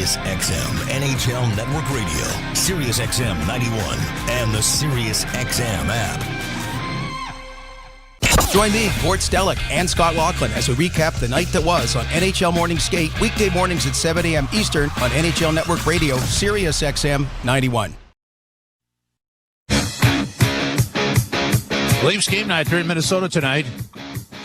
Sirius XM NHL Network Radio, Sirius XM 91, and the Sirius XM app. Join me, Gord Stellick, and Scott Laughlin as we recap the night that was on NHL Morning Skate, weekday mornings at 7 a.m. Eastern on NHL Network Radio, Sirius XM 91. Leafs game night here in Minnesota tonight.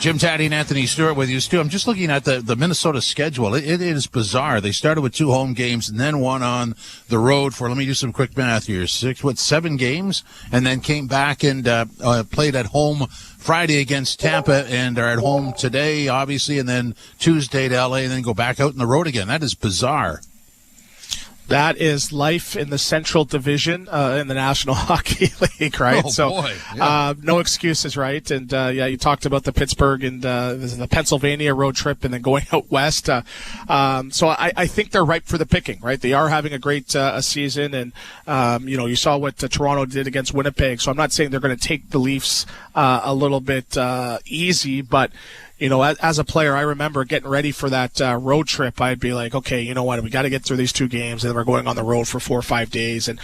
Jim Taddy and Anthony Stewart with you, Stu. I'm just looking at the Minnesota schedule. It is bizarre. They started with 2 home games and then one on the road for, let me do some quick math here, 7 games, and then came back and played at home Friday against Tampa and are at home today, obviously, and then Tuesday to LA and then go back out on the road again. That is bizarre. That is life in the Central Division in the National Hockey League, right? Boy. Yeah. No excuses, right? And, you talked about the Pittsburgh and the Pennsylvania road trip and then going out west. So I think they're ripe for the picking, right? They are having a great season, and, you saw what Toronto did against Winnipeg. So I'm not saying they're going to take the Leafs a little bit easy, but as a player, I remember getting ready for that road trip. I'd be like, okay, you know what? We got to get through these 2 games, and then we're going on the road for 4 or 5 days. And,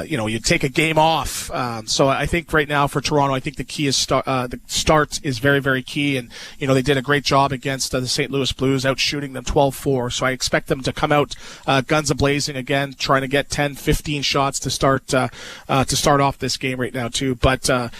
you take a game off. So I think right now for Toronto, I think the key is the start is very, very key. And, they did a great job against the St. Louis Blues, out shooting them 12-4. So I expect them to come out guns a-blazing again, trying to get 10, 15 shots to start off this game right now, too. But the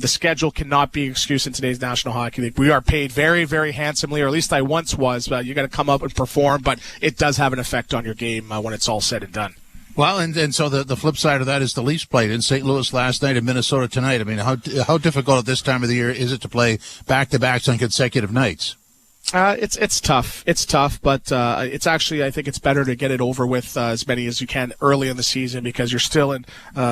schedule cannot be an excuse in today's National Hockey League. We are paid very, very handsomely, or at least I once was. You got to come up and perform, but it does have an effect on your game when it's all said and done. Well, and so the flip side of that is the Leafs played in St. Louis last night and Minnesota tonight. I mean, how difficult at this time of the year is it to play back-to-backs on consecutive nights? It's tough. It's tough, but it's actually, I think it's better to get it over with as many as you can early in the season, because you're still in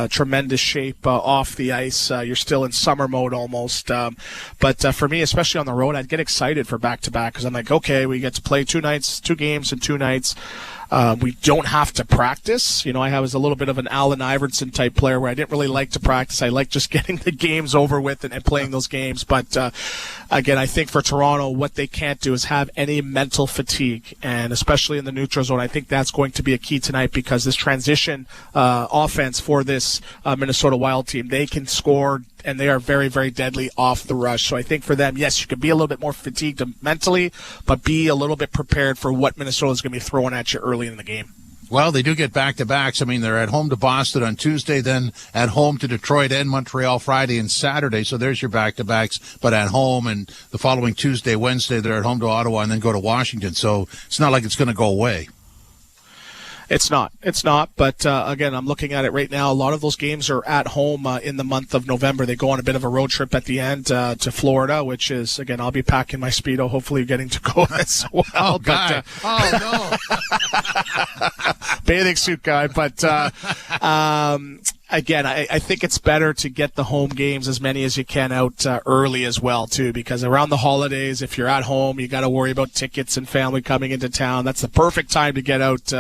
tremendous shape off the ice. You're still in summer mode almost. But for me, especially on the road, I'd get excited for back-to-back, because I'm like, okay, we get to play 2 games in 2 nights. We don't have to practice. I was a little bit of an Allen Iverson type player where I didn't really like to practice. I like just getting the games over with and playing those games. But again, I think for Toronto, what they can't do is have any mental fatigue, and especially in the neutral zone. I think that's going to be a key tonight, because this transition offense for this Minnesota Wild team, they can score, and they are very, very deadly off the rush. So I think for them, yes, you could be a little bit more fatigued mentally, but be a little bit prepared for what Minnesota is going to be throwing at you early in the game. Well, they do get back-to-backs. I mean, they're at home to Boston on Tuesday, then at home to Detroit and Montreal Friday and Saturday. So there's your back-to-backs, but at home. And the following Tuesday, Wednesday, they're at home to Ottawa and then go to Washington. So it's not like it's going to go away. It's not. But again, I'm looking at it right now. A lot of those games are at home in the month of November. They go on a bit of a road trip at the end to Florida, which is, again, I'll be packing my Speedo, hopefully getting to go as well. Oh, God. No. Bathing suit guy. But again, I think it's better to get the home games, as many as you can, out early as well, too, because around the holidays, if you're at home, you got to worry about tickets and family coming into town. That's the perfect time to get out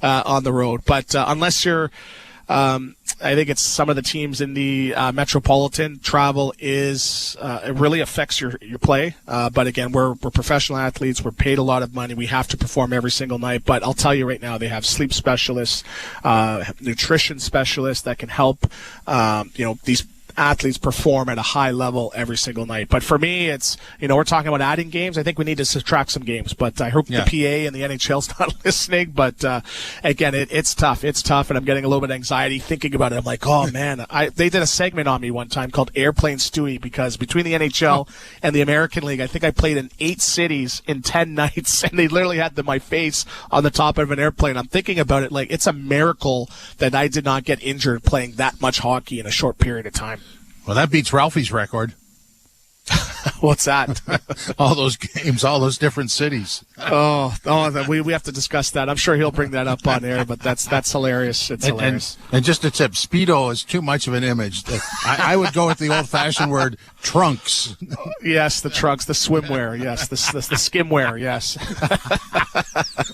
on the road. But unless you're I think it's some of the teams in the metropolitan travel is it really affects your play. But again, we're professional athletes. We're paid a lot of money. We have to perform every single night. But I'll tell you right now, they have sleep specialists, nutrition specialists that can help these athletes perform at a high level every single night. But for me, it's, we're talking about adding games. I think we need to subtract some games, but I hope the PA and the NHL's not listening. But again, it's tough. It's tough, and I'm getting a little bit of anxiety thinking about it. I'm like, oh man, they did a segment on me one time called Airplane Stewie, because between the NHL and the American League, I think I played in 8 cities in 10 nights, and they literally had my face on the top of an airplane. I'm thinking about it like it's a miracle that I did not get injured playing that much hockey in a short period of time. Well, that beats Ralphie's record. What's that? All those games, all those different cities. We have to discuss that. I'm sure he'll bring that up on air, but that's hilarious. It's hilarious. And just a tip, Speedo is too much of an image. I would go with the old-fashioned word trunks. Yes, the trunks, the swimwear, yes, the skimwear, yes.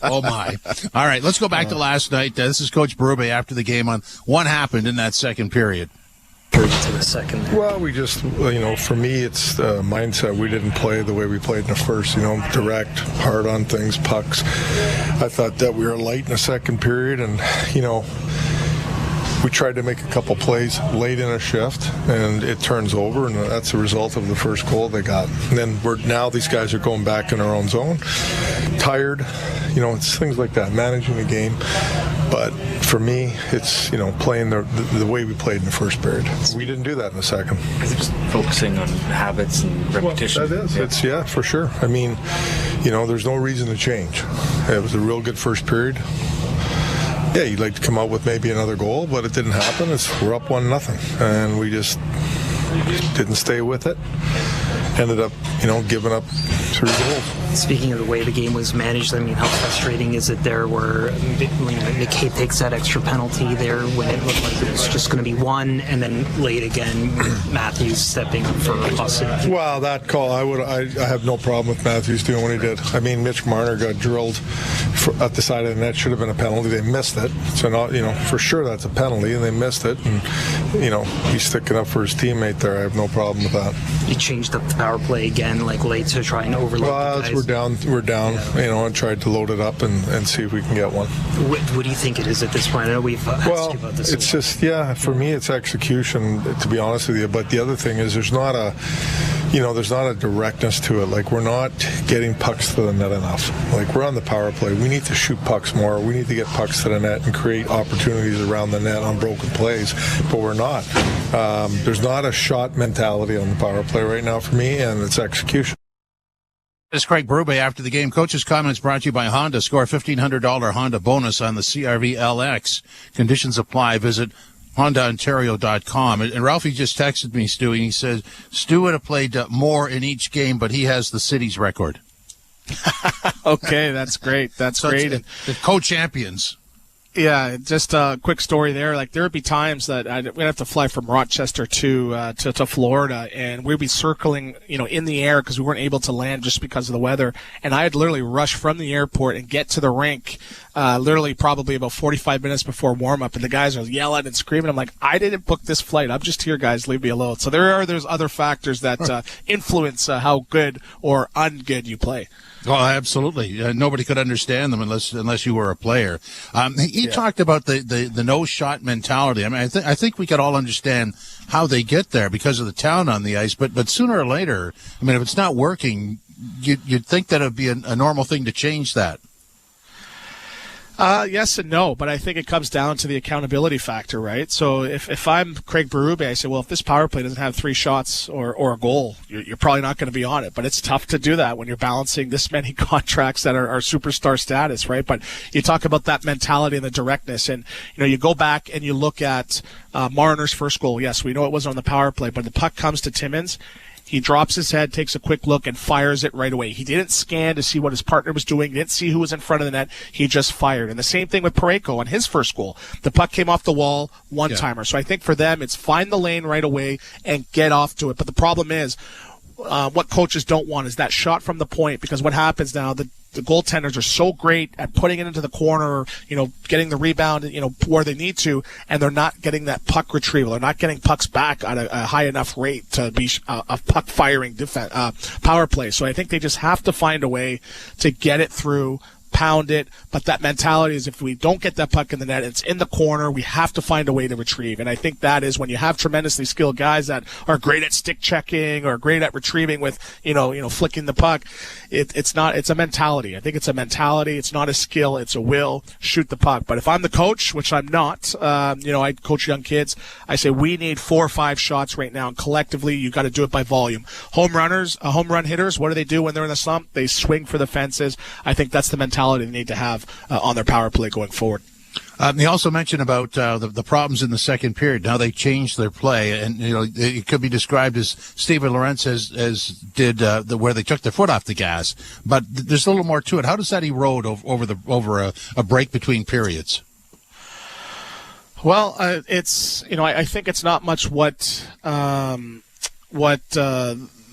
Oh, my. All right, let's go back to last night. This is Coach Barube after the game on what happened in that second period. period to the second? Well, we just, for me, it's the mindset. We didn't play the way we played in the first, direct, hard on things, pucks. I thought that we were light in the second period, and, we tried to make a couple plays late in a shift, and it turns over, and that's the result of the first goal they got. And then now these guys are going back in their own zone, tired, it's things like that, managing the game. But for me, it's, playing the way we played in the first period. We didn't do that in the second. Is it just focusing on habits and repetition? Well, that is. Yeah. It's, for sure. I mean, there's no reason to change. It was a real good first period. Yeah, you'd like to come out with maybe another goal, but it didn't happen. We're up 1-0, and we just didn't stay with it. Ended up, giving up 3 goals. Speaking of the way the game was managed, I mean, how frustrating is it there where McCabe takes that extra penalty there when it looked like it was just going to be one, and then late again, Matthews stepping up for Austin? Well, that call, I have no problem with Matthews doing what he did. I mean, Mitch Marner got drilled at the side of the net. Should have been a penalty. They missed it. So, for sure that's a penalty, and they missed it. And, he's sticking up for his teammate there. I have no problem with that. You changed up the power play again, late to try and overload the guys. We're down, yeah. And tried to load it up and see if we can get one. What do you think it is at this point? I know we've asked you about this. It's just, for me, it's execution, to be honest with you. But the other thing is there's not a directness to it. Like, we're not getting pucks to the net enough. Like, we're on the power play. We need to shoot pucks more. We need to get pucks to the net and create opportunities around the net on broken plays. But we're not. There's not a shot mentality on the power play right now for me, and it's execution. This is Craig Barube after the game. Coach's comments brought to you by Honda. Score a $1,500 Honda bonus on the CRV LX. Conditions apply. Visit HondaOntario.com. And Ralphie just texted me, Stu, and he says, Stu would have played more in each game, but he has the city's record. Okay, that's great. That's so great. The co-champions. Yeah, just a quick story there. Like, there would be times that we'd have to fly from Rochester to Florida, and we'd be circling, in the air because we weren't able to land just because of the weather. And I'd literally rush from the airport and get to the rink, literally probably about 45 minutes before warm-up, and the guys are yelling and screaming. I'm like, I didn't book this flight. I'm just here, guys. Leave me alone. So there's other factors that influence how good or ungood you play. Oh, absolutely. Nobody could understand them unless you were a player. He talked about the no shot mentality. I mean, I think we could all understand how they get there because of the talent on the ice. But sooner or later, I mean, if it's not working, you'd think that it'd be a normal thing to change that. Yes and no, but I think it comes down to the accountability factor, right? So if I'm Craig Barube, I say, well, if this power play doesn't have 3 shots or a goal, you're probably not going to be on it. But it's tough to do that when you're balancing this many contracts that are superstar status, right? But you talk about that mentality and the directness, and you go back and you look at Marner's first goal. Yes, we know it was on the power play, but the puck comes to Timmins. He drops his head, takes a quick look, and fires it right away. He didn't scan to see what his partner was doing. He didn't see who was in front of the net. He just fired. And the same thing with Parayko on his first goal. The puck came off the wall, one-timer. Yeah. So I think for them, it's find the lane right away and get off to it. But the problem is, what coaches don't want is that shot from the point, because what happens now, the goaltenders are so great at putting it into the corner, getting the rebound, where they need to, and they're not getting that puck retrieval. They're not getting pucks back at a high enough rate to be a puck firing power play. So I think they just have to find a way to get it through, pound it, but that mentality is if we don't get that puck in the net, it's in the corner, we have to find a way to retrieve. And I think that is when you have tremendously skilled guys that are great at stick checking or great at retrieving with, flicking the puck. It's a mentality. I think it's a mentality. It's not a skill. It's a will. Shoot the puck. But if I'm the coach, which I'm not, I coach young kids, I say we need 4 or 5 shots right now. And collectively, you got to do it by volume. Home run hitters, what do they do when they're in the slump? They swing for the fences. I think that's the mentality they need to have on their power play going forward. He also mentioned about the problems in the second period. Now they changed their play, and it could be described as Steven Lorentz as did where they took their foot off the gas. But there's a little more to it. How does that erode over a break between periods? Well, it's I think it's not much what the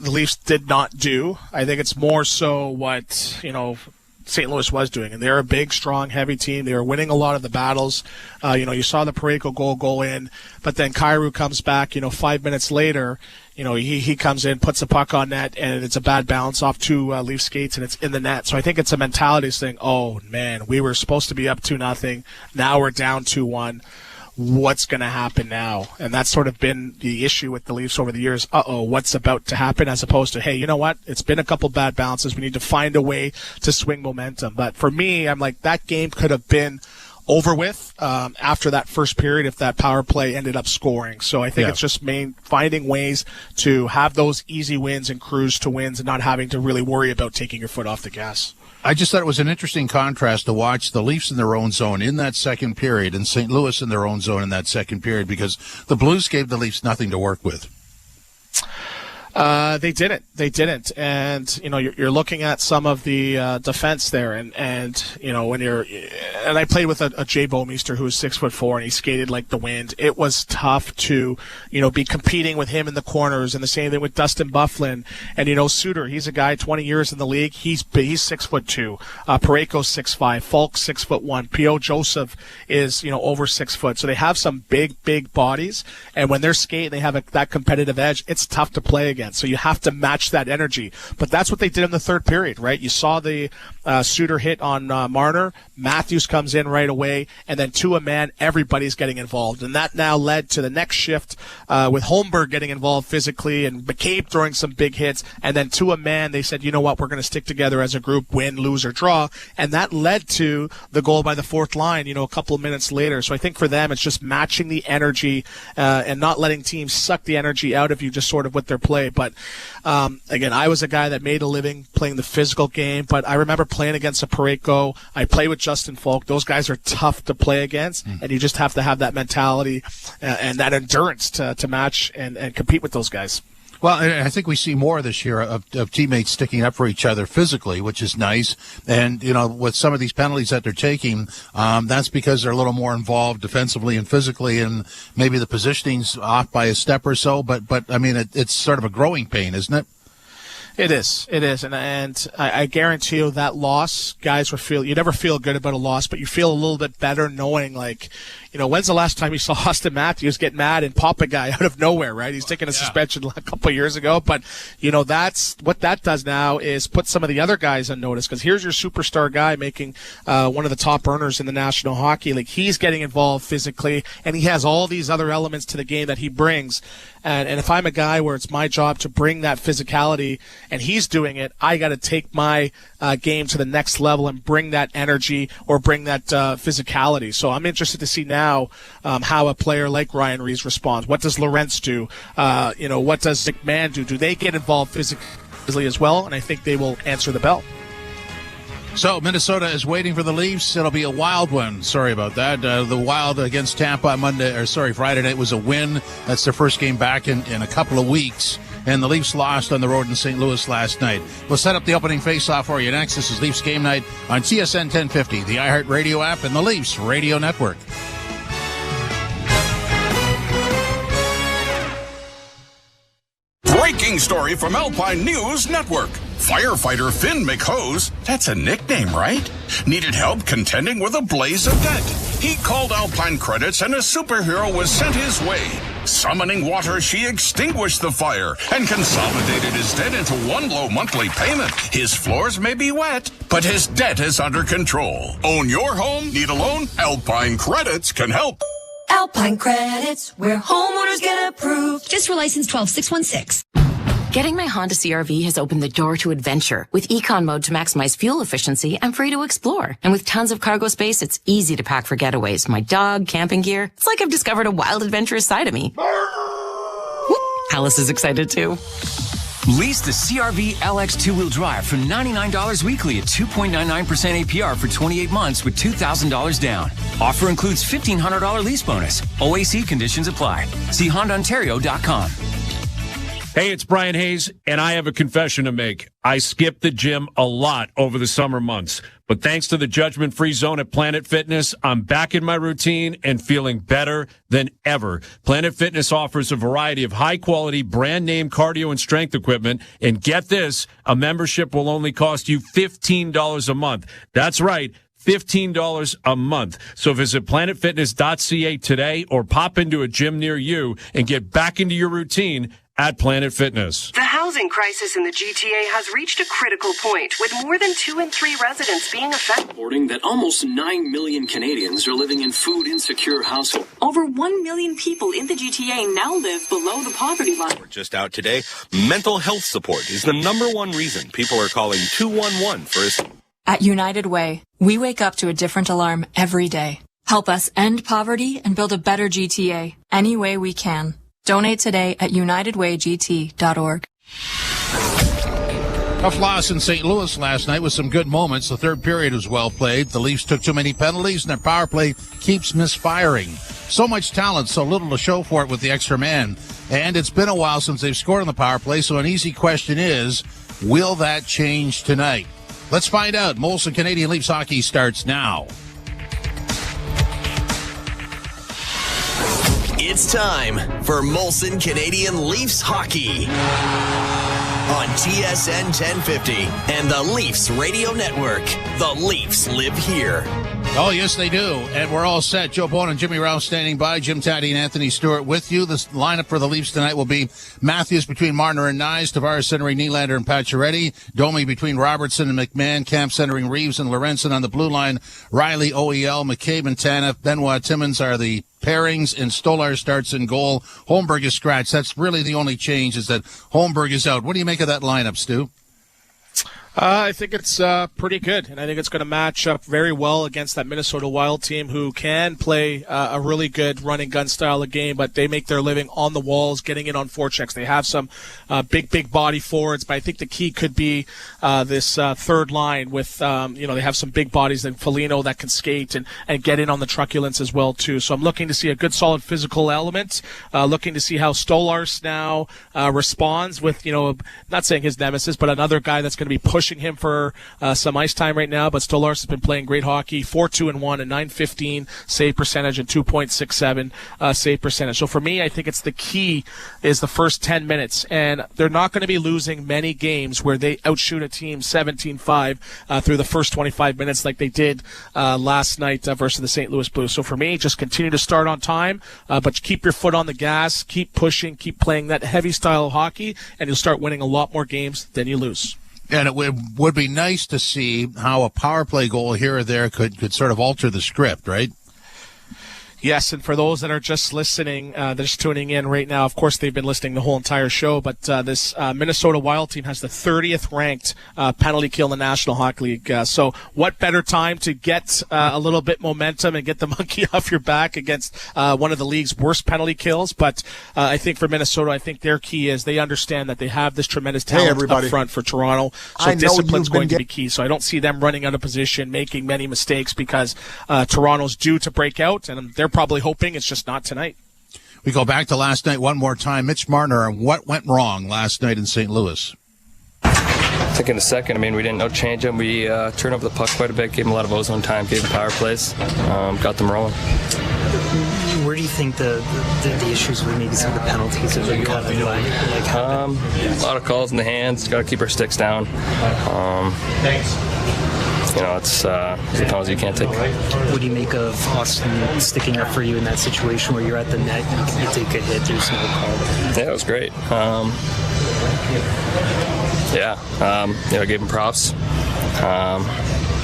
Leafs did not do. I think it's more so what St. Louis was doing, and they're a big, strong, heavy team. They were winning a lot of the battles. You saw the Parayko goal go in, but then Kyrou comes back, 5 minutes later. He comes in, puts the puck on net, and it's a bad bounce off two Leaf skates, and it's in the net. So I think it's a mentality thing. Oh, man, we were supposed to be up 2-0. Now we're down 2-1. What's going to happen now? And that's sort of been the issue with the Leafs over the years. What's about to happen, as opposed to, hey, you know what? It's been a couple bad bounces. We need to find a way to swing momentum. But for me, I'm like, that game could have been over with after that first period if that power play ended up scoring. So I think it's just finding ways to have those easy wins and cruise to wins and not having to really worry about taking your foot off the gas. I just thought it was an interesting contrast to watch the Leafs in their own zone in that second period and St. Louis in their own zone in that second period, because the Blues gave the Leafs nothing to work with. They didn't. And, you're looking at some of the defense there. And I played with a Jay Bouwmeester who was 6'4", and he skated like the wind. It was tough to, be competing with him in the corners, and the same thing with Dustin Byfuglien. And, Suter, he's a guy 20 years in the league. He's 6'2". Parayko's 6'5". Falk's 6'1". P.O. Joseph is, over 6 foot. So they have some big bodies. And when they're skating, they have that competitive edge. It's tough to play against. So you have to match that energy. But that's what they did in the third period, right? You saw the Suter hit on Marner. Matthews comes in right away. And then to a man, everybody's getting involved. And that now led to the next shift with Holmberg getting involved physically and McCabe throwing some big hits. And then to a man, they said, you know what, we're going to stick together as a group, win, lose, or draw. And that led to the goal by the fourth line, a couple of minutes later. So I think for them, it's just matching the energy and not letting teams suck the energy out of you just sort of with their play. But again, I was a guy that made a living playing the physical game, but I remember playing against a Parayko. I played with Justin Falk. Those guys are tough to play against, and you just have to have that mentality and that endurance to match and compete with those guys. Well, I think we see more this year of teammates sticking up for each other physically, which is nice. And, with some of these penalties that they're taking, that's because they're a little more involved defensively and physically, and maybe the positioning's off by a step or so. But I mean, it's sort of a growing pain, isn't it? It is. And I guarantee you that loss, guys you never feel good about a loss, but you feel a little bit better knowing, like, when's the last time you saw Austin Matthews get mad and pop a guy out of nowhere, right? He's taken a suspension a couple of years ago, but, that's what that does now is put some of the other guys on notice, because here's your superstar guy making one of the top earners in the National Hockey League. He's getting involved physically, and he has all these other elements to the game that he brings. And if I'm a guy where it's my job to bring that physicality and he's doing it, I got to take my game to the next level and bring that energy or bring that physicality. So I'm interested to see now how a player like Ryan Reeves responds. What does Lorentz do? What does McMahon do? Do they get involved physically as well? And I think they will answer the bell. So Minnesota is waiting for the Leafs. It'll be a wild one. Sorry about that. The Wild against Tampa Friday night was a win. That's their first game back in a couple of weeks. And the Leafs lost on the road in St. Louis last night. We'll set up the opening face-off for you next. This is Leafs Game Night on TSN 1050, the iHeartRadio app, and the Leafs Radio Network. Breaking story from Alpine News Network. Firefighter Finn McHose, that's a nickname, right? Needed help contending with a blaze of debt. He called Alpine Credits and a superhero was sent his way. Summoning water, she extinguished the fire and consolidated his debt into one low monthly payment. His floors may be wet, but his debt is under control. Own your home? Need a loan? Alpine Credits can help. Alpine Credits, where homeowners get approved. Just for license 12616. Getting my Honda CR-V has opened the door to adventure. With Econ Mode to maximize fuel efficiency, I'm free to explore. And with tons of cargo space, it's easy to pack for getaways. My dog, camping gear. It's like I've discovered a wild, adventurous side of me. Alice is excited too. Lease the CR-V LX two-wheel drive for $99 weekly at 2.99% APR for 28 months with $2,000 down. Offer includes $1,500 lease bonus. OAC conditions apply. See HondaOntario.com. Hey, it's Brian Hayes, and I have a confession to make. I skipped the gym a lot over the summer months. But thanks to the judgment-free zone at Planet Fitness, I'm back in my routine and feeling better than ever. Planet Fitness offers a variety of high-quality, brand-name cardio and strength equipment. And get this, a membership will only cost you $15 a month. That's right, $15 a month. So visit planetfitness.ca today or pop into a gym near you and get back into your routine at Planet Fitness. The housing crisis in the GTA has reached a critical point, with more than 2 in 3 residents being affected. Reporting that almost 9 million Canadians are living in food-insecure households. Over 1 million people in the GTA now live below the poverty line. We're just out today. Mental health support is the #1 reason people are calling 211 for assistance. At United Way, we wake up to a different alarm every day. Help us end poverty and build a better GTA any way we can. Donate today at unitedwaygt.org. Tough loss in St. Louis last night with some good moments. The third period was well played. The Leafs took too many penalties, and their power play keeps misfiring. So much talent, so little to show for it with the extra man. And it's been a while since they've scored on the power play, so an easy question is, will that change tonight? Let's find out. Molson Canadian Leafs hockey starts now. It's time for Molson Canadian Leafs hockey on TSN 1050 and the Leafs Radio Network. The Leafs live here. Oh, yes, they do. And we're all set. Joe Bowen and Jimmy Rouse standing by. Jim Taddy and Anthony Stewart with you. The lineup for the Leafs tonight will be Matthews between Marner and Nyes, Tavares centering Nylander and Pacioretty, Domi between Robertson and McMahon, Camp centering Reeves and Lorenzen on the blue line, Riley, OEL, McCabe and Tanev, Benoit, Timmins are the pairings, and Stolar starts in goal. Holmberg is scratched. That's really the only change, is that Holmberg is out. What do you make of that lineup, Stu? I think it's pretty good, and I think it's going to match up very well against that Minnesota Wild team, who can play a really good running gun style of game, but they make their living on the walls, getting in on forechecks. They have some big body forwards, but I think the key could be this third line with, they have some big bodies like Foligno that can skate and get in on the truculence as well, too. So I'm looking to see a good, solid physical element, looking to see how Stolarz now responds with, not saying his nemesis, but another guy that's going to be pushing him for some ice time right now. But Stolarz has been playing great hockey, 4-2-1, a .915 save percentage and 2.67 save percentage. So for me, I think it's the key is the first 10 minutes, and they're not going to be losing many games where they outshoot a team 17-5 through the first 25 minutes like they did last night versus the St. Louis Blues. So for me, just continue to start on time, but keep your foot on the gas, keep pushing, keep playing that heavy style of hockey, and you'll start winning a lot more games than you lose. And it would be nice to see how a power play goal here or there could sort of alter the script, right? Yes, and for those that are just listening, they're just tuning in right now, of course they've been listening the whole entire show, but this Minnesota Wild team has the 30th ranked penalty kill in the National Hockey League. So what better time to get a little bit momentum and get the monkey off your back against one of the league's worst penalty kills. But I think for Minnesota, I think their key is they understand that they have this tremendous talent up front for Toronto. So discipline's going to be key. So I don't see them running out of position, making many mistakes, because Toronto's due to break out, and they're probably hoping it's just not tonight. We go back to last night one more time. Mitch Marner, what went wrong last night in St. Louis? I think in the second, we didn't outchange them. We turned over the puck quite a bit, gave them a lot of ozone time, gave them power plays, got them rolling. Where do you think the issues with maybe some of the penalties have been kind of a lot of calls in the hands. Got to keep our sticks down. Thanks. It's a penalty you can't take. What do you make of Austin sticking up for you in that situation where you're at the net, you take a hit, there's no call? Yeah, it was great. Gave him props.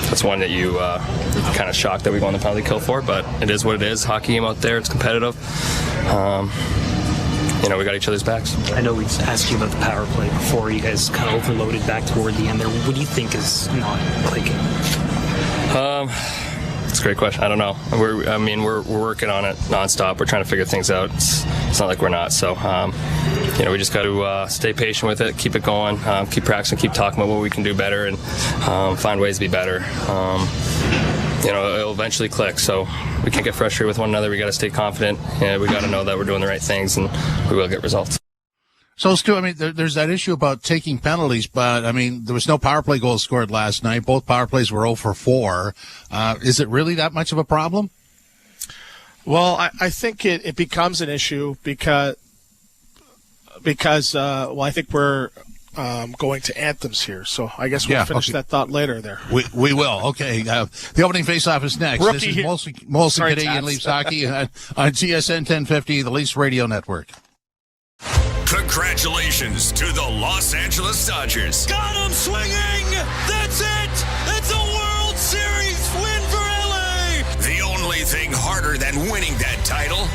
That's one that you're kind of shocked that we won the penalty kill for, but it is what it is. Hockey game out there, it's competitive. We got each other's backs. I know we asked you about the power play before. You guys kind of overloaded back toward the end there. What do you think is not clicking? It's a great question. I don't know. We're working on it nonstop. We're trying to figure things out. It's not like we're not. So, we just got to stay patient with it, keep it going, keep practicing, keep talking about what we can do better, and find ways to be better. It'll eventually click. So we can't get frustrated with one another. We got to stay confident, and we got to know that we're doing the right things, and we will get results. So, Stu, I mean, there's that issue about taking penalties, but, I mean, there was no power play goals scored last night. Both power plays were 0 for 4. Is it really that much of a problem? Well, I think it becomes an issue because I think we're going to anthems here. So I guess we'll finish that thought later there. We will. Okay. The opening faceoff is next. Rookie this is Molson Canadian Leafs Hockey on TSN 1050, the Leafs Radio Network. Congratulations to the Los Angeles Dodgers. Got him swinging! That's it! It's a World Series win for LA! The only thing harder than winning that title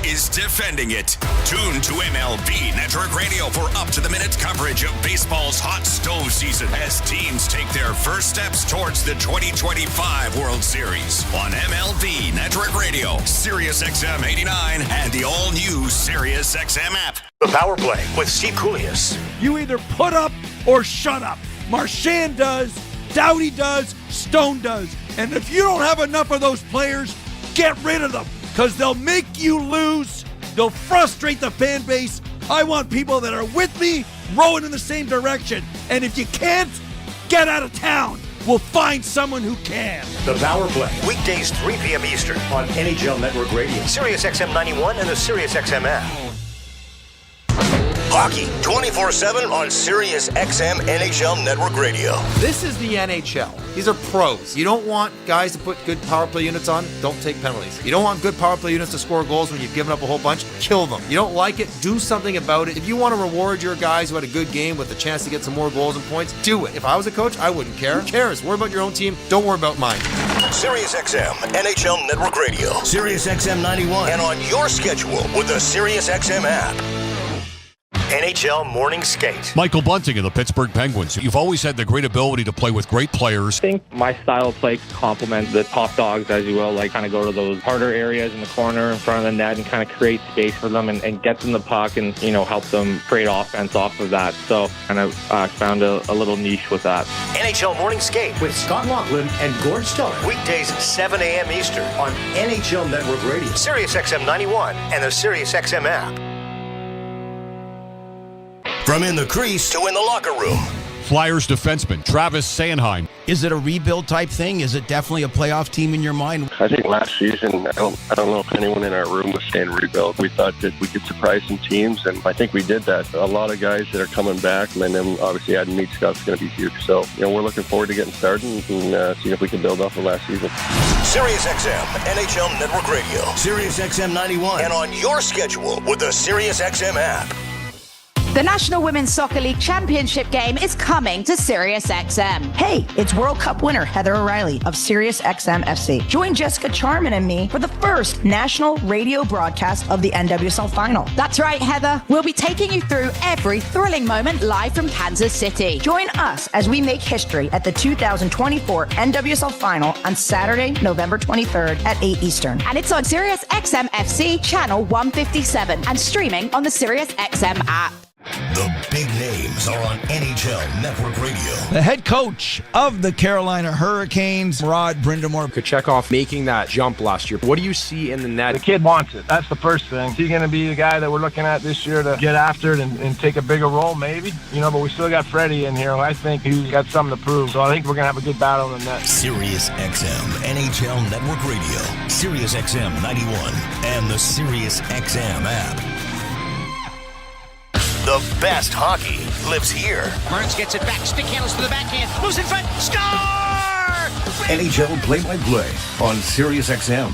is defending it. Tune to MLB Network Radio for up-to-the-minute coverage of baseball's hot stove season as teams take their first steps towards the 2025 World Series on MLB Network Radio, Sirius XM 89, and the all-new Sirius XM app. The Power Play with Steve Koulias. You either put up or shut up. Marchand does, Doughty does, Stone does. And if you don't have enough of those players, get rid of them, because they'll make you lose. They'll frustrate the fan base. I want people that are with me, rowing in the same direction. And if you can't, get out of town. We'll find someone who can. The Power Play, weekdays 3 p.m. Eastern on NHL Network Radio, Sirius XM 91, and the Sirius XM app. Hockey 24/7 on Sirius XM NHL Network Radio. This is the NHL. These are pros. You don't want guys to put good power play units on, don't take penalties. You don't want good power play units to score goals when you've given up a whole bunch, kill them. You don't like it, do something about it. If you want to reward your guys who had a good game with a chance to get some more goals and points, do it. If I was a coach, I wouldn't care. Who cares? Worry about your own team. Don't worry about mine. Sirius XM NHL Network Radio, Sirius XM 91, and on your schedule with the Sirius XM app. NHL Morning Skate. Michael Bunting of the Pittsburgh Penguins. You've always had the great ability to play with great players. I think my style of play complements the top dogs, as you will, like kind of go to those harder areas in the corner in front of the net and kind of create space for them and get them the puck and, you know, help them create offense off of that. So kind of found a little niche with that. NHL Morning Skate with Scott Laughlin and Gord Stellar. Weekdays 7 a.m. Eastern on NHL Network Radio, Sirius XM 91, and the Sirius XM app. From in the crease to in the locker room. Flyers defenseman Travis Sanheim. Is it a rebuild type thing? Is it definitely a playoff team in your mind? I think last season, I don't know if anyone in our room was saying rebuild. We thought that we could surprise some teams, and I think we did that. A lot of guys that are coming back, and then obviously adding Meat Scott's going to be huge. So, you know, we're looking forward to getting started and seeing if we can build off of last season. Sirius XM NHL Network Radio, Sirius XM 91, and on your schedule with the Sirius XM app. The National Women's Soccer League Championship game is coming to SiriusXM. Hey, it's World Cup winner Heather O'Reilly of SiriusXM FC. Join Jessica Charman and me for the first national radio broadcast of the NWSL Final. That's right, Heather. We'll be taking you through every thrilling moment live from Kansas City. Join us as we make history at the 2024 NWSL Final on Saturday, November 23rd at 8 Eastern. And it's on SiriusXM FC channel 157 and streaming on the SiriusXM app. The big names are on NHL Network Radio. The head coach of the Carolina Hurricanes, Rod Brindamore. Kochetkov making that jump last year. What do you see in the net? The kid wants it. That's the first thing. Is he going to be the guy that we're looking at this year to get after it and take a bigger role? Maybe. You know, but we still got Freddie in here. I think he's got something to prove. So I think we're going to have a good battle in the net. Sirius XM NHL Network Radio, Sirius XM 91, and the Sirius XM app. The best hockey lives here. Burns gets it back. Stick handles to the backhand. Moves in front. Score! NHL play-by-play on Sirius XM.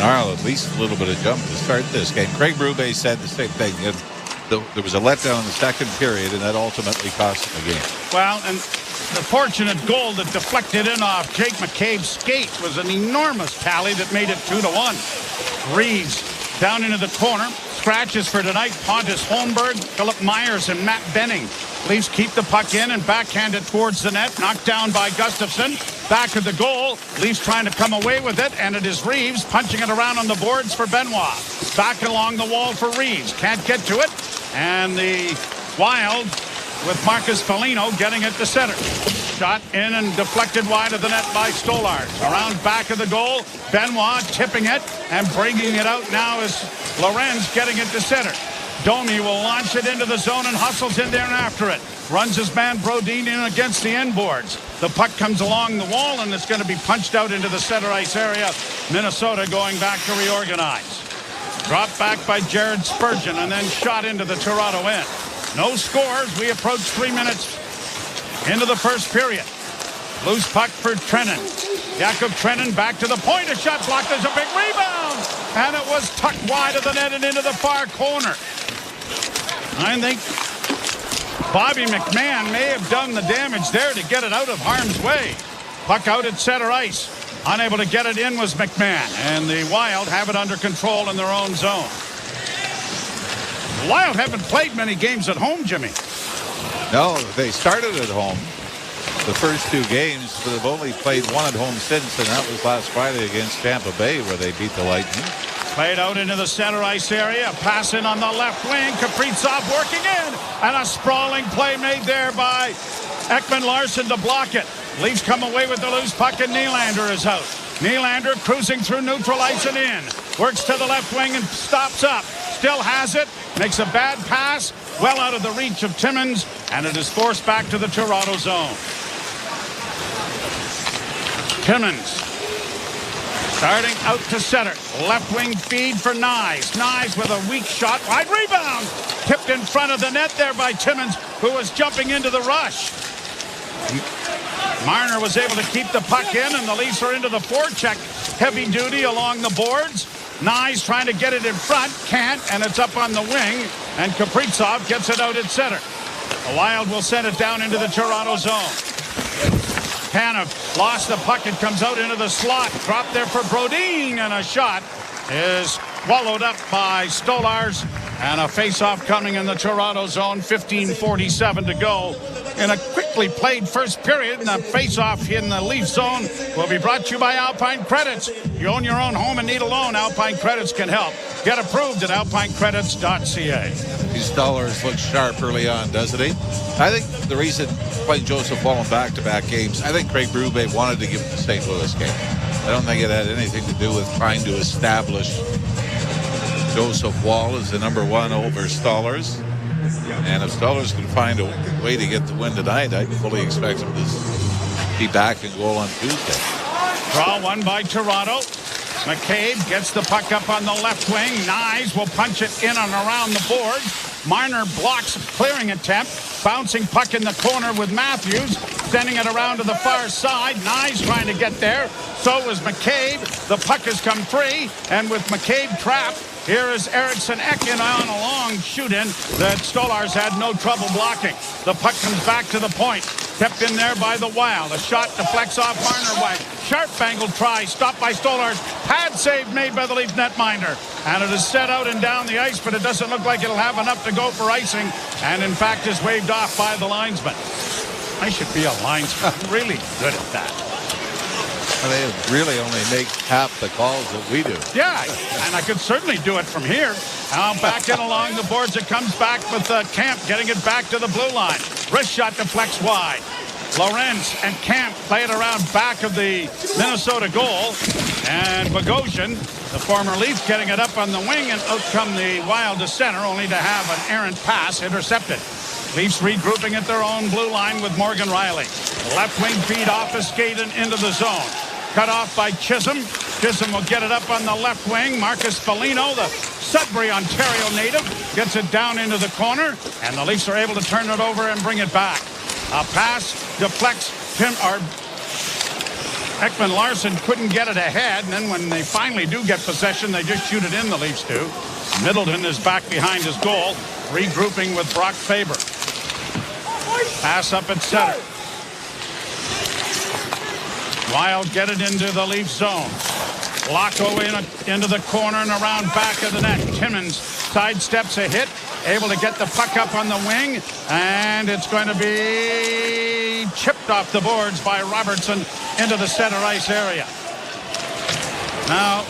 Arnold at least a little bit of jump to start this game. Craig Barube said the same thing. There was a letdown in the second period, and that ultimately cost him the game. Well, and the fortunate goal that deflected in off Jake McCabe's skate was an enormous tally that made it 2-1. Reeves down into the corner. Scratches for tonight. Pontus Holmberg, Philip Myers, and Matt Benning. Leafs keep the puck in and backhand it towards the net. Knocked down by Gustafsson. Back of the goal. Leafs trying to come away with it, and it is Reeves punching it around on the boards for Benoit. Back along the wall for Reeves. Can't get to it. And the Wild with Marcus Foligno getting it to center. Shot in and deflected wide of the net by Stolarz. Around back of the goal, Benoit tipping it and bringing it out now is Lorenz getting it to center. Domi will launch it into the zone and hustles in there and after it. Runs his man Brodin in against the inboards. The puck comes along the wall and it's going to be punched out into the center ice area. Minnesota going back to reorganize. Dropped back by Jared Spurgeon and then shot into the Toronto end. No scores. We approach 3 minutes into the first period. Loose puck for Trennan. Jakub Trennan back to the point. A shot blocked. There's a big rebound. And it was tucked wide of the net and into the far corner. I think Bobby McMahon may have done the damage there to get it out of harm's way. Puck out at center ice. Unable to get it in was McMahon. And the Wild have it under control in their own zone. The Wild haven't played many games at home, Jimmy. No, they started at home the first 2 games, but they've only played one at home since, and that was last Friday against Tampa Bay where they beat the Lightning. Played out into the center ice area. Pass in on the left wing. Kaprizov working in. And a sprawling play made there by Ekman Larsson to block it. Leafs come away with the loose puck and Nylander is out. Nylander cruising through neutral ice and in. Works to the left wing and stops up. Still has it. Makes a bad pass. Well out of the reach of Timmins. And it is forced back to the Toronto zone. Timmins starting out to center. Left wing feed for Nyes. Nyes with a weak shot. Wide rebound. Tipped in front of the net there by Timmins, who was jumping into the rush. Marner was able to keep the puck in, and the Leafs are into the forecheck. Heavy duty along the boards. Nyes trying to get it in front. Can't, and it's up on the wing. And Kaprizov gets it out at center. The Wild will send it down into the Toronto zone. Tanev lost the puck. It comes out into the slot. Dropped there for Brodin, and a shot is swallowed up by Stolarz. And a face-off coming in the Toronto zone. 15:47 to go in a quickly played first period. And the face-off in the Leaf zone will be brought to you by Alpine Credits. You own your own home and need a loan. Alpine Credits can help. Get approved at alpinecredits.ca. These dollars look sharp early on, doesn't he? I think the reason playing Joseph Wall in back-to-back games, I think Craig Barube wanted to give him the St. Louis game. I don't think it had anything to do with trying to establish Joseph Wall as the number 1 over Stolarz. And if Stolarz can find a way to get the win tonight, I fully expect him to be back and goal on Tuesday. Draw one by Toronto. McCabe gets the puck up on the left wing. Nyes will punch it in and around the board. Marner blocks a clearing attempt. Bouncing puck in the corner with Matthews. Sending it around to the far side. Nyes trying to get there. So is McCabe. The puck has come free. And with McCabe trapped, here is Eriksson Ekin on a long shoot-in that Stolarz had no trouble blocking. The puck comes back to the point. Kept in there by the Wild. A shot deflects off Marner wide. Sharp-angled try. Stopped by Stolarz. Pad save made by the Leaf netminder. And it is set out and down the ice, but it doesn't look like it'll have enough to go for icing. And, in fact, is waved off by the linesman. I should be a linesman. I'm really good at that. They really only make half the calls that we do. Yeah, and I could certainly do it from here. Now back in along the boards. It comes back with Camp getting it back to the blue line. Wrist shot deflects wide. Lorenz and Camp play it around back of the Minnesota goal. And Bogosian, the former Leaf, getting it up on the wing, and out come the Wild to center, only to have an errant pass intercepted. Leafs regrouping at their own blue line with Morgan Riley. Left wing feed off a skate and into the zone. Cut off by Chisholm. Chisholm will get it up on the left wing. Marcus Foligno, the Sudbury, Ontario native, gets it down into the corner, and the Leafs are able to turn it over and bring it back. A pass deflects Ekman-Larsson couldn't get it ahead, and then when they finally do get possession, they just shoot it in, the Leafs do. Middleton is back behind his goal, regrouping with Brock Faber. Pass up at center. Wild get it into the Leaf zone. Locko into the corner and around back of the net. Timmins sidesteps a hit, able to get the puck up on the wing, and it's going to be chipped off the boards by Robertson into the center ice area. Now,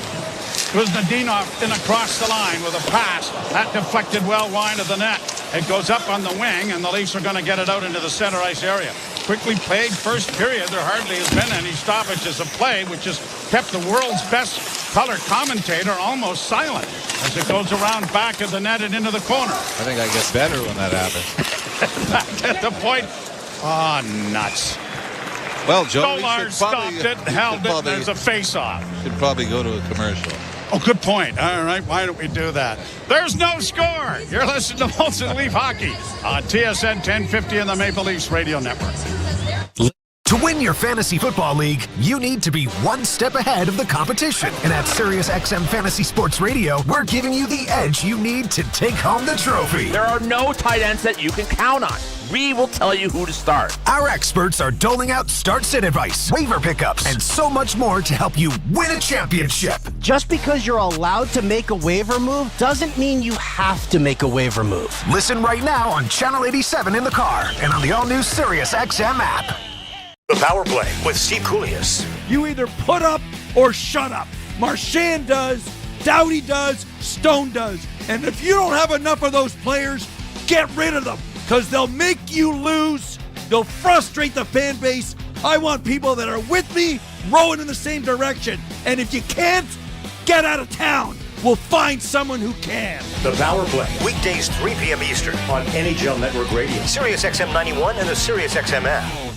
Kuznetsov in across the line with a pass. That deflected well wide of the net. It goes up on the wing, and the Leafs are going to get it out into the center ice area. Quickly played first period. There hardly has been any stoppages of play, which has kept the world's best color commentator almost silent as it goes around back of the net and into the corner. I think I get better when that happens. Back at the point. Oh, nuts. Well, Joe, Stolar stopped it, held it, there's a face-off. Should probably go to a commercial. Oh, good point. All right, why don't we do that? There's no score. You're listening to Molson Leaf Hockey on TSN 1050 and the Maple Leafs Radio Network. To win your fantasy football league, you need to be one step ahead of the competition. And at SiriusXM Fantasy Sports Radio, we're giving you the edge you need to take home the trophy. There are no tight ends that you can count on. We will tell you who to start. Our experts are doling out start-sit advice, waiver pickups, and so much more to help you win a championship. Just because you're allowed to make a waiver move doesn't mean you have to make a waiver move. Listen right now on Channel 87 in the car and on the all-new SiriusXM app. The Power Play with Steve Koulias. You either put up or shut up. Marchand does, Doughty does, Stone does. And if you don't have enough of those players, get rid of them, because they'll make you lose. They'll frustrate the fan base. I want people that are with me, rowing in the same direction. And if you can't, get out of town. We'll find someone who can. The Power Play, weekdays 3 p.m. Eastern on NHL Network Radio, SiriusXM 91, and the SiriusXM app.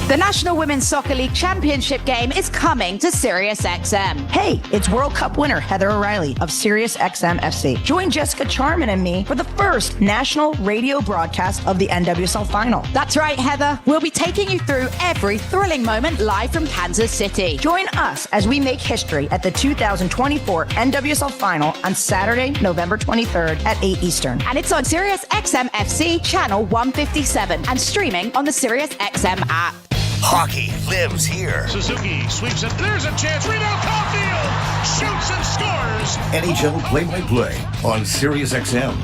The National Women's Soccer League Championship game is coming to SiriusXM. Hey, it's World Cup winner Heather O'Reilly of SiriusXM FC. Join Jessica Charman and me for the first national radio broadcast of the NWSL Final. That's right, Heather. We'll be taking you through every thrilling moment live from Kansas City. Join us as we make history at the 2024 NWSL Final on Saturday, November 23rd at 8 Eastern. And it's on SiriusXM FC channel 157 and streaming on the SiriusXM app. Hockey lives here. Suzuki sweeps it. There's a chance. Rebound. Caulfield shoots and scores. NHL play-by-play on SiriusXM.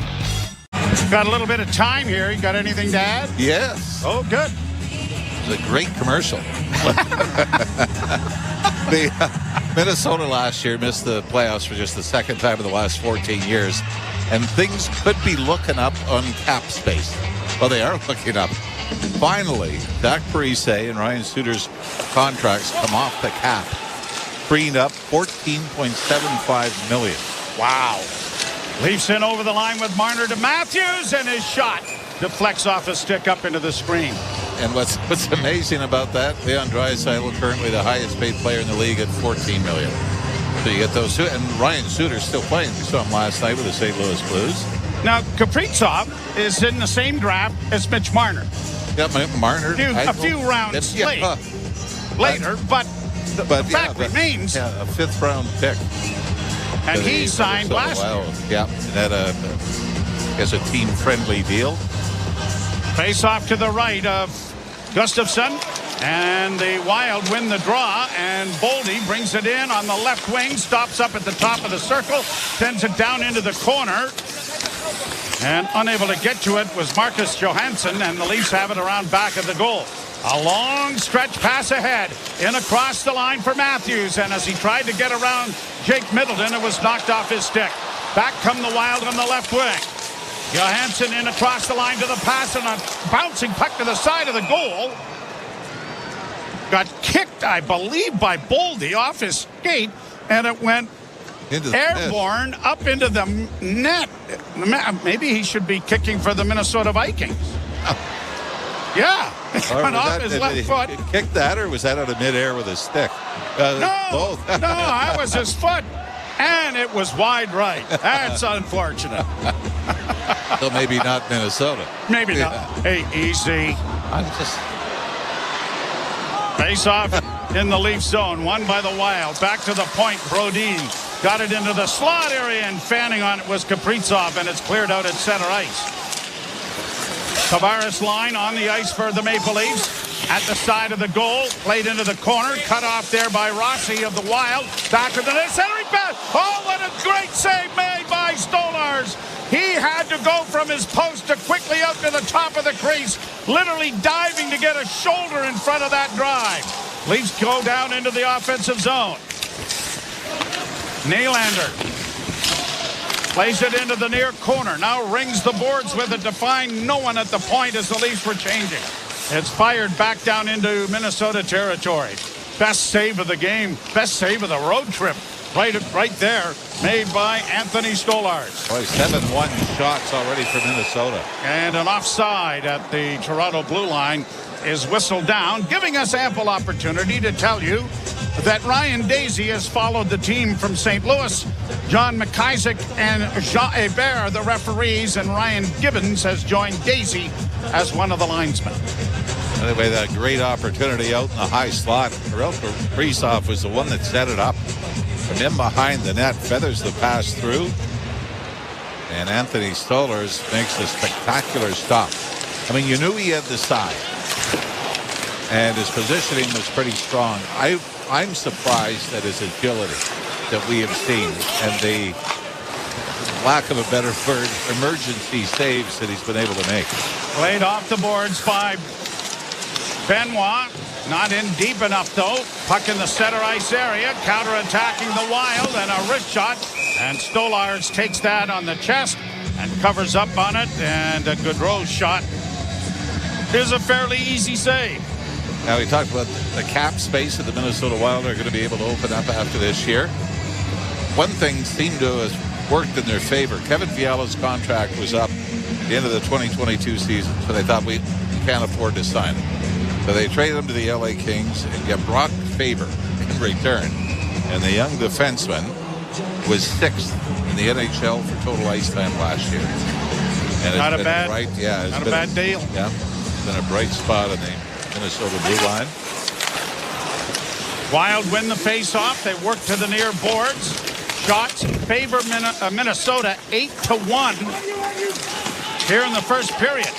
Got a little bit of time here. You got anything to add? Yes. Oh, good. It's a great commercial. Minnesota last year missed the playoffs for just the second time in the last 14 years, and things could be looking up on cap space. Well, they are looking up. Finally, Zach Parise and Ryan Suter's contracts come off the cap, freeing up $14.75 million. Wow. Leafs in over the line with Marner to Matthews, and his shot deflects off a stick up into the screen. And what's amazing about that, Leon Draisaitl, currently the highest paid player in the league at $14 million. So you get those two, and Ryan Suter's still playing. We saw him last night with the St. Louis Blues. Now, Kaprizov is in the same draft as Mitch Marner. Yeah, Marner. A few rounds later, but the fact remains. Yeah, a fifth-round pick. And he signed last year. Yeah, and had a team-friendly deal. Face off to the right of Gustafsson, and the Wild win the draw, and Boldy brings it in on the left wing, stops up at the top of the circle, sends it down into the corner. And unable to get to it was Marcus Johansson, and the Leafs have it around back of the goal. A long stretch pass ahead, in across the line for Matthews, and as he tried to get around Jake Middleton, it was knocked off his stick. Back come the Wild on the left wing. Johansson in across the line to the pass, and a bouncing puck to the side of the goal. Got kicked, I believe, by Boldy off his skate, and it went airborne up into the net. Maybe he should be kicking for the Minnesota Vikings. Yeah, it went off his left foot. Kicked that, or was that out of midair with his stick? No, both. No, that was his foot, and it was wide right. That's unfortunate. So maybe not Minnesota. Maybe not. Hey, easy. I'm just face off in the Leaf zone. Won by the Wild. Back to the point. Brodin got it into the slot area, and fanning on it was Kaprizov, and it's cleared out at center ice. Tavares line on the ice for the Maple Leafs. At the side of the goal, played into the corner, cut off there by Rossi of the Wild. Back to the net, centering pass. Oh, what a great save made by Stolars. He had to go from his post to quickly up to the top of the crease, literally diving to get a shoulder in front of that drive. Leafs go down into the offensive zone. Nylander plays it into the near corner. Now rings the boards with it to find no one at the point as the Leafs were changing. It's fired back down into Minnesota territory. Best save of the game. Best save of the road trip. Right there, made by Anthony Stolars. Boy, 7-1 shots already for Minnesota. And an offside at the Toronto blue line is whistled down, giving us ample opportunity to tell you that Ryan Daisy has followed the team from St. Louis. John McIsaac and Jean Hebert are the referees, and Ryan Gibbons has joined Daisy as one of the linesmen. Anyway, that great opportunity out in the high slot. Karelko Kaprizov was the one that set it up. From in behind the net, feathers the pass through. And Anthony Stolars makes a spectacular stop. I mean, you knew he had the side. And his positioning was pretty strong. I'm surprised at his agility that we have seen and the lack of a better word, emergency saves that he's been able to make. Played off the boards by Benoit. Not in deep enough, though. Puck in the center ice area. Counter-attacking the Wild, and a wrist shot. And Stolars takes that on the chest and covers up on it. And a Gaudreau shot is a fairly easy save. Now, we talked about the cap space that the Minnesota Wild are going to be able to open up after this year. One thing seemed to have worked in their favor. Kevin Fiala's contract was up at the end of the 2022 season, so they thought we can't afford to sign him. So they traded him to the LA Kings and get Brock Faber in return. And the young defenseman was 6th in the NHL for total ice time last year. And not a bad deal. Yeah, it's been a bright spot on the Minnesota blue line. Wild win the face-off. They work to the near boards. Shots favor Minnesota 8-1 here in the first period.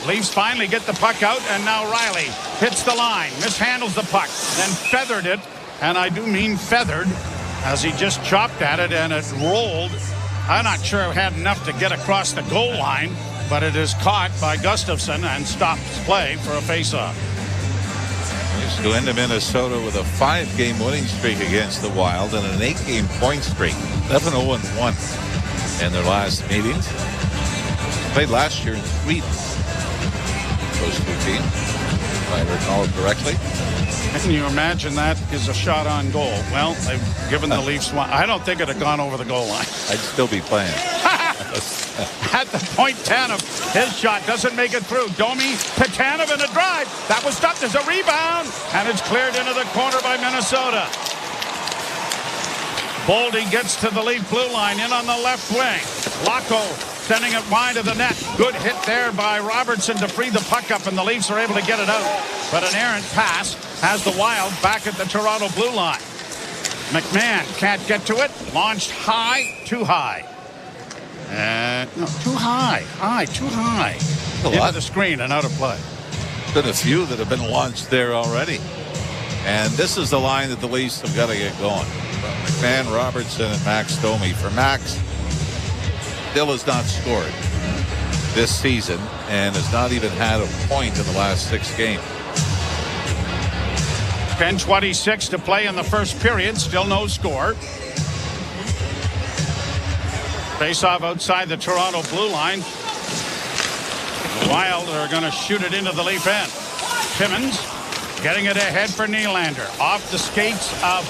Leafs finally get the puck out, and now Riley hits the line, mishandles the puck, then feathered it, and I do mean feathered, as he just chopped at it and it rolled. I'm not sure it had enough to get across the goal line, but it is caught by Gustafsson and stops play for a face-off. Leafs go into Minnesota with a 5-game winning streak against the Wild and an 8-game point streak, 11-0-1 in their last meetings. Played last year in Sweden. Those two teams, if I recall correctly. Can you imagine that is a shot on goal? Well, they've given the Leafs one. I don't think it had gone over the goal line. I'd still be playing. At the point, Tanev, his shot doesn't make it through. Domi to Tanev in a drive. That was stopped as a rebound, and it's cleared into the corner by Minnesota. Boldy gets to the Leaf blue line in on the left wing. Laco sending it wide of the net. Good hit there by Robertson to free the puck up, and the Leafs are able to get it out. But an errant pass has the Wild back at the Toronto blue line. McMahon can't get to it. Launched high, too high. No, too high. Too high. Into the screen and out of play. Been a few that have been launched there already. And this is the line that the Leafs have got to get going. McMahon, Robertson, and Max Domi. For Max, still has not scored this season and has not even had a point in the last 6 games. 10:26 to play in the first period. Still no score. Face-off outside the Toronto blue line. The Wild are going to shoot it into the Leaf end. Timmins getting it ahead for Nylander. Off the skates of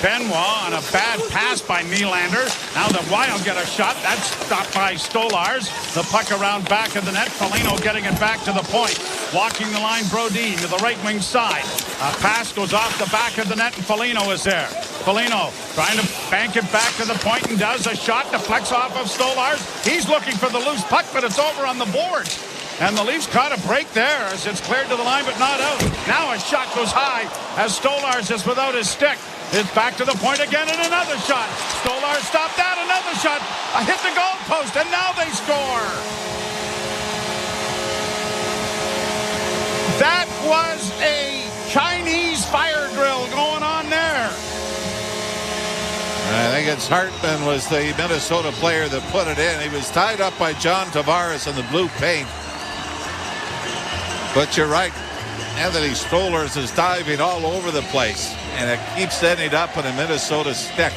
Benoit on a bad pass by Nylander. Now the Wild get a shot. That's stopped by Stolars. The puck around back of the net. Foligno getting it back to the point. Walking the line, Brodin to the right wing side. A pass goes off the back of the net, and Foligno is there. Foligno trying to bank it back to the point and does a shot. Deflects off of Stolars. He's looking for the loose puck, but it's over on the boards. And the Leafs caught a break there as it's cleared to the line, but not out. Now a shot goes high as Stolarz is without his stick. It's back to the point again, and another shot. Stolarz stopped that, another shot. Hit the goal post, and now they score. That was a Chinese fire drill going on there. I think it's Hartman was the Minnesota player that put it in. He was tied up by John Tavares in the blue paint. But you're right. Anthony Stolarz is diving all over the place, and it keeps ending up in a Minnesota stick.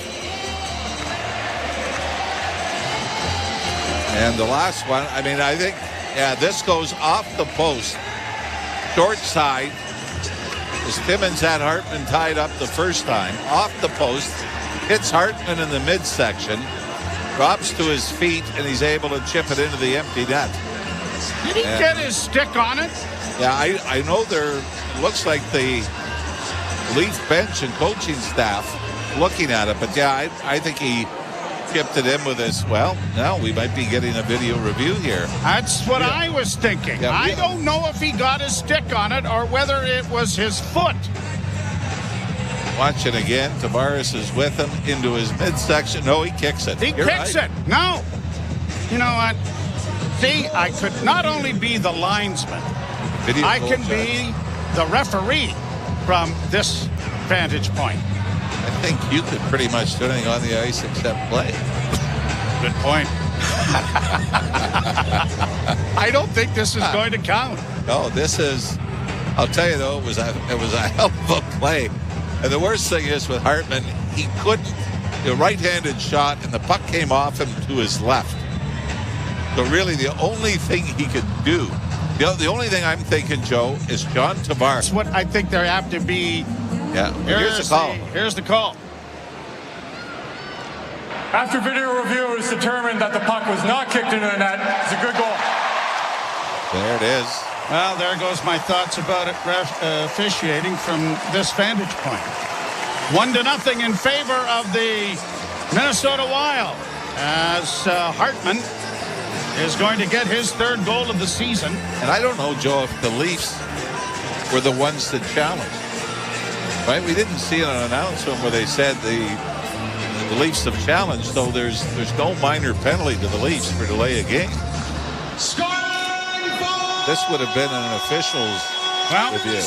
And the last one, I mean, I think, yeah, this goes off the post. Short side, as Timmins had Hartman tied up the first time, off the post, hits Hartman in the midsection, drops to his feet, and he's able to chip it into the empty net. Did he get his stick on it? Yeah, I know there looks like the Leaf bench and coaching staff looking at it, but yeah, I think he chipped it in with his. Well, now we might be getting a video review here. That's what I was thinking. Yeah, I don't know if he got his stick on it or whether it was his foot. Watch it again. Tavares is with him into his midsection. No, he kicks it. He kicks it. No. You know what? See, I could not only be the linesman, I can be the referee from this vantage point. I think you could pretty much do anything on the ice except play. Good point. I don't think this is going to count. No, this is. I'll tell you though, it was a hell of a play. And the worst thing is with Hartman, he couldn't. The right-handed shot, and the puck came off him to his left. So really, the only thing he could do. The only thing I'm thinking, Joe, is John Tavares. That's what I think there have to be. Yeah, here's the call. Here's the call. After video review, it was determined that the puck was not kicked into the net. It's a good goal. There it is. Well, there goes my thoughts about it officiating from this vantage point. 1-0 in favor of the Minnesota Wild as Hartman is going to get his third goal of the season. And I don't know, Joe, if the Leafs were the ones that challenged. Right? We didn't see an announcement where they said the Leafs have challenged, so there's no minor penalty to the Leafs for delay of game. This would have been an official's review.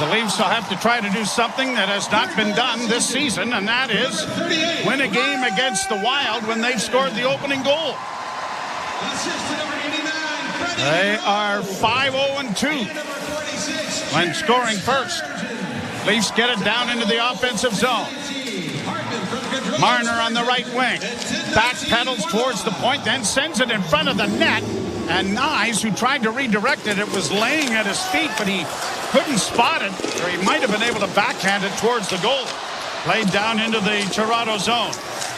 The Leafs will have to try to do something that has not been done this season, and that is win a game against the Wild when they've scored the opening goal. They are 5-0-2 when scoring first. Leafs get it down into the offensive zone. Marner on the right wing. Back pedals towards the point, then sends it in front of the net. And Nyes, who tried to redirect it, was laying at his feet, but he couldn't spot it, or he might have been able to backhand it towards the goal. Played down into the Toronto zone.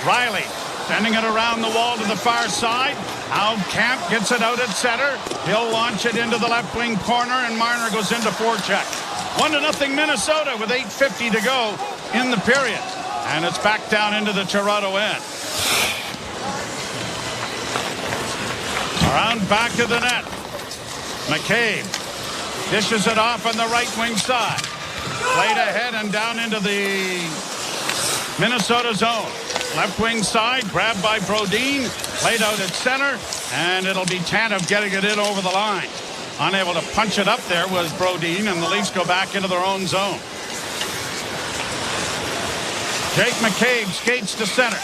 Riley sending it around the wall to the far side. Now Camp gets it out at center. He'll launch it into the left wing corner, and Marner goes into forecheck. 1-0 Minnesota with 8:50 to go in the period. And it's back down into the Toronto end. Around back of the net. McCabe dishes it off on the right wing side. Played ahead and down into the Minnesota zone. Left wing side, grabbed by Brodin. Played out at center, and it'll be Tanev getting it in over the line. Unable to punch it up there was Brodin, and the Leafs go back into their own zone. Jake McCabe skates to center.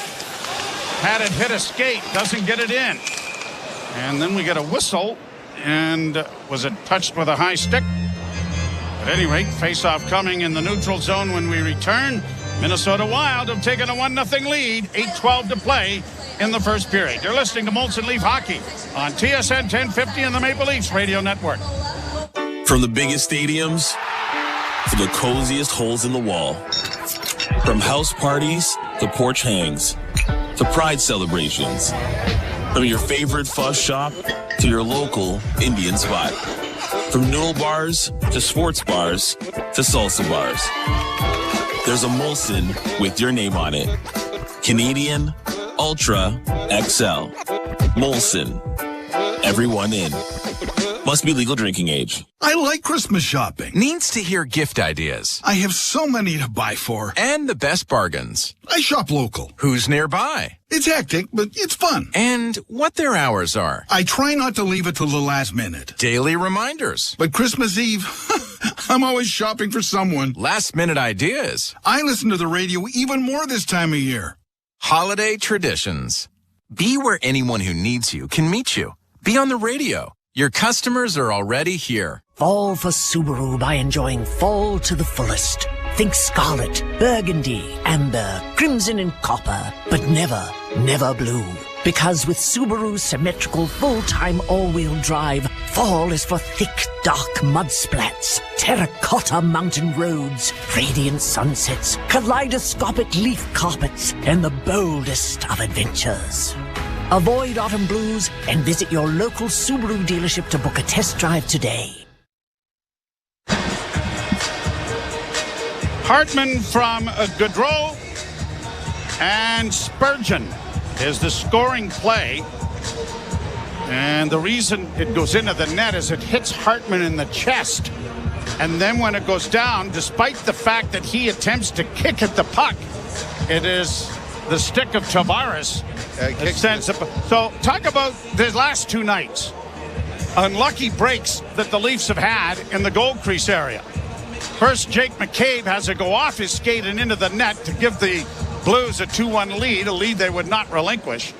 Had it hit a skate, doesn't get it in. And then we get a whistle, and was it touched with a high stick? At any rate, face-off coming in the neutral zone when we return. Minnesota Wild have taken a 1-0 lead, 8:12 to play in the first period. You're listening to Molson Leaf Hockey on TSN 1050 and the Maple Leafs Radio Network. From the biggest stadiums to the coziest holes in the wall. From house parties to porch hangs to pride celebrations. From your favorite fuzz shop to your local Indian spot. From noodle bars to sports bars to salsa bars. There's a Molson with your name on it. Canadian Ultra XL. Molson. Everyone in. Must be legal drinking age. I like Christmas shopping. Needs to hear gift ideas. I have so many to buy for. And the best bargains. I shop local. Who's nearby? It's hectic, but it's fun. And what their hours are. I try not to leave it till the last minute. Daily reminders. But Christmas Eve, I'm always shopping for someone. Last minute ideas. I listen to the radio even more this time of year. Holiday traditions. Be where anyone who needs you can meet you. Be on the radio. Your customers are already here. Fall for Subaru by enjoying fall to the fullest. Think scarlet, burgundy, amber, crimson and copper, but never blue. Because with Subaru's symmetrical full-time all-wheel drive, fall is for thick, dark mud splats, terracotta mountain roads, radiant sunsets, kaleidoscopic leaf carpets, and the boldest of adventures. Avoid autumn blues and visit your local Subaru dealership to book a test drive today. Hartman from Gaudreau and Spurgeon is the scoring play. And the reason it goes into the net is it hits Hartman in the chest. And then when it goes down, despite the fact that he attempts to kick at the puck, it is the stick of Tavares. So talk about the last two nights. Unlucky breaks that the Leafs have had in the goal crease area. First, Jake McCabe has to go off his skate and into the net to give the Blues a 2-1 lead, a lead they would not relinquish.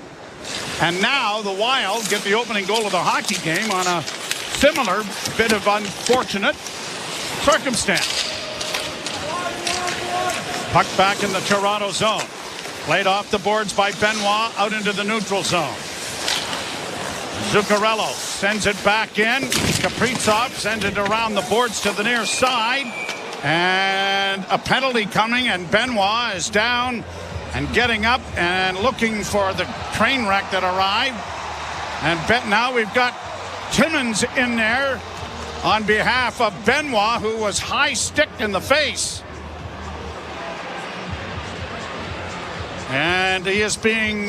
And now the Wild get the opening goal of the hockey game on a similar bit of unfortunate circumstance. Puck back in the Toronto zone. Played off the boards by Benoit out into the neutral zone. Zuccarello sends it back in. Kaprizov sends it around the boards to the near side. And a penalty coming, and Benoit is down and getting up and looking for the train wreck that arrived. And now we've got Timmins in there on behalf of Benoit, who was high-sticked in the face. And he is being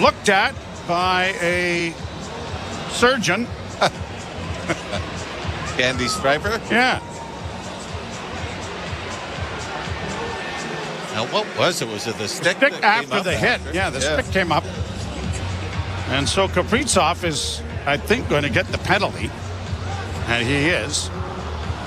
looked at by a surgeon. Candy Striper? Yeah. Now, what was it? Was it the stick? The stick after the hit. Yeah, the stick came up. And so Kaprizov is, I think, going to get the penalty. And he is.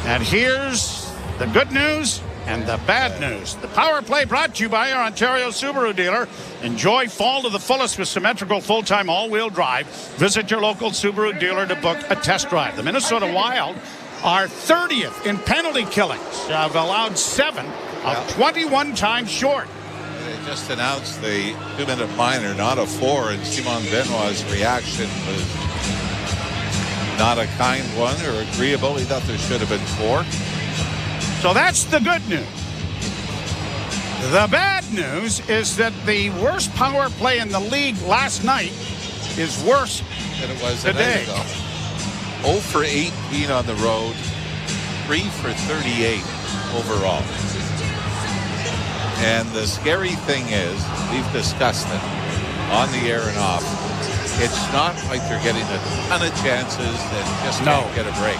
And here's the good news and the bad news. The power play brought to you by our Ontario Subaru dealer. Enjoy fall to the fullest with symmetrical full-time all-wheel drive. Visit your local Subaru dealer to book a test drive. The Minnesota Wild are 30th in penalty killings. Have allowed 7 of 21 times short. They just announced the 2-minute minor, not a 4, and Simon Benoit's reaction was not a kind one or agreeable. He thought there should have been 4. So that's the good news. The bad news is that the worst power play in the league last night is worse than it was today. 0 for 18 on the road, 3 for 38 overall. And the scary thing is, we've discussed it on the air and off, it's not like they're getting a ton of chances and just can't get a break.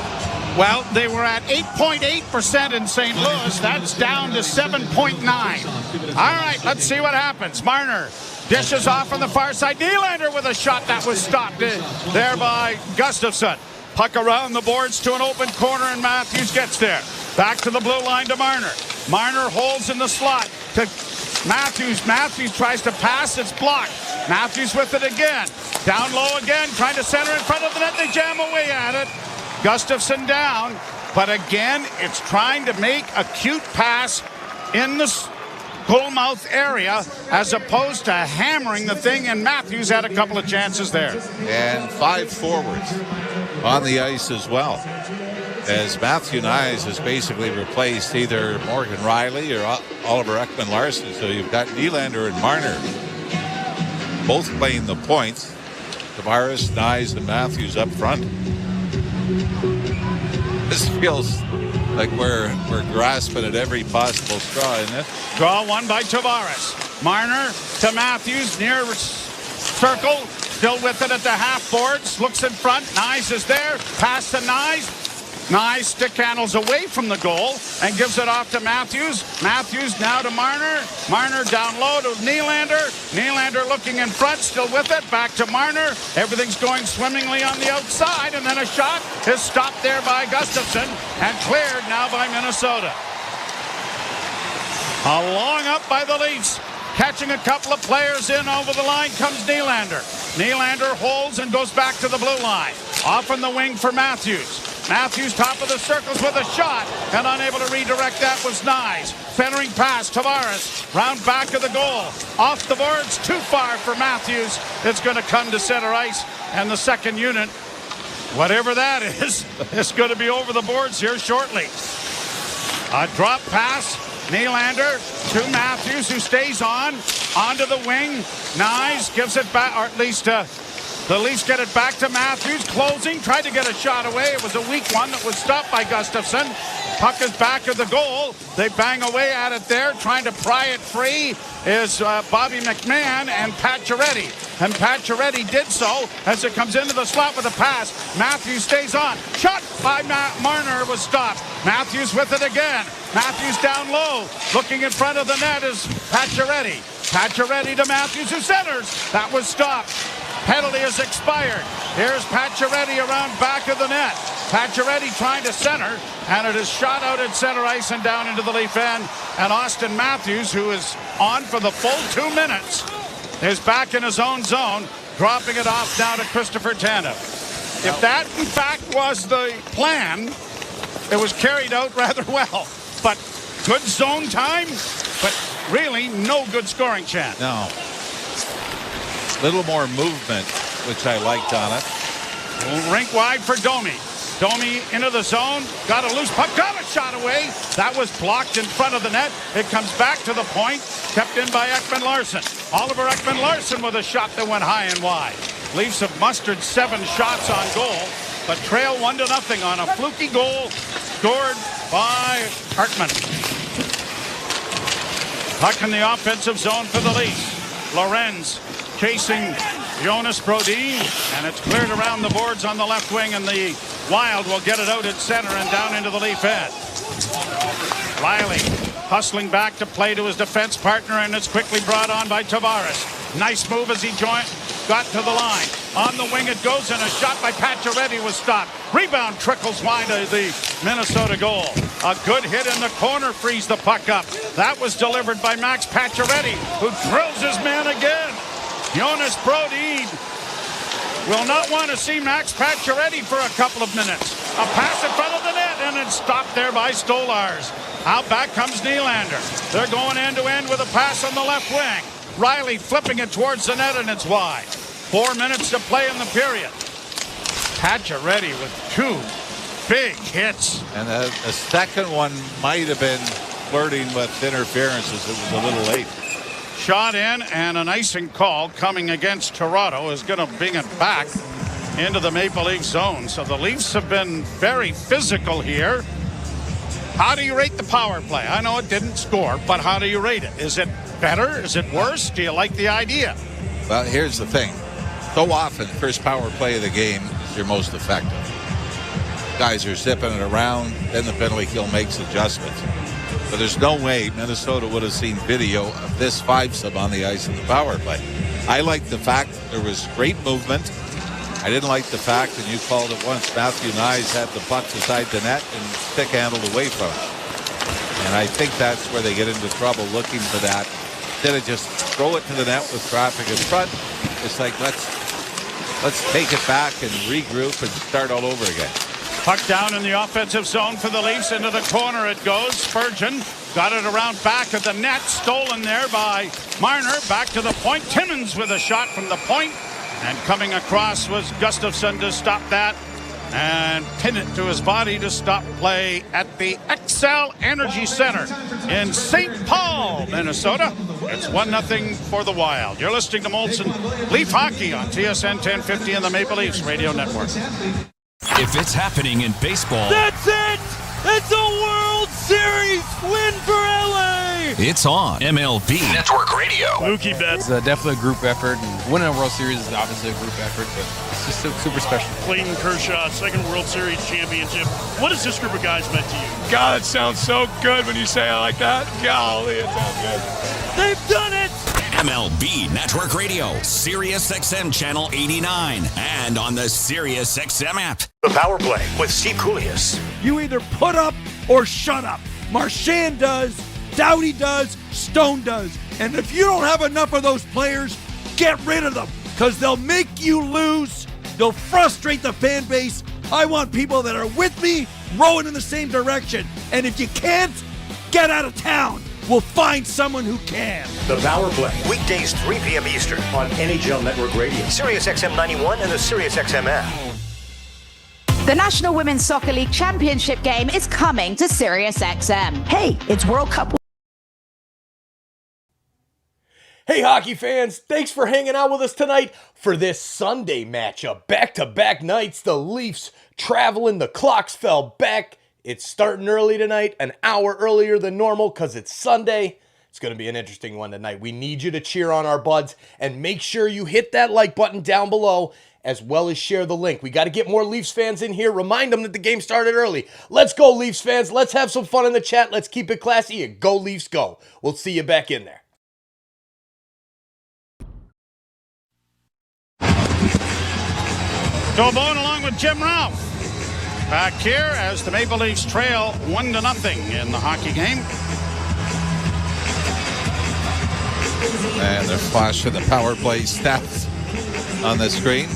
Well, they were at 8.8% in St. Louis. That's down to 7.9. All right, let's see what happens. Marner dishes off on the far side. Nylander with a shot that was stopped there by Gustafsson. Puck around the boards to an open corner, and Matthews gets there. Back to the blue line to Marner. Marner holds in the slot to Matthews. Matthews tries to pass. It's blocked. Matthews with it again. Down low again, trying to center in front of the net. They jam away at it. Gustafsson down. But again, it's trying to make a cute pass in the goalmouth area as opposed to hammering the thing, and Matthews had a couple of chances there. And 5 forwards on the ice as well, as Matthew Nyes has basically replaced either Morgan Riley or Oliver Ekman-Larsson. So you've got Nylander and Marner both playing the points. Tavares, Nyes, and Matthews up front. This feels like we're grasping at every possible straw in this. Draw one by Tavares. Marner to Matthews near circle. Still with it at the half boards. Looks in front. Nyes is there. Pass to Nyes. Nyes stick handles away from the goal and gives it off to Matthews. Matthews now to Marner. Marner down low to Nylander. Nylander looking in front, still with it. Back to Marner. Everything's going swimmingly on the outside, and then a shot is stopped there by Gustafsson and cleared now by Minnesota. Long up by the Leafs. Catching a couple of players in over the line comes Nylander. Nylander holds and goes back to the blue line. Off on the wing for Matthews. Matthews top of the circles with a shot, and unable to redirect that was Nyes. Centering pass, Tavares, round back of the goal. Off the boards, too far for Matthews. It's going to come to center ice, and the second unit, whatever that is going to be over the boards here shortly. A drop pass, Nylander to Matthews, who stays on, onto the wing. Nyes gives it back, or at least the Leafs get it back to Matthews, closing, tried to get a shot away. It was a weak one that was stopped by Gustafsson. Puck is back of the goal. They bang away at it there, trying to pry it free is Bobby McMahon and Pacioretty. And Pacioretty did so as it comes into the slot with a pass. Matthews stays on. Shot by Marner was stopped. Matthews with it again. Matthews down low. Looking in front of the net is Pacioretty. Pacioretty to Matthews, who centers. That was stopped. Penalty is expired. Here's Pacioretty around back of the net. Pacioretty trying to center, and it is shot out at center ice and down into the Leaf end. And Austin Matthews, who is on for the full 2 minutes, is back in his own zone, dropping it off now to Christopher Tanev. If that, in fact, was the plan, it was carried out rather well. But good zone time, but really no good scoring chance. No. Little more movement, which I liked on it. Rink wide for Domi. Domi into the zone, got a loose puck, got a shot away. That was blocked in front of the net. It comes back to the point, kept in by Ekman-Larsson. Oliver Ekman-Larsson with a shot that went high and wide. Leafs have mustered 7 shots on goal, but trail 1-0 on a fluky goal scored by Hartman. Puck in the offensive zone for the Leafs. Lorenz chasing Jonas Brodin, and it's cleared around the boards on the left wing, and the Wild will get it out at center and down into the Leaf end. Riley hustling back to play to his defense partner, and it's quickly brought on by Tavares. Nice move as he got to the line. On the wing it goes, and a shot by Pacioretty was stopped. Rebound trickles wide of the Minnesota goal. A good hit in the corner frees the puck up. That was delivered by Max Pacioretty, who drills his man again. Jonas Brodin will not want to see Max Pacioretty for a couple of minutes. A pass in front of the net, and it's stopped there by Stolars. Out back comes Nylander. They're going end-to-end with a pass on the left wing. Riley flipping it towards the net, and it's wide. 4 minutes to play in the period. Pacioretty with 2 big hits. And the second one might have been flirting with interference as it was a little late. Shot in, and an icing call coming against Toronto is going to bring it back into the Maple Leaf zone. So the Leafs have been very physical here. How do you rate the power play? I know it didn't score, but how do you rate it? Is it better? Is it worse? Do you like the idea? Well, here's the thing. So often, first power play of the game is your most effective. Guys are zipping it around, then the penalty kill makes adjustments. But there's no way Minnesota would have seen video of this 5-sub on the ice in the power play. I like the fact that there was great movement. I didn't like the fact, and you called it once, Matthew Nyes had the puck beside the net and stick handled away from it. And I think that's where they get into trouble, looking for that. Instead of just throw it to the net with traffic in front, it's like let's take it back and regroup and start all over again. Puck down in the offensive zone for the Leafs. Into the corner it goes. Spurgeon got it around back of the net. Stolen there by Marner. Back to the point. Timmins with a shot from the point. And coming across was Gustafsson to stop that. And pin it to his body to stop play at the XL Energy Center in St. Paul, Minnesota. It's 1-0 for the Wild. You're listening to Molson Leaf Hockey on TSN 1050 and the Maple Leafs Radio Network. If it's happening in baseball, that's it! It's a World Series win for LA! It's on MLB Network Radio. Mookie Betts. It's definitely a group effort, and winning a World Series is obviously a group effort, but it's just super special. Clayton Kershaw, second World Series championship. What has this group of guys meant to you? God, it sounds so good when you say it like that. Golly, it sounds good. They've done it! MLB Network Radio, Sirius XM Channel 89, and on the Sirius XM app. The Power Play with Steve Koulias. You either put up or shut up. Marchand does, Doughty does, Stone does. And if you don't have enough of those players, get rid of them, because they'll make you lose. They'll frustrate the fan base. I want people that are with me, rowing in the same direction. And if you can't, get out of town. We'll find someone who can. The Power Play, weekdays 3 p.m. Eastern on NHL Network Radio, Sirius XM 91, and the Sirius XM app. The National Women's Soccer League Championship game is coming to Sirius XM. Hey, it's World Cup. Hey, hockey fans, thanks for hanging out with us tonight for this Sunday matchup. Back-to-back nights, the Leafs traveling, the clocks fell back. It's starting early tonight, an hour earlier than normal because it's Sunday. It's going to be an interesting one tonight. We need you to cheer on our buds, and make sure you hit that like button down below, as well as share the link. We got to get more Leafs fans in here. Remind them that the game started early. Let's go, Leafs fans. Let's have some fun in the chat. Let's keep it classy, and go Leafs go. We'll see you back in there. Tobone along with Jim Ralph. Back here as the Maple Leafs trail 1-0 in the hockey game. And they're flashing the power play stats on the screen.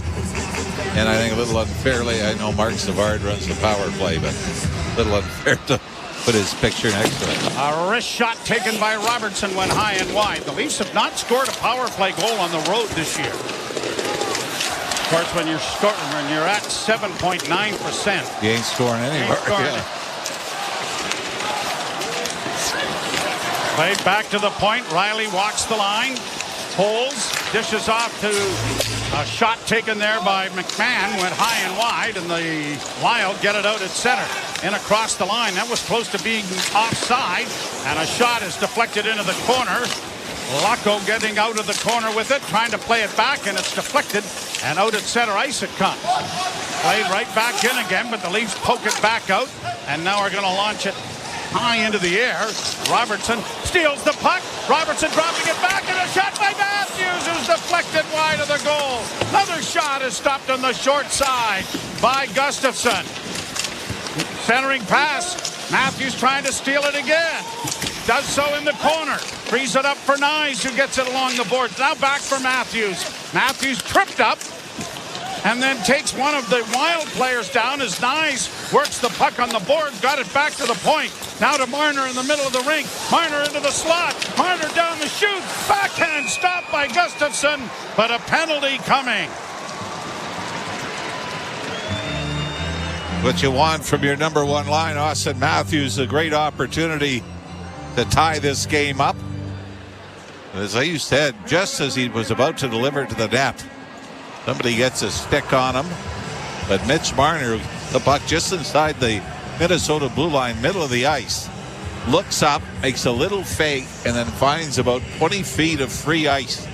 And I think a little unfairly, I know Mark Savard runs the power play, but a little unfair to put his picture next to it. A wrist shot taken by Robertson went high and wide. The Leafs have not scored a power play goal on the road this year. Of course, when you're at 7.9%. You ain't scoring anywhere. Yeah. Played back to the point. Riley walks the line. Holds. Dishes off to a shot taken there by McMahon. Went high and wide, and the Wild get it out at center. And across the line. That was close to being offside. And a shot is deflected into the corner. Lacko getting out of the corner with it, trying to play it back, and it's deflected, and out at center ice it comes. Played right back in again, but the Leafs poke it back out, and now are going to launch it high into the air. Robertson steals the puck. Robertson dropping it back, and a shot by Matthews, who's deflected wide of the goal. Another shot is stopped on the short side by Gustafsson. Centering pass. Matthews trying to steal it again. Does so in the corner. Frees it up for Nyes, who gets it along the boards. Now back for Matthews. Matthews tripped up and then takes one of the Wild players down as Nyes works the puck on the board. Got it back to the point. Now to Marner in the middle of the rink. Marner into the slot. Marner down the chute. Backhand stopped by Gustafsson, but a penalty coming. What you want from your number one line, Austin Matthews, a great opportunity to tie this game up. As you said, just as he was about to deliver it to the net, somebody gets a stick on him. But Mitch Marner, the puck just inside the Minnesota blue line, middle of the ice, looks up, makes a little fake, and then finds about 20 feet of free ice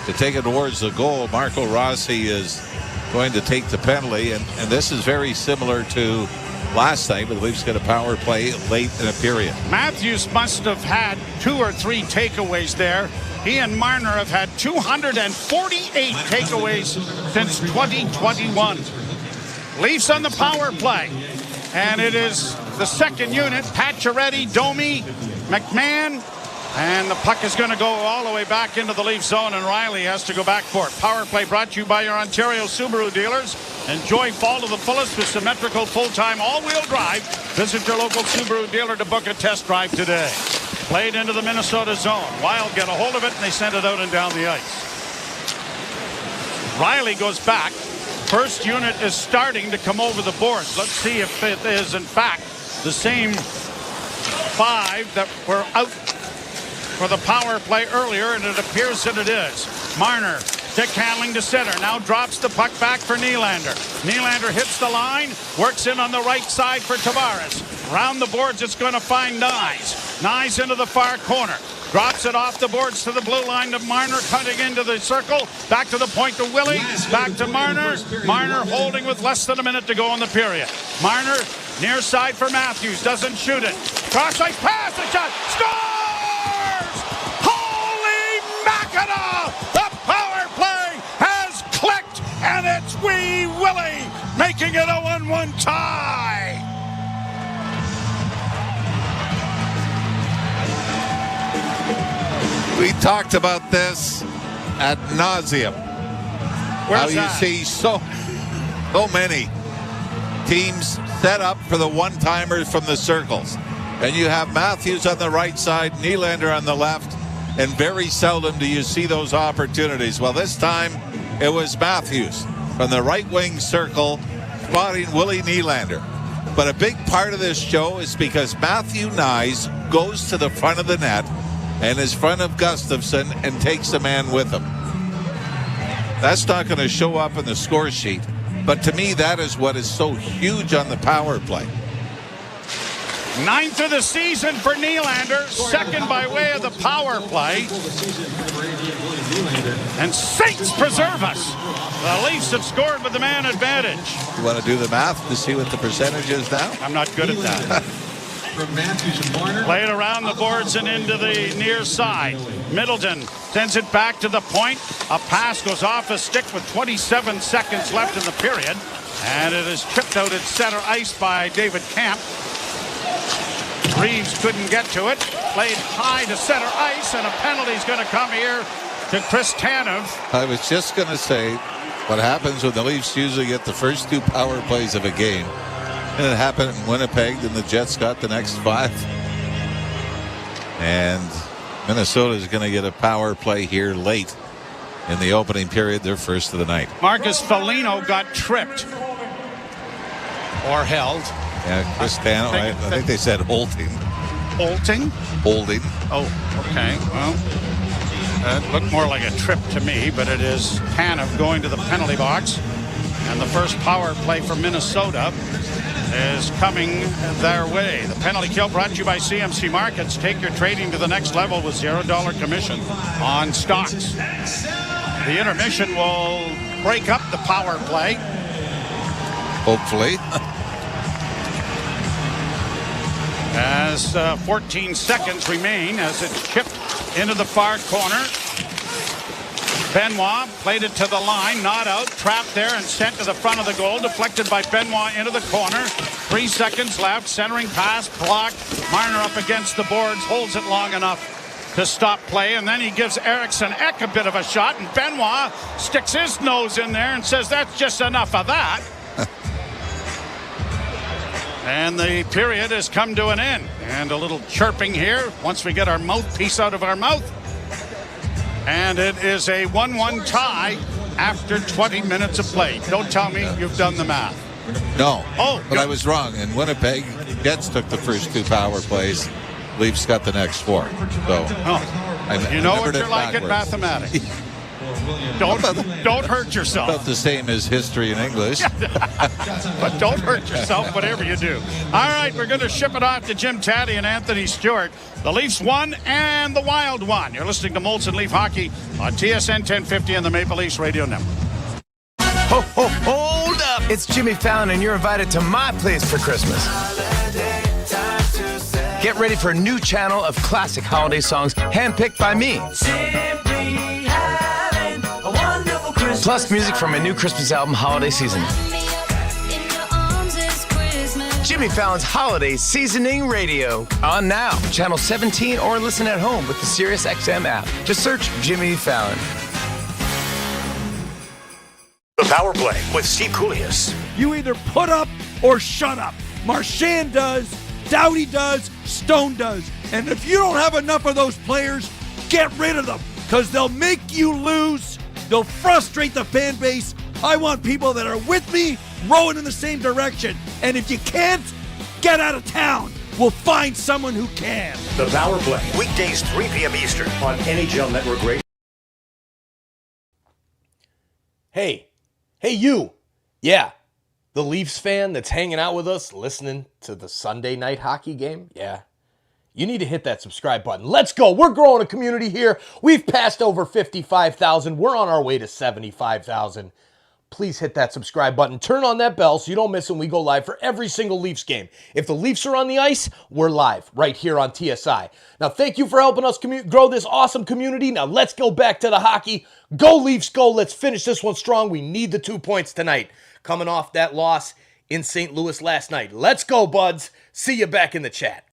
to take it towards the goal. Marco Rossi is going to take the penalty, and this is very similar to last night, but the Leafs get a power play late in a period. Matthews must have had 2 or 3 takeaways there. He and Marner have had 248 takeaways since 2021. Leafs on the power play. And it is the second unit, Pacioretty, Domi, McMahon, and the puck is going to go all the way back into the Leaf zone, and Riley has to go back for it. Power play brought to you by your Ontario Subaru dealers. Enjoy fall to the fullest with symmetrical full-time all-wheel drive. Visit your local Subaru dealer to book a test drive today. Played into the Minnesota zone. Wild get a hold of it, and they send it out and down the ice. Riley goes back. First unit is starting to come over the boards. Let's see if it is, in fact, the same 5 that were out for the power play earlier, and it appears that it is. Marner, stick handling to center, now drops the puck back for Nylander. Nylander hits the line, works in on the right side for Tavares. Round the boards, it's going to find Nyes. Nyes into the far corner. Drops it off the boards to the blue line to Marner, cutting into the circle. Back to the point to Willie. Back to Marner. Marner holding with less than a minute to go in the period. Marner near side for Matthews. Doesn't shoot it. Cross-ice pass. The shot. Scores! Holy mackerel! The power play has clicked, and it's Wee Willie making it a 1-1 tie. We talked about this ad nauseum. How you see so many teams set up for the one-timers from the circles. And you have Matthews on the right side, Nylander on the left, and very seldom do you see those opportunities. Well, this time it was Matthews from the right wing circle spotting Willie Nylander. But a big part of this show is because Matthew Nyes goes to the front of the net and is front of Gustafsson and takes a man with him. That's not going to show up in the score sheet, but to me that is what is so huge on the power play. 9th of the season for Nylander, second by way of the power play. And saints preserve us. The Leafs have scored with the man advantage. You want to do the math to see what the percentage is now? I'm not good at that. Play it around the boards and into the near side. Middleton sends it back to the point. A pass goes off a stick with 27 seconds left in the period. And it is tripped out at center ice by David Camp. Reeves couldn't get to it. Played high to center ice, and a penalty is going to come here to Chris Tanev. I was just going to say, what happens when the Leafs usually get the first two power plays of a game? And it happened in Winnipeg, then the Jets got the next 5. And Minnesota is going to get a power play here late in the opening period, their first of the night. Marcus Foligno got tripped. Or held. Yeah, Chris Tanev, I think they said holding. Holding? Holding. Oh, okay. Well, it looked more like a trip to me, but it is Tanev going to the penalty box. And the first power play for Minnesota is coming their way. The penalty kill brought to you by CMC Markets. Take your trading to the next level with $0 commission on stocks. The intermission will break up the power play. Hopefully. As 14 seconds remain as it's chipped into the far corner. Benoit played it to the line, not out, trapped there and sent to the front of the goal. Deflected by Benoit into the corner. 3 seconds left, centering pass, blocked. Marner up against the boards, holds it long enough to stop play. And then he gives Eriksson Ek a bit of a shot, and Benoit sticks his nose in there and says, that's just enough of that. And the period has come to an end. And a little chirping here once we get our mouthpiece out of our mouth. And it is a 1-1 tie after 20 minutes of play. Don't tell me you've done the math. No. Oh, but I was wrong. In Winnipeg, Jets took the first 2 power plays. Leafs got the next 4. So you know what you're like at mathematics. Don't hurt yourself. About the same as history in English. But don't hurt yourself, whatever you do. All right, we're going to ship it off to Jim Taddy and Anthony Stewart. The Leafs won and the Wild won. You're listening to Molson Leaf Hockey on TSN 1050 and the Maple Leafs Radio Network. Ho, ho, hold up! It's Jimmy Fallon, and you're invited to my place for Christmas. Get ready for a new channel of classic holiday songs handpicked by me. Plus music from my new Christmas album, Holiday Season. Jimmy Fallon's Holiday Seasoning Radio. On now, channel 17, or listen at home with the SiriusXM app. Just search Jimmy Fallon. The Power Play with Steve Koulias. You either put up or shut up. Marchand does, Doughty does, Stone does. And if you don't have enough of those players, get rid of them, because they'll make you lose. They'll frustrate the fan base. I want people that are with me, rowing in the same direction. And if you can't, get out of town. We'll find someone who can. The Power Play, weekdays 3 p.m. Eastern on NHL Network Radio. Hey, you. Yeah, The Leafs fan that's hanging out with us, listening to the Sunday night hockey game, yeah, you need to hit that subscribe button. Let's go. We're growing a community here. We've passed over 55,000. We're on our way to 75,000. Please hit that subscribe button. Turn on that bell so you don't miss when we go live for every single Leafs game. If the Leafs are on the ice, we're live right here on TSI. Now, thank you for helping us grow this awesome community. Now, let's go back to the hockey. Go Leafs, go. Let's finish this one strong. We need the 2 points tonight. Coming off that loss in St. Louis last night. Let's go, buds. See you back in the chat.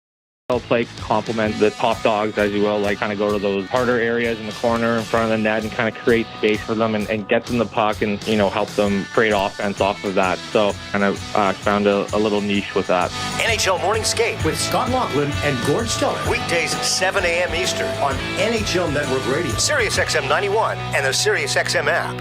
I'll play complement the top dogs, as you will, like kind of go to those harder areas in the corner in front of the net and kind of create space for them and get them the puck and, help them create offense off of that. So kind of found a little niche with that. NHL Morning Skate with Scott Laughlin and Gord Stellar. Weekdays 7 a.m. Eastern on NHL Network Radio, Sirius XM 91, and the Sirius XM app.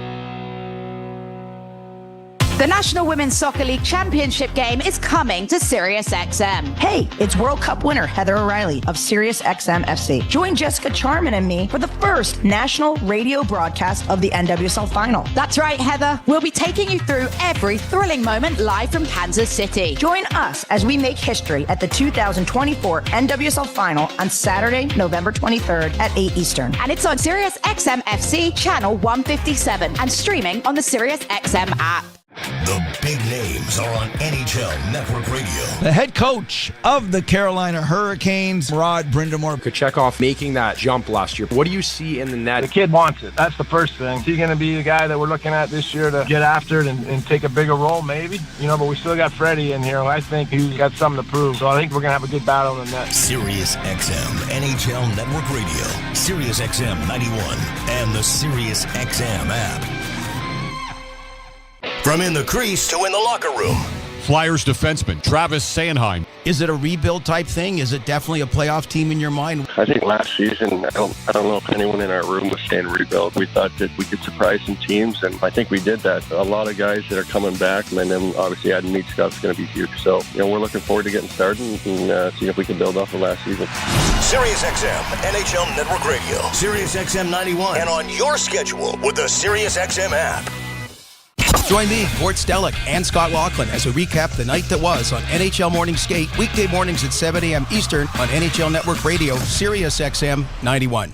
The National Women's Soccer League Championship game is coming to SiriusXM. Hey, it's World Cup winner Heather O'Reilly of SiriusXM FC. Join Jessica Charman and me for the first national radio broadcast of the NWSL Final. That's right, Heather. We'll be taking you through every thrilling moment live from Kansas City. Join us as we make history at the 2024 NWSL Final on Saturday, November 23rd at 8 Eastern. And it's on SiriusXM FC channel 157 and streaming on the SiriusXM app. The big names are on NHL Network Radio. The head coach of the Carolina Hurricanes, Rod Brindamore. Could check off making that jump last year. What do you see in the net? The kid wants it. That's the first thing. Is he going to be the guy that we're looking at this year to get after it and take a bigger role? Maybe. But we still got Freddie in here. I think he's got something to prove. So I think we're going to have a good battle in the net. Sirius XM NHL Network Radio, Sirius XM 91, and the Sirius XM app. From in the crease to in the locker room. Flyers defenseman Travis Sanheim. Is it a rebuild type thing? Is it definitely a playoff team in your mind? I think last season, I don't know if anyone in our room was saying rebuild. We thought that we could surprise some teams, and I think we did that. A lot of guys that are coming back, and then obviously adding Meat Scott's going to be huge. So, we're looking forward to getting started and seeing if we can build off of last season. Sirius XM, NHL Network Radio, Sirius XM 91, and on your schedule with the Sirius XM app. Join me, Gord Stellar, and Scott Laughlin as we recap the night that was on NHL Morning Skate, weekday mornings at 7 a.m. Eastern on NHL Network Radio, Sirius XM 91.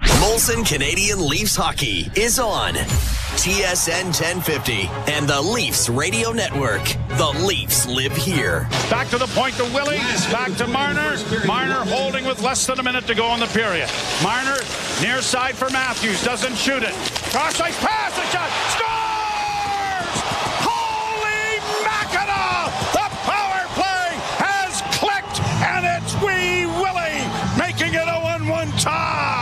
Molson Canadian Leafs Hockey is on TSN 1050 and the Leafs Radio Network. The Leafs live here. Back to the point to Willie. Back to Marner. Marner holding with less than a minute to go in the period. Marner near side for Matthews. Doesn't shoot it. Cross-ice pass. A shot. Scores! Holy mackerel! The power play has clicked, and it's Wee Willie making it a 1-1 tie.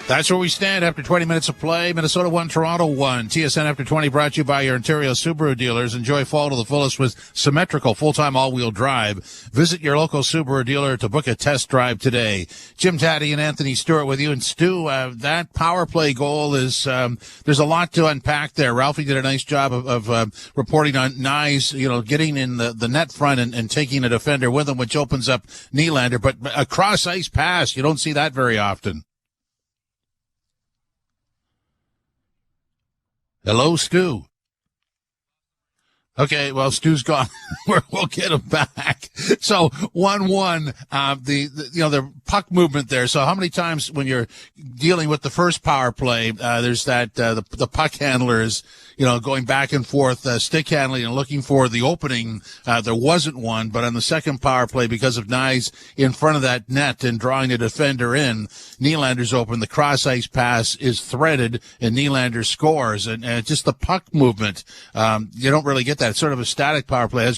That's where we stand after 20 minutes of play. Minnesota 1, Toronto 1. TSN After 20 brought to you by your Ontario Subaru dealers. Enjoy fall to the fullest with symmetrical full-time all-wheel drive. Visit your local Subaru dealer to book a test drive today. Jim Taddy and Anthony Stewart with you. And Stu, that power play goal is, there's a lot to unpack there. Ralphie did a nice job of reporting on Nyes, getting in the net front and taking a defender with him, which opens up Nylander. But a cross-ice pass, you don't see that very often. Hello, Stu. Okay, well, Stu's gone. We'll get him back. So 1-1, the puck movement there. So how many times when you're dealing with the first power play, there's that, the puck handler is, going back and forth, stick handling and looking for the opening. There wasn't one, but on the second power play, because of Nyes in front of that net and drawing a defender in, Nylander's open. The cross ice pass is threaded and Nylander scores. And just the puck movement, you don't really get that. It's sort of a static power play. It has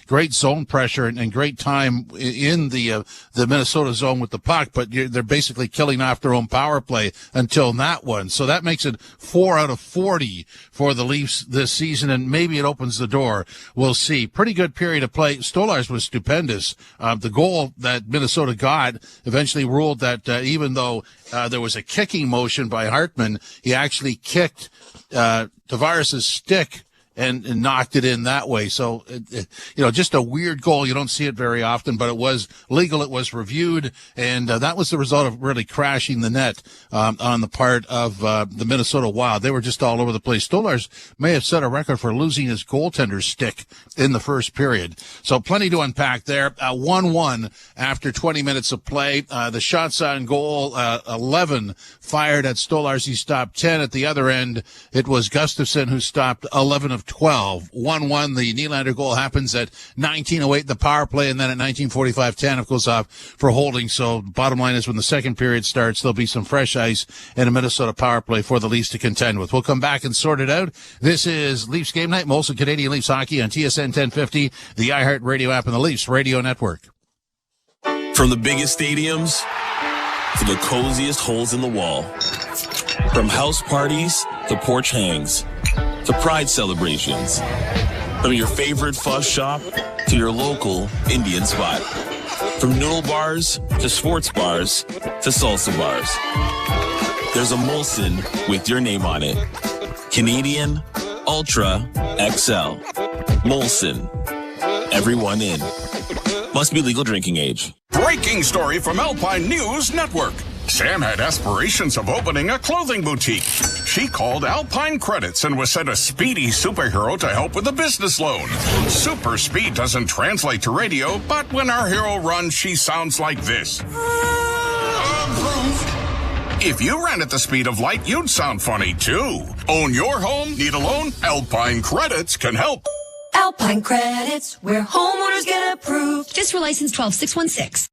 great zone pressure and great time in the Minnesota zone with the puck, but they're basically killing off their own power play until that one. So that makes it 4 out of 40 for the Leafs this season, and maybe it opens the door. We'll see. Pretty good period of play. Stolarz was stupendous. The goal that Minnesota got eventually ruled that even though there was a kicking motion by Hartman, he actually kicked Tavares' stick and knocked it in that way. So, just a weird goal. You don't see it very often, but it was legal. It was reviewed, and that was the result of really crashing the net on the part of the Minnesota Wild. They were just all over the place. Stolarz may have set a record for losing his goaltender's stick in the first period. So plenty to unpack there. 1-1 after 20 minutes of play. The shots on goal, 11 fired at Stolarz. He stopped 10 at the other end. It was Gustafsson who stopped 11 of 12. 1-1. The Nylander goal happens at 19:08, the power play, and then at 19:45, Tanev goes off for holding. So bottom line is when the second period starts, there'll be some fresh ice and a Minnesota power play for the Leafs to contend with. We'll come back and sort it out. This is Leafs Game Night, Molson Canadian Leafs Hockey on TSN 1050, the iHeart Radio app, and the Leafs Radio Network. From the biggest stadiums to the coziest holes in the wall. From house parties to porch hangs to pride celebrations. From your favorite fuzz shop to your local Indian spot. From noodle bars to sports bars to salsa bars. There's a Molson with your name on it. Canadian Ultra XL. Molson. Everyone in. Must be legal drinking age. Breaking story from Alpine News Network. Sam had aspirations of opening a clothing boutique. She called Alpine Credits and was sent a speedy superhero to help with a business loan. Super speed doesn't translate to radio, but when our hero runs, she sounds like this. Approved. If you ran at the speed of light, you'd sound funny too. Own your home? Need a loan? Alpine Credits can help. Alpine Credits, where homeowners get approved. Just for license 12616.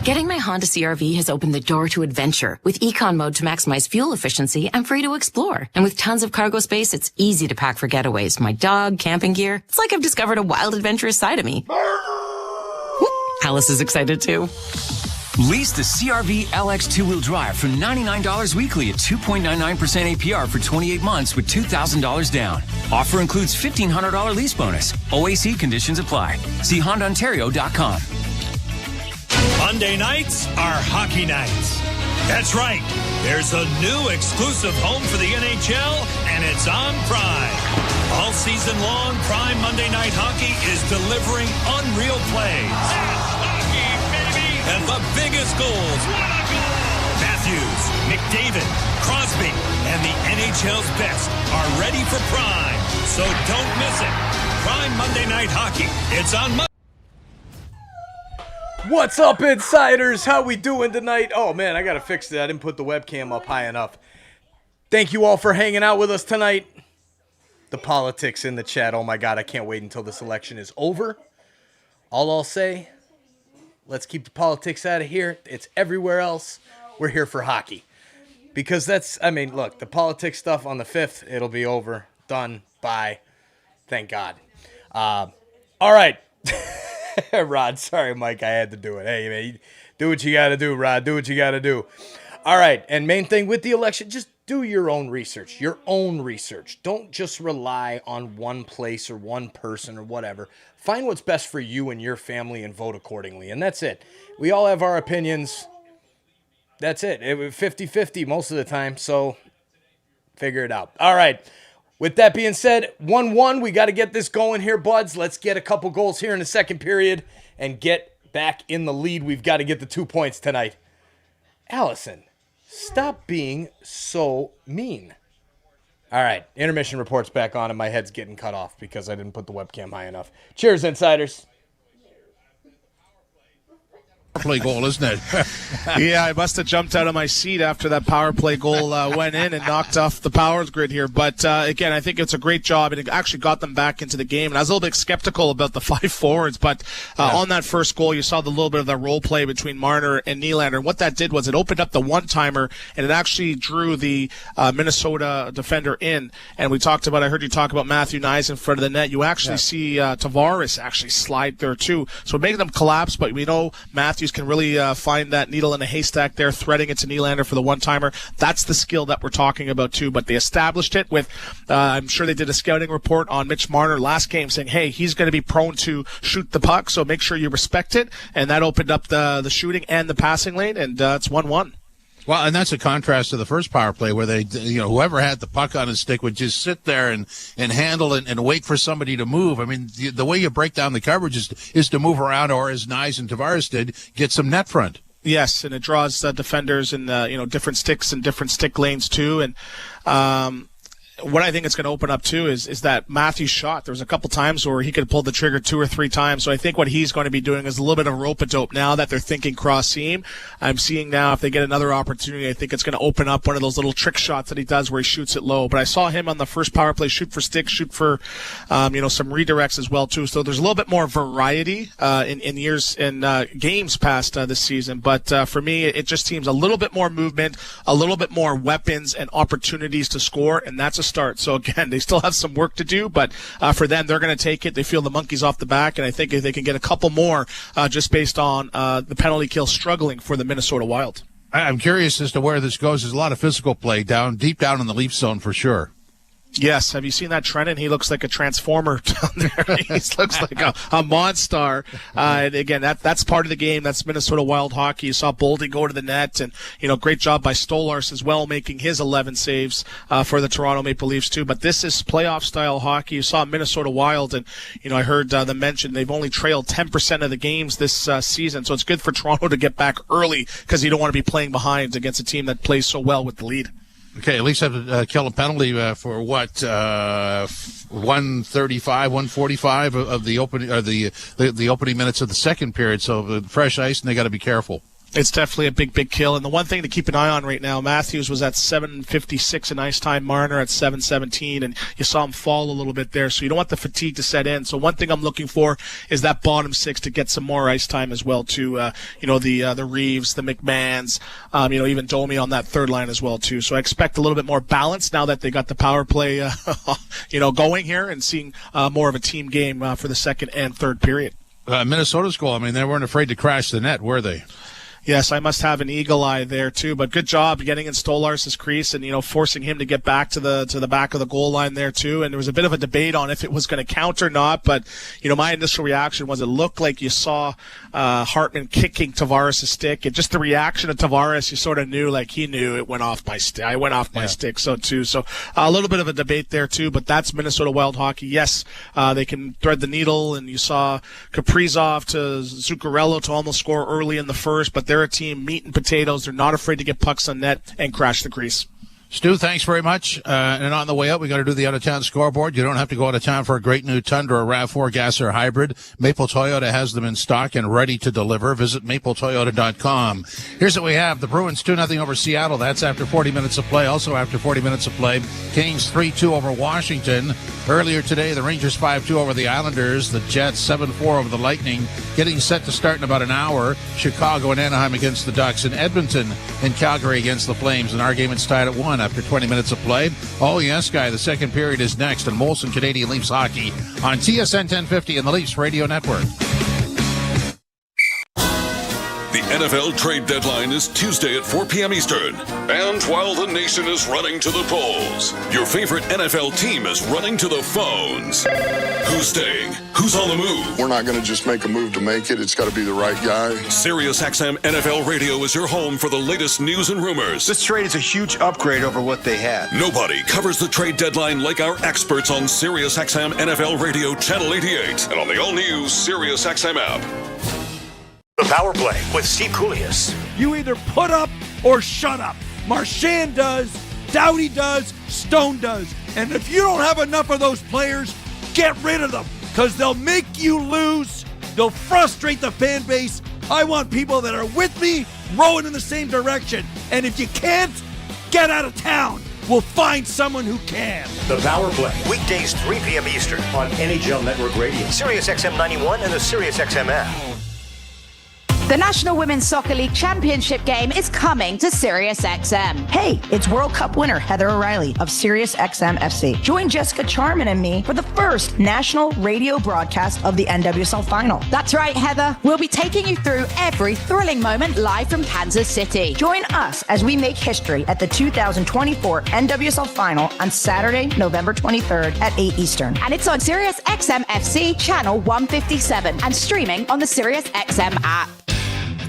Getting my Honda CRV has opened the door to adventure. With Econ Mode to maximize fuel efficiency, I'm free to explore. And with tons of cargo space, it's easy to pack for getaways. My dog, camping gear. It's like I've discovered a wild, adventurous side of me. Alice is excited too. Lease the CRV LX two-wheel drive for $99 weekly at 2.99% APR for 28 months with $2,000 down. Offer includes $1,500 lease bonus. OAC conditions apply. See HondaOntario.com. Monday nights are hockey nights. That's right. There's a new exclusive home for the NHL, and it's on Prime. All season long, Prime Monday Night Hockey is delivering unreal plays. That's hockey, baby! And the biggest goals. What a goal! Matthews, McDavid, Crosby, and the NHL's best are ready for Prime. So don't miss it. Prime Monday Night Hockey. It's on Monday. What's up, insiders? How we doing tonight? Oh man, I gotta fix it. I didn't put the webcam up high enough. Thank you all for hanging out with us tonight. The politics in the chat. Oh my god, I can't wait until this election is over. All I'll say, let's keep the politics out of here. It's everywhere else. We're here for hockey. Because look, the politics stuff on the 5th, it'll be over. Done. Bye. Thank God. All right. Rod, sorry, Mike, I had to do it. Hey, man, do what you got to do, Rod. Do what you got to do. All right, and main thing with the election, just do your own research. Your own research. Don't just rely on one place or one person or whatever. Find what's best for you and your family and vote accordingly, and that's it. We all have our opinions. That's it. It was 50-50 most of the time, so figure it out. All right. With that being said, 1-1, we got to get this going here, buds. Let's get a couple goals here in the second period and get back in the lead. We've got to get the 2 points tonight. Allison, stop being so mean. All right, intermission report's back on and my head's getting cut off because I didn't put the webcam high enough. Cheers, insiders. Play goal, isn't it? Yeah, I must have jumped out of my seat after that power play goal went in and knocked off the power grid here. But again, I think it's a great job, and it actually got them back into the game. And I was a little bit skeptical about the 5 forwards, but on that first goal, you saw the little bit of that role play between Marner and Nylander. And what that did was it opened up the one-timer, and it actually drew the Minnesota defender in. And I heard you talk about Matthew Nyes in front of the net. You actually see Tavares actually slide there too. So making them collapse, but we know Matthews can really find that needle in a haystack there, threading it to Nylander for the one-timer. That's the skill that we're talking about too. But they established it with, I'm sure they did a scouting report on Mitch Marner last game saying, hey, he's going to be prone to shoot the puck, so make sure you respect it. And that opened up the shooting and the passing lane, and it's 1-1. Well, and that's a contrast to the first power play where they, whoever had the puck on his stick would just sit there and handle it and wait for somebody to move. I mean, the way you break down the coverage is to move around, or as Nyes and Tavares did, get some net front. Yes, and it draws defenders in different sticks and different stick lanes too. And what I think it's going to open up too is that Matthew's shot. There was a couple times where he could pull the trigger 2 or 3 times. So I think what he's going to be doing is a little bit of rope-a-dope now that they're thinking cross-seam. I'm seeing now if they get another opportunity, I think it's going to open up one of those little trick shots that he does where he shoots it low. But I saw him on the first power play shoot for sticks, shoot for some redirects as well too. So there's a little bit more variety in years and games past this season. But for me, it just seems a little bit more movement, a little bit more weapons and opportunities to score, and that's a start. So again, they still have some work to do, but for them, they're going to take it. They feel the monkey's off the back, and I think if they can get a couple more just based on the penalty kill struggling for the Minnesota Wild. I'm curious as to where this goes. There's a lot of physical play deep down in the Leaf zone for sure. Yes. Have you seen that Trenton? He looks like a transformer down there. He looks like a monster. And again, that's part of the game. That's Minnesota Wild hockey. You saw Boldy go to the net, and great job by Stolarz as well, making his 11 saves for the Toronto Maple Leafs too. But this is playoff style hockey. You saw Minnesota Wild, and I heard them mention they've only trailed 10% of the games this season. So it's good for Toronto to get back early because you don't want to be playing behind against a team that plays so well with the lead. Okay, at least have to kill a penalty for 135, 145 of the opening, or the opening minutes of the second period. So fresh ice, and they got to be careful. It's definitely a big kill. And the one thing to keep an eye on right now, Matthews was at 7:56 in ice time, Marner at 7:17, and you saw him fall a little bit there. So you don't want the fatigue to set in. So one thing I'm looking for is that bottom six to get some more ice time as well too. The Reeves, the McMahons, even Domi on that third line as well too. So I expect a little bit more balance now that they got the power play, going here, and seeing more of a team game for the second and third period. Minnesota's goal. I mean, they weren't afraid to crash the net, were they? Yes, I must have an eagle eye there too. But good job getting in Stolarz's crease and forcing him to get back to the back of the goal line there too. And there was a bit of a debate on if it was going to count or not. But my initial reaction was it looked like you saw Hartman kicking Tavares' stick, and just the reaction of Tavares, you sort of knew he knew it went off my stick. I went off my stick, so too. So a little bit of a debate there too. But that's Minnesota Wild hockey. Yes, they can thread the needle, and you saw Kaprizov to Zuccarello to almost score early in the first, but they're a team, meat and potatoes. They're not afraid to get pucks on net and crash the crease. Stu, thanks very much. And on the way out, we got to do the out-of-town scoreboard. You don't have to go out of town for a great new Tundra or RAV4 gas or hybrid. Maple Toyota has them in stock and ready to deliver. Visit mapletoyota.com. Here's what we have. The Bruins 2-0 over Seattle. That's after 40 minutes of play. Also after 40 minutes of play, Kings 3-2 over Washington. Earlier today, the Rangers 5-2 over the Islanders. The Jets 7-4 over the Lightning. Getting set to start in about an hour. Chicago and Anaheim against the Ducks. And Edmonton and Calgary against the Flames. In our game, it's tied at 1 after 20 minutes of play. Oh, yes, guy. The second period is next on Molson Canadian Leafs Hockey on TSN 1050 and the Leafs Radio Network. The NFL trade deadline is Tuesday at 4 p.m. Eastern. And while the nation is running to the polls, your favorite NFL team is running to the phones. Who's staying? Who's on the move? We're not going to just make a move to make it. It's got to be the right guy. SiriusXM NFL Radio is your home for the latest news and rumors. This trade is a huge upgrade over what they had. Nobody covers the trade deadline like our experts on SiriusXM NFL Radio Channel 88 and on the all-new SiriusXM app. The Power Play with Steve Koulias. You either put up or shut up. Marchand does, Doughty does, Stone does. And if you don't have enough of those players, get rid of them, because they'll make you lose. They'll frustrate the fan base. I want people that are with me, rowing in the same direction. And if you can't, get out of town. We'll find someone who can. The Power Play, weekdays 3 p.m. Eastern on NHL Network Radio, SiriusXM 91, and the SiriusXM app. The National Women's Soccer League Championship game is coming to SiriusXM. Hey, it's World Cup winner Heather O'Reilly of SiriusXM FC. Join Jessica Charman and me for the first national radio broadcast of the NWSL Final. That's right, Heather. We'll be taking you through every thrilling moment live from Kansas City. Join us as we make history at the 2024 NWSL Final on Saturday, November 23rd at 8 Eastern. And it's on SiriusXM FC channel 157 and streaming on the SiriusXM app.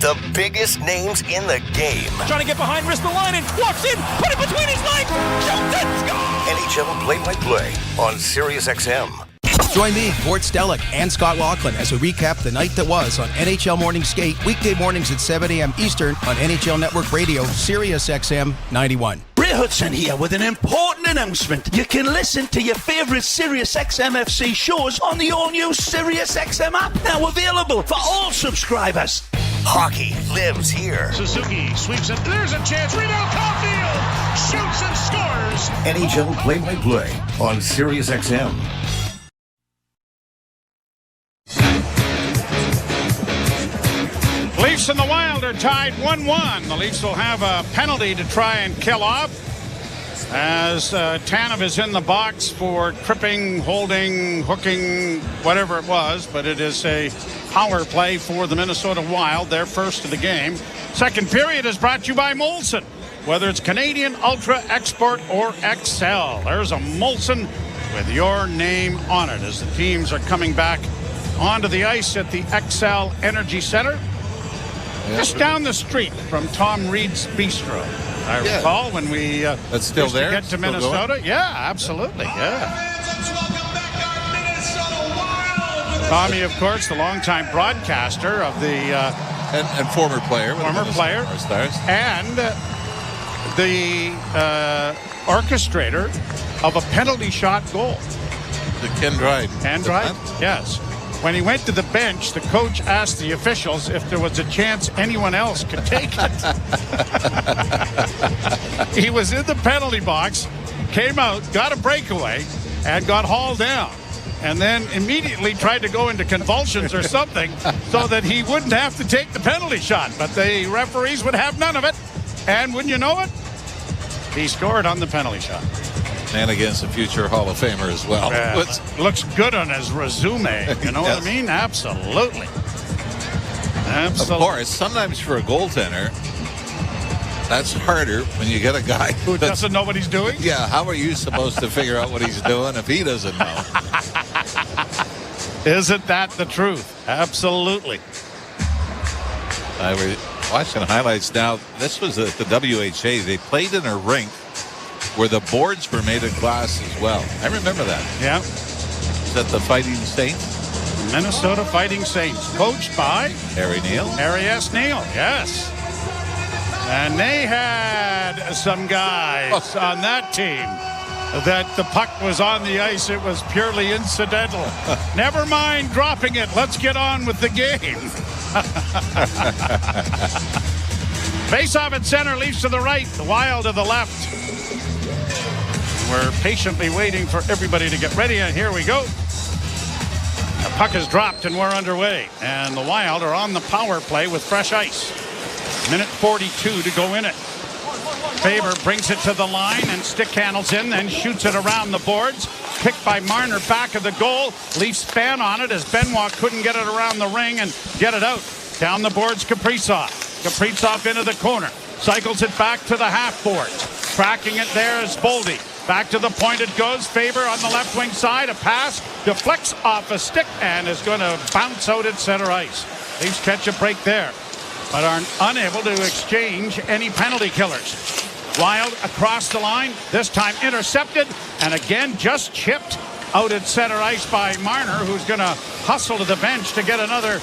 The biggest names in the game. Trying to get behind Ristolainen. Walks in. Put it between his legs. Shoots it. Score! NHL play-by-play on SiriusXM. Join me, Gord Stellick, and Scott Laughlin as we recap the night that was on NHL Morning Skate, weekday mornings at 7 a.m. Eastern on NHL Network Radio, SiriusXM 91. Ray Hudson here with an important announcement. You can listen to your favourite SiriusXM FC shows on the all-new SiriusXM app, now available for all subscribers. Hockey lives here. Suzuki sweeps it. There's a chance. Rebound, Caulfield shoots and scores. NHL play-by-play on SiriusXM. Leafs and the Wild are tied 1-1. The Leafs will have a penalty to try and kill off as Tanev is in the box for tripping, holding, hooking, whatever it was, but it is a power play for the Minnesota Wild, their first of the game. Second period is brought to you by Molson. Whether it's Canadian, Ultra, Export, or XL, there's a Molson with your name on it as the teams are coming back onto the ice at the XL Energy Center. Just down the street from Tom Reed's Bistro. I recall when we that's still used there? to get to Still Minnesota. going? Yeah, absolutely. Yeah. Tommy, of course, the longtime broadcaster of the and former player, Stars, and the orchestrator of a penalty shot goal. The Ken Dryden. Ken Dryden, yes. When he went to the bench, the coach asked the officials if there was a chance anyone else could take it. He was in the penalty box, came out, got a breakaway, and got hauled down. And then immediately tried to go into convulsions or something so that he wouldn't have to take the penalty shot. But the referees would have none of it. And wouldn't you know it? He scored on the penalty shot. And against a future Hall of Famer as well. Looks good on his resume. You know what I mean? Absolutely. Of course, sometimes for a goaltender, that's harder when you get a guy who doesn't know what he's doing. Yeah, how are you supposed to figure out what he's doing if he doesn't know? Isn't that the truth? Absolutely. I was watching highlights now. This was at the WHA. They played in a rink where the boards were made of glass as well. I remember that. Yeah. Is that the Fighting Saints? Minnesota Fighting Saints, coached by Harry Neal. Harry S. Neal, yes. And they had some guys on that team that the puck was on the ice. It was purely incidental. Never mind dropping it. Let's get on with the game. Face off at center, Leafs to the right, the Wild to the left. We're patiently waiting for everybody to get ready, and here we go. The puck is dropped, and we're underway. And the Wild are on the power play with fresh ice. Minute 42 to go in it. Faber brings it to the line, and stick handles in, then shoots it around the boards. Picked by Marner back of the goal. Leafs span on it as Benoit couldn't get it around the ring and get it out. Down the boards, Kaprizov. Kaprizov into the corner. Cycles it back to the half boards. Tracking it there is Boldy. Back to the point it goes. Faber on the left wing side. A pass. Deflects off a stick and is going to bounce out at center ice. Leafs catch a break there, but are unable to exchange any penalty killers. Wild across the line. This time intercepted and again just chipped out at center ice by Marner, who's going to hustle to the bench to get another.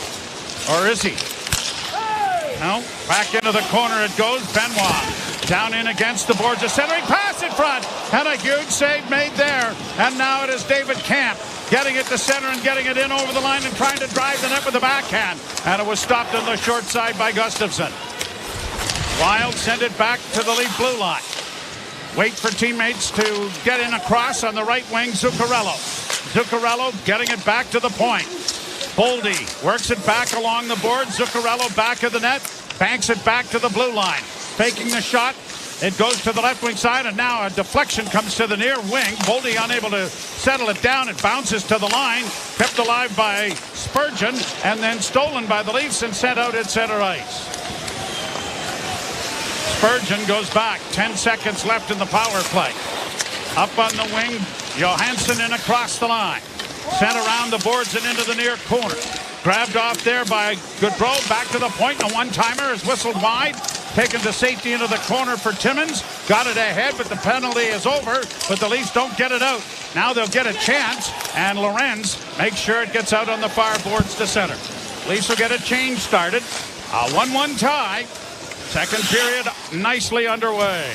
Or is he? No. Back into the corner it goes. Benoit. Down in against the boards. A centering pass in front. And a huge save made there. And now it is David Camp getting it to center and getting it in over the line and trying to drive the net with the backhand. And it was stopped on the short side by Gustafsson. Wild send it back to the Leaf blue line. Wait for teammates to get in across on the right wing. Zuccarello. Zuccarello getting it back to the point. Boldy works it back along the board. Zuccarello back of the net. Banks it back to the blue line. Faking the shot. It goes to the left wing side, and now a deflection comes to the near wing. Boldy unable to settle it down. It bounces to the line. Kept alive by Spurgeon, and then stolen by the Leafs and sent out at center ice. Spurgeon goes back. 10 seconds left in the power play. Up on the wing, Johansson in across the line. Sent around the boards and into the near corner. Grabbed off there by Goodrow. Back to the point. A one-timer is whistled wide. Taken to safety into the corner for Timmins. Got it ahead, but the penalty is over. But the Leafs don't get it out. Now they'll get a chance, and Lorenz makes sure it gets out on the far boards to center. Leafs will get a change started. A 1-1 tie. Second period nicely underway.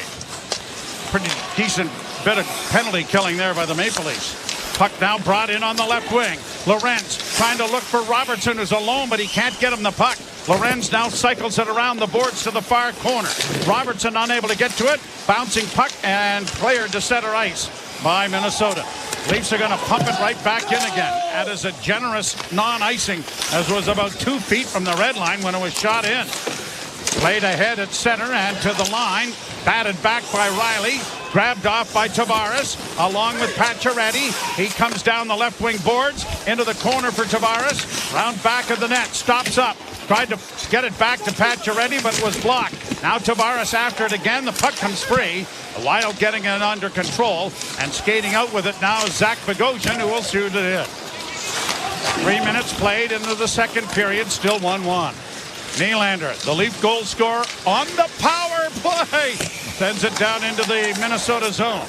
Pretty decent bit of penalty killing there by the Maple Leafs. Puck now brought in on the left wing. Lorenz trying to look for Robertson, who's alone, but he can't get him the puck. Lorenz now cycles it around the boards to the far corner. Robertson unable to get to it. Bouncing puck and cleared to center ice by Minnesota. Leafs are going to pump it right back in again. That is a generous non-icing, as was about 2 feet from the red line when it was shot in. Played ahead at center and to the line. Batted back by Riley. Grabbed off by Tavares along with Pacioretty. He comes down the left wing boards into the corner for Tavares. Round back of the net. Stops up. Tried to get it back to Pacioretty, but was blocked. Now Tavares after it again. The puck comes free. The Wild getting it under control and skating out with it now is Zach Bogosian, who will shoot it in. 3 minutes played into the second period. Still 1-1. Nylander, the Leaf goal scorer on the power play. Sends it down into the Minnesota zone.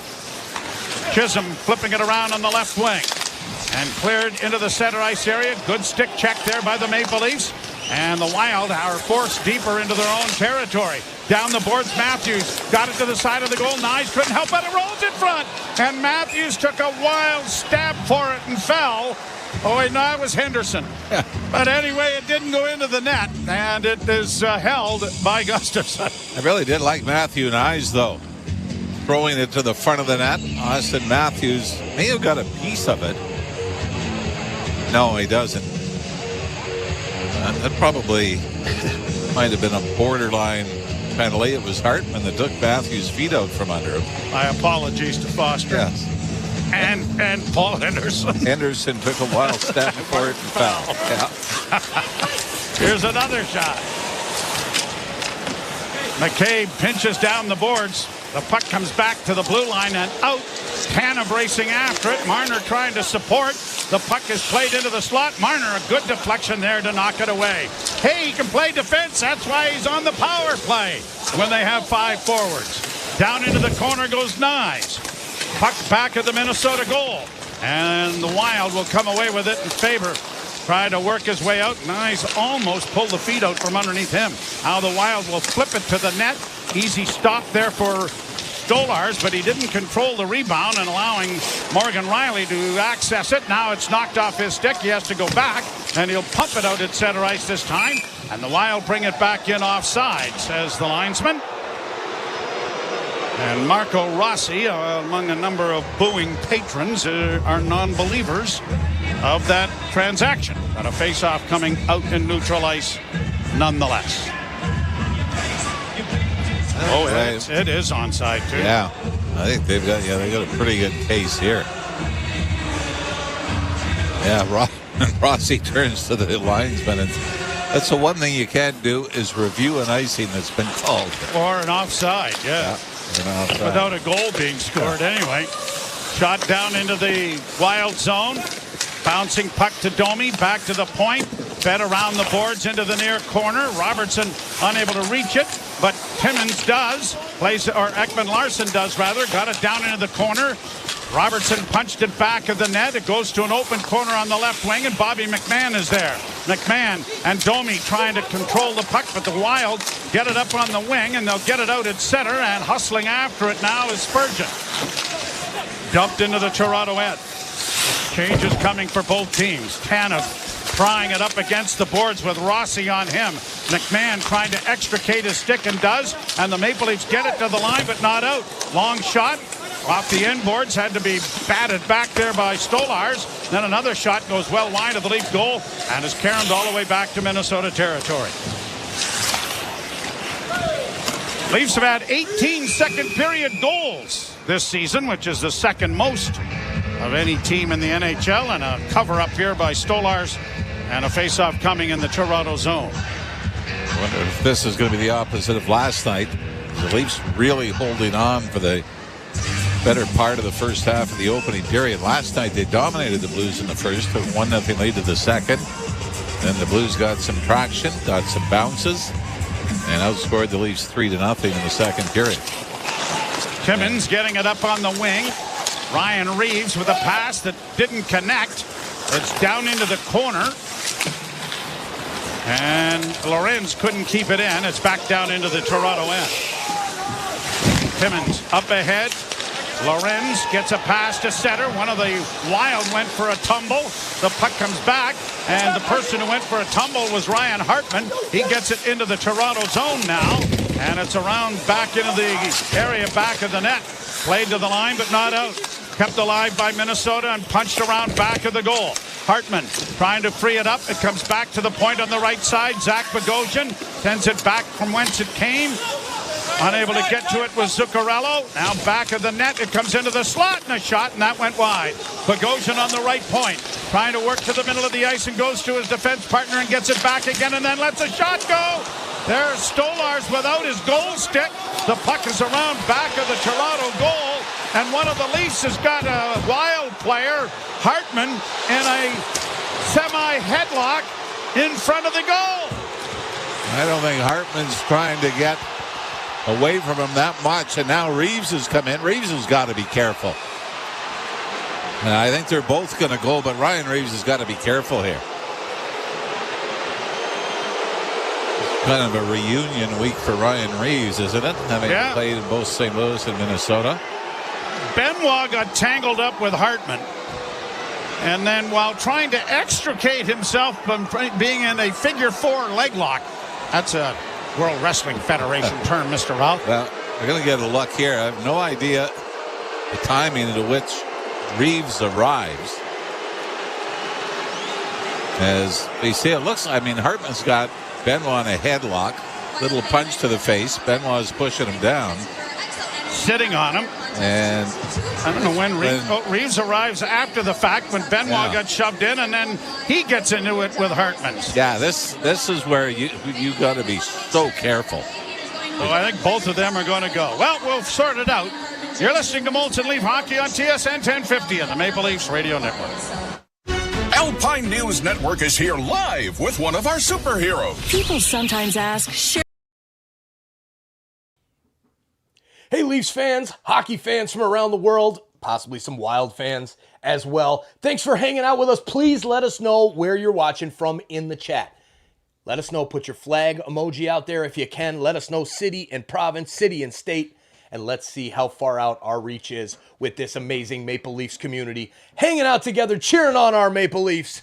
Chisholm flipping it around on the left wing. And cleared into the center ice area. Good stick check there by the Maple Leafs. And the Wild are forced deeper into their own territory. Down the boards, Matthews got it to the side of the goal. Nyes couldn't help but it rolls in front. And Matthews took a wild stab for it and fell. Oh, wait, no, it was Henderson. Yeah. But anyway, it didn't go into the net, and it is held by Gustafsson. I really did like Matthew Nyes, though. Throwing it to the front of the net. Austin Matthews may have got a piece of it. No, he doesn't. That probably might have been a borderline penalty. It was Hartman that took Matthews' feet out from under him. My apologies to Foster. Yes. And Paul Henderson. Henderson took a wild step for it and fell. Yeah. Here's another shot. McCabe pinches down the boards. The puck comes back to the blue line and out. Canna bracing after it. Marner trying to support. The puck is played into the slot. Marner, a good deflection there to knock it away. Hey, he can play defense. That's why he's on the power play when they have 5 forwards. Down into the corner goes Nyes. Puck back at the Minnesota goal. And the Wild will come away with it in favor. Try to work his way out. Nyes almost pulled the feet out from underneath him. Now the Wild will flip it to the net. Easy stop there for Stolarz, but he didn't control the rebound and allowing Morgan Riley to access it. Now it's knocked off his stick. He has to go back, and he'll pump it out at center ice this time. And the Wild bring it back in offside, says the linesman. And Marco Rossi, among a number of booing patrons, are non-believers of that transaction. Got a face-off coming out in neutral ice nonetheless. Oh, it is onside, too. Yeah, I think they got a pretty good case here. Yeah, Rossi turns to the linesman, and that's the one thing you can't do is review an icing that's been called. Or an offside, yeah. Without a goal being scored anyway. Shot down into the Wild zone. Bouncing puck to Domi, back to the point. Fed around the boards into the near corner. Robertson unable to reach it, but Timmins does. Ekman Larsson does rather. Got it down into the corner. Robertson punched it back of the net. It goes to an open corner on the left wing, and Bobby McMahon is there. McMahon and Domi trying to control the puck, but the Wild get it up on the wing, and they'll get it out at center, and hustling after it now is Spurgeon. Dumped into the Toronto end. Changes coming for both teams. Tanev trying it up against the boards with Rossi on him. McMahon trying to extricate his stick and does, and the Maple Leafs get it to the line, but not out. Long shot. Off the end boards, had to be batted back there by Stolarz. Then another shot goes well wide of the Leaf goal and is carried all the way back to Minnesota territory. Leafs have had 18 second period goals this season, which is the second most of any team in the NHL, and a cover up here by Stolarz and a face-off coming in the Toronto zone. I wonder if this is going to be the opposite of last night. The Leafs really holding on for the better part of the first half of the opening period. Last night they dominated the Blues in the first, took 1-0 lead to the second. Then the Blues got some traction, got some bounces, and outscored the Leafs 3-0 in the second period. Timmins getting it up on the wing. Ryan Reeves with a pass that didn't connect. It's down into the corner. And Lorenz couldn't keep it in. It's back down into the Toronto end. Timmins up ahead. Lorenz gets a pass to center. One of the Wild went for a tumble. The puck comes back, and the person who went for a tumble was Ryan Hartman. He gets it into the Toronto zone now, and it's around back into the area back of the net. Played to the line, but not out. Kept alive by Minnesota and punched around back of the goal. Hartman trying to free it up. It comes back to the point on the right side. Zach Bogosian sends it back from whence it came. Unable to get to it was Zuccarello. Now back of the net. It comes into the slot and a shot, and that went wide. Bogosian on the right point. Trying to work to the middle of the ice and goes to his defense partner and gets it back again and then lets a shot go. There's Stolarz without his goal stick. The puck is around back of the Toronto goal. And one of the Leafs has got a Wild player, Hartman, in a semi-headlock in front of the goal. I don't think Hartman's trying to get away from him that much. And now Reeves has come in. Reeves has got to be careful. And I think they're both going to go, but Ryan Reeves has got to be careful here. Kind of a reunion week for Ryan Reeves, isn't it? Having played in both St. Louis and Minnesota. Benoit got tangled up with Hartman. And then while trying to extricate himself from being in a figure four leg lock, that's a World Wrestling Federation term, Mr. Ralph. Well, we're going to get a look here. I have no idea the timing to which Reeves arrives. As they say, it looks, I mean, Hartman's got Benoit in a headlock. Little punch to the face. Benoit is pushing him down. Sitting on him. And I don't know when Reeves arrives after the fact when Benoit got shoved in, and then he gets into it with Hartman. Yeah, this is where you got to be so careful. So I think both of them are going to go. Well, we'll sort it out. You're listening to Molson Leaf Hockey on TSN 1050 and the Maple Leafs Radio Network. Alpine News Network is here live with one of our superheroes. People sometimes ask, Hey, Leafs fans, hockey fans from around the world, possibly some Wild fans as well. Thanks for hanging out with us. Please let us know where you're watching from in the chat. Let us know. Put your flag emoji out there if you can. Let us know city and province, city and state. And let's see how far out our reach is with this amazing Maple Leafs community. Hanging out together, cheering on our Maple Leafs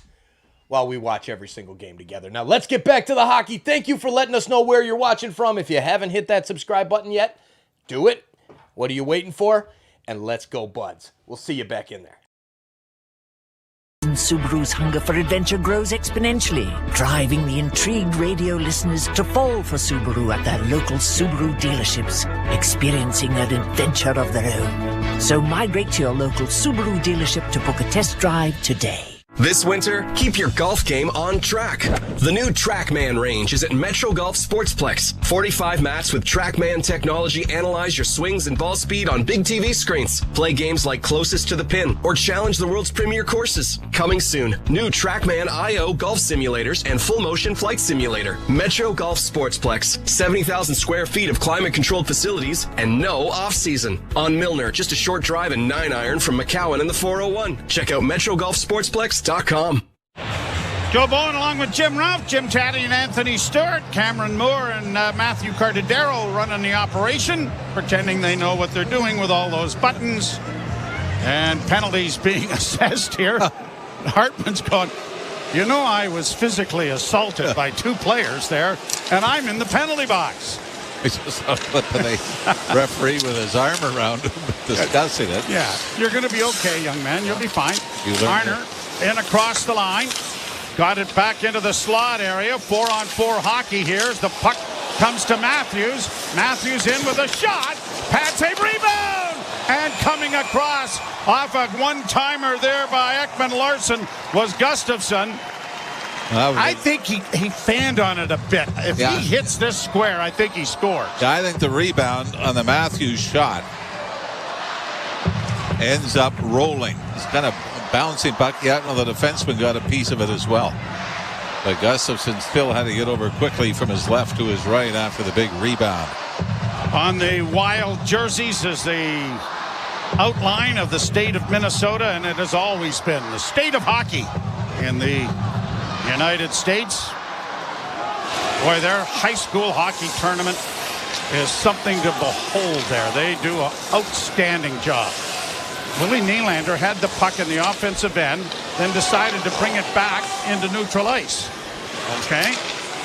while we watch every single game together. Now, let's get back to the hockey. Thank you for letting us know where you're watching from. If you haven't hit that subscribe button yet, do it. What are you waiting for? And let's go, buds. We'll see you back in there. Subaru's hunger for adventure grows exponentially, driving the intrigued radio listeners to fall for Subaru at their local Subaru dealerships, experiencing an adventure of their own. So migrate to your local Subaru dealership to book a test drive today. This winter, keep your golf game on track. The new TrackMan range is at Metro Golf Sportsplex. 45 mats with TrackMan technology analyze your swings and ball speed on big TV screens. Play games like Closest to the Pin or challenge the world's premier courses. Coming soon, new TrackMan IO golf simulators and full motion flight simulator. Metro Golf Sportsplex. 70,000 square feet of climate-controlled facilities and no off-season. On Milner, just a short drive and 9-iron from McCowan and the 401. Check out MetroGolfSportsplex.com. Joe Bowen along with Jim Ralph, Jim Taddy and Anthony Stewart, Cameron Moore and Matthew Cardadero running the operation, pretending they know what they're doing with all those buttons and penalties being assessed here. Hartman's going, you know, I was physically assaulted by two players there, and I'm in the penalty box. He's just flipping a referee with his arm around him, discussing it. Yeah, you're going to be okay, young man. You'll be fine. Marner in across the line. Got it back into the slot area. 4-on-4 hockey here as the puck comes to Matthews. Matthews in with a shot. Pad save, rebound! And coming across off a one-timer there by Ekman Larsson was Gustafsson. I think he fanned on it a bit. If he hits this square, I think he scores. Yeah, I think the rebound on the Matthews shot ends up rolling. It's kind of bouncing puck. Yeah, well, the defenseman got a piece of it as well. But Gustafsson still had to get over quickly from his left to his right after the big rebound. On the Wild jerseys is the outline of the state of Minnesota, and it has always been the state of hockey in the United States. Boy, their high school hockey tournament is something to behold there. They do an outstanding job. Willie Nylander had the puck in the offensive end, then decided to bring it back into neutral ice. Okay.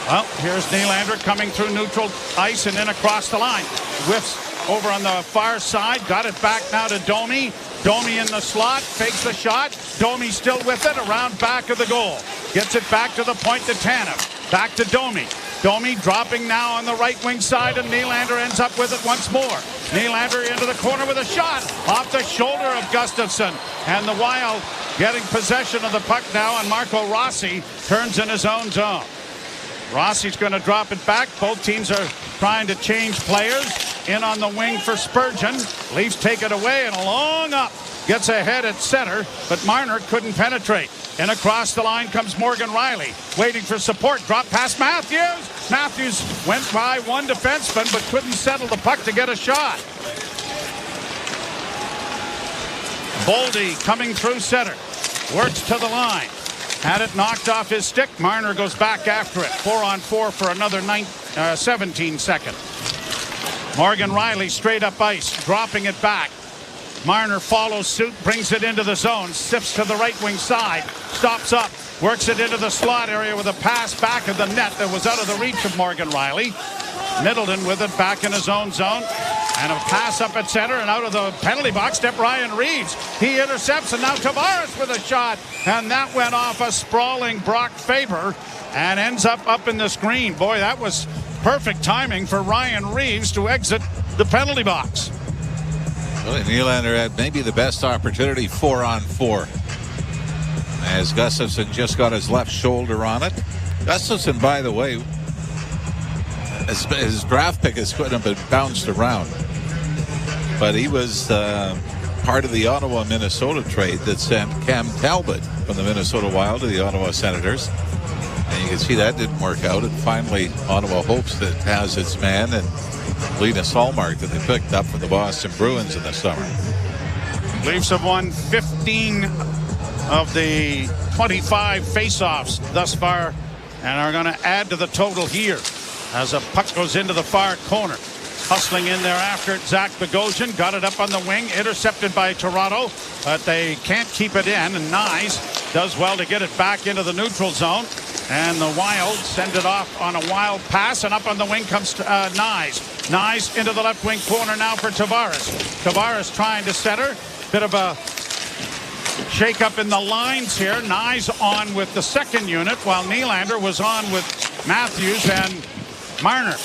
Well, here's Nylander coming through neutral ice and then across the line. Whiffs over on the far side. Got it back now to Domi. Domi in the slot. Fakes the shot. Domi still with it around back of the goal. Gets it back to the point to Tanev. Back to Domi. Domi dropping now on the right wing side, and Nylander ends up with it once more. Nylander into the corner with a shot off the shoulder of Gustafsson. And the Wild getting possession of the puck now, and Marco Rossi turns in his own zone. Rossi's going to drop it back. Both teams are trying to change players. In on the wing for Spurgeon. Leafs take it away, and a long up. Gets ahead at center, but Marner couldn't penetrate. And across the line comes Morgan Rielly, waiting for support. Drop past Matthews. Matthews went by one defenseman, but couldn't settle the puck to get a shot. Boldy coming through center. Works to the line. Had it knocked off his stick. Marner goes back after it. 4-on-4 for another 17 seconds. Morgan Rielly straight up ice, dropping it back. Marner follows suit, brings it into the zone, sips to the right wing side, stops up, works it into the slot area with a pass back of the net that was out of the reach of Morgan Rielly. Middleton with it back in his own zone, and a pass up at center, and out of the penalty box step Ryan Reeves. He intercepts, and now Tavares with a shot, and that went off a sprawling Brock Faber and ends up in the screen. Boy, that was perfect timing for Ryan Reeves to exit the penalty box. Well, Nylander had maybe the best opportunity 4-on-4. As Gustafsson just got his left shoulder on it. Gustafsson, by the way, his draft pick has been bounced around. But he was part of the Ottawa-Minnesota trade that sent Cam Talbot from the Minnesota Wild to the Ottawa Senators. And you can see that didn't work out. And finally, Ottawa hopes that it has its man and Linus Hallmark that they picked up from the Boston Bruins in the summer. Leafs have won 15 of the 25 faceoffs thus far and are going to add to the total here as a puck goes into the far corner. Hustling in there after it, Zach Bogosian got it up on the wing, intercepted by Toronto, but they can't keep it in, and Nyes does well to get it back into the neutral zone. And the Wild send it off on a wild pass, and up on the wing comes Nyes. Nyes into the left wing corner now for Tavares. Tavares trying to center. Bit of a shake-up in the lines here. Nyes on with the second unit, while Nylander was on with Matthews and Marner.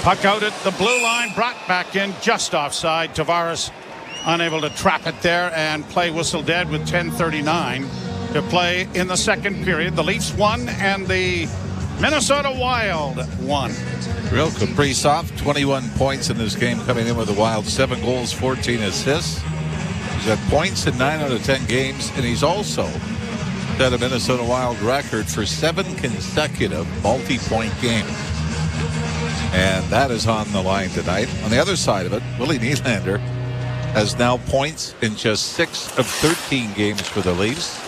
Puck out at the blue line, brought back in just offside. Tavares unable to trap it there, and play whistle dead with 10:39 to play in the second period. The Leafs won and the Minnesota Wild won. Real Kaprizov, 21 points in this game, coming in with the Wild, 7 goals, 14 assists. He's had points in 9 out of 10 games, and he's also set a Minnesota Wild record for 7 consecutive multi-point games. And that is on the line tonight. On the other side of it, Willie Nylander has now points in just 6 of 13 games for the Leafs.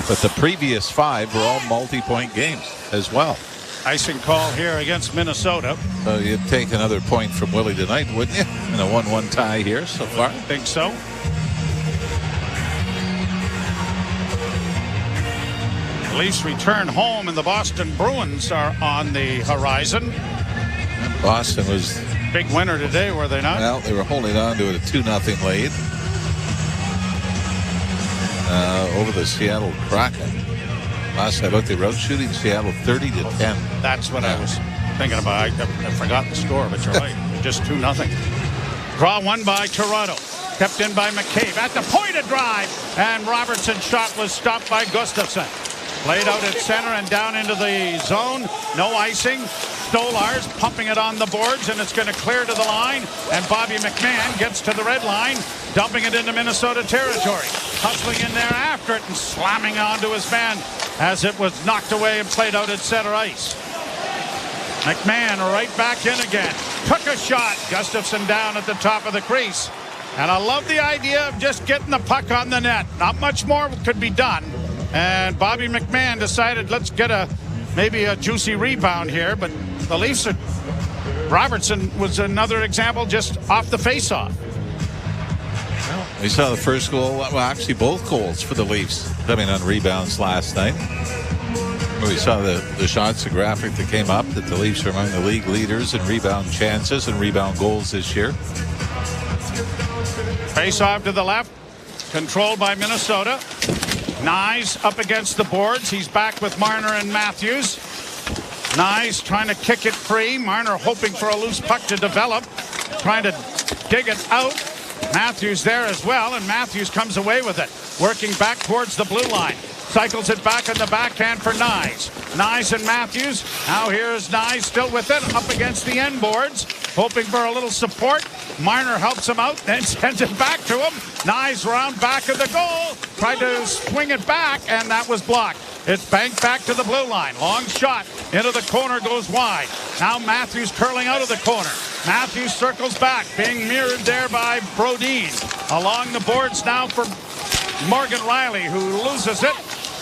But the previous 5 were all multi-point games as well. Icing call here against Minnesota. So you'd take another point from Willie tonight, wouldn't you? In a 1-1 tie here so far. I think so. The Leafs return home, and the Boston Bruins are on the horizon. And Boston was big winner today, were they not? Well, they were holding on to it, a 2-0 lead over the Seattle Kraken. Last I looked, they were out shooting Seattle 30-10. That's what I was thinking about. I forgot the score, but you're right. Just 2-0. Draw one by Toronto. Kept in by McCabe. At the point of drive. And Robertson's shot was stopped by Gustafsson. Played out at center and down into the zone. No icing. Stolarz pumping it on the boards, and it's going to clear to the line. And Bobby McMahon gets to the red line, dumping it into Minnesota territory. Hustling in there after it and slamming onto his man. as it was knocked away and played out at center ice. McMahon right back in again. Took a shot. Gustafsson down at the top of the crease. And I love the idea of just getting the puck on the net. Not much more could be done. And Bobby McMahon decided, let's get maybe a juicy rebound here. But the Leafs are... Robertson was another example just off the face-off. We saw the first goal, well, actually both goals for the Leafs coming on rebounds last night. We saw the shots, the graphic that came up, that the Leafs are among the league leaders in rebound chances and rebound goals this year. Face-off to the left, controlled by Minnesota. Nyes up against the boards. He's back with Marner and Matthews. Nyes trying to kick it free. Marner hoping for a loose puck to develop, trying to dig it out. Matthews there as well, and Matthews comes away with it, working back towards the blue line. Cycles it back on the backhand for Nyes. Nyes and Matthews. Now here's Nyes still with it, up against the end boards, hoping for a little support. Marner helps him out, then sends it back to him. Nyes around back of the goal, tried to swing it back, and that was blocked. It's banked back to the blue line. Long shot into the corner, goes wide. Now Matthews curling out of the corner. Matthews circles back, being mirrored there by Brodin. Along the boards now for Morgan Riley, who loses it.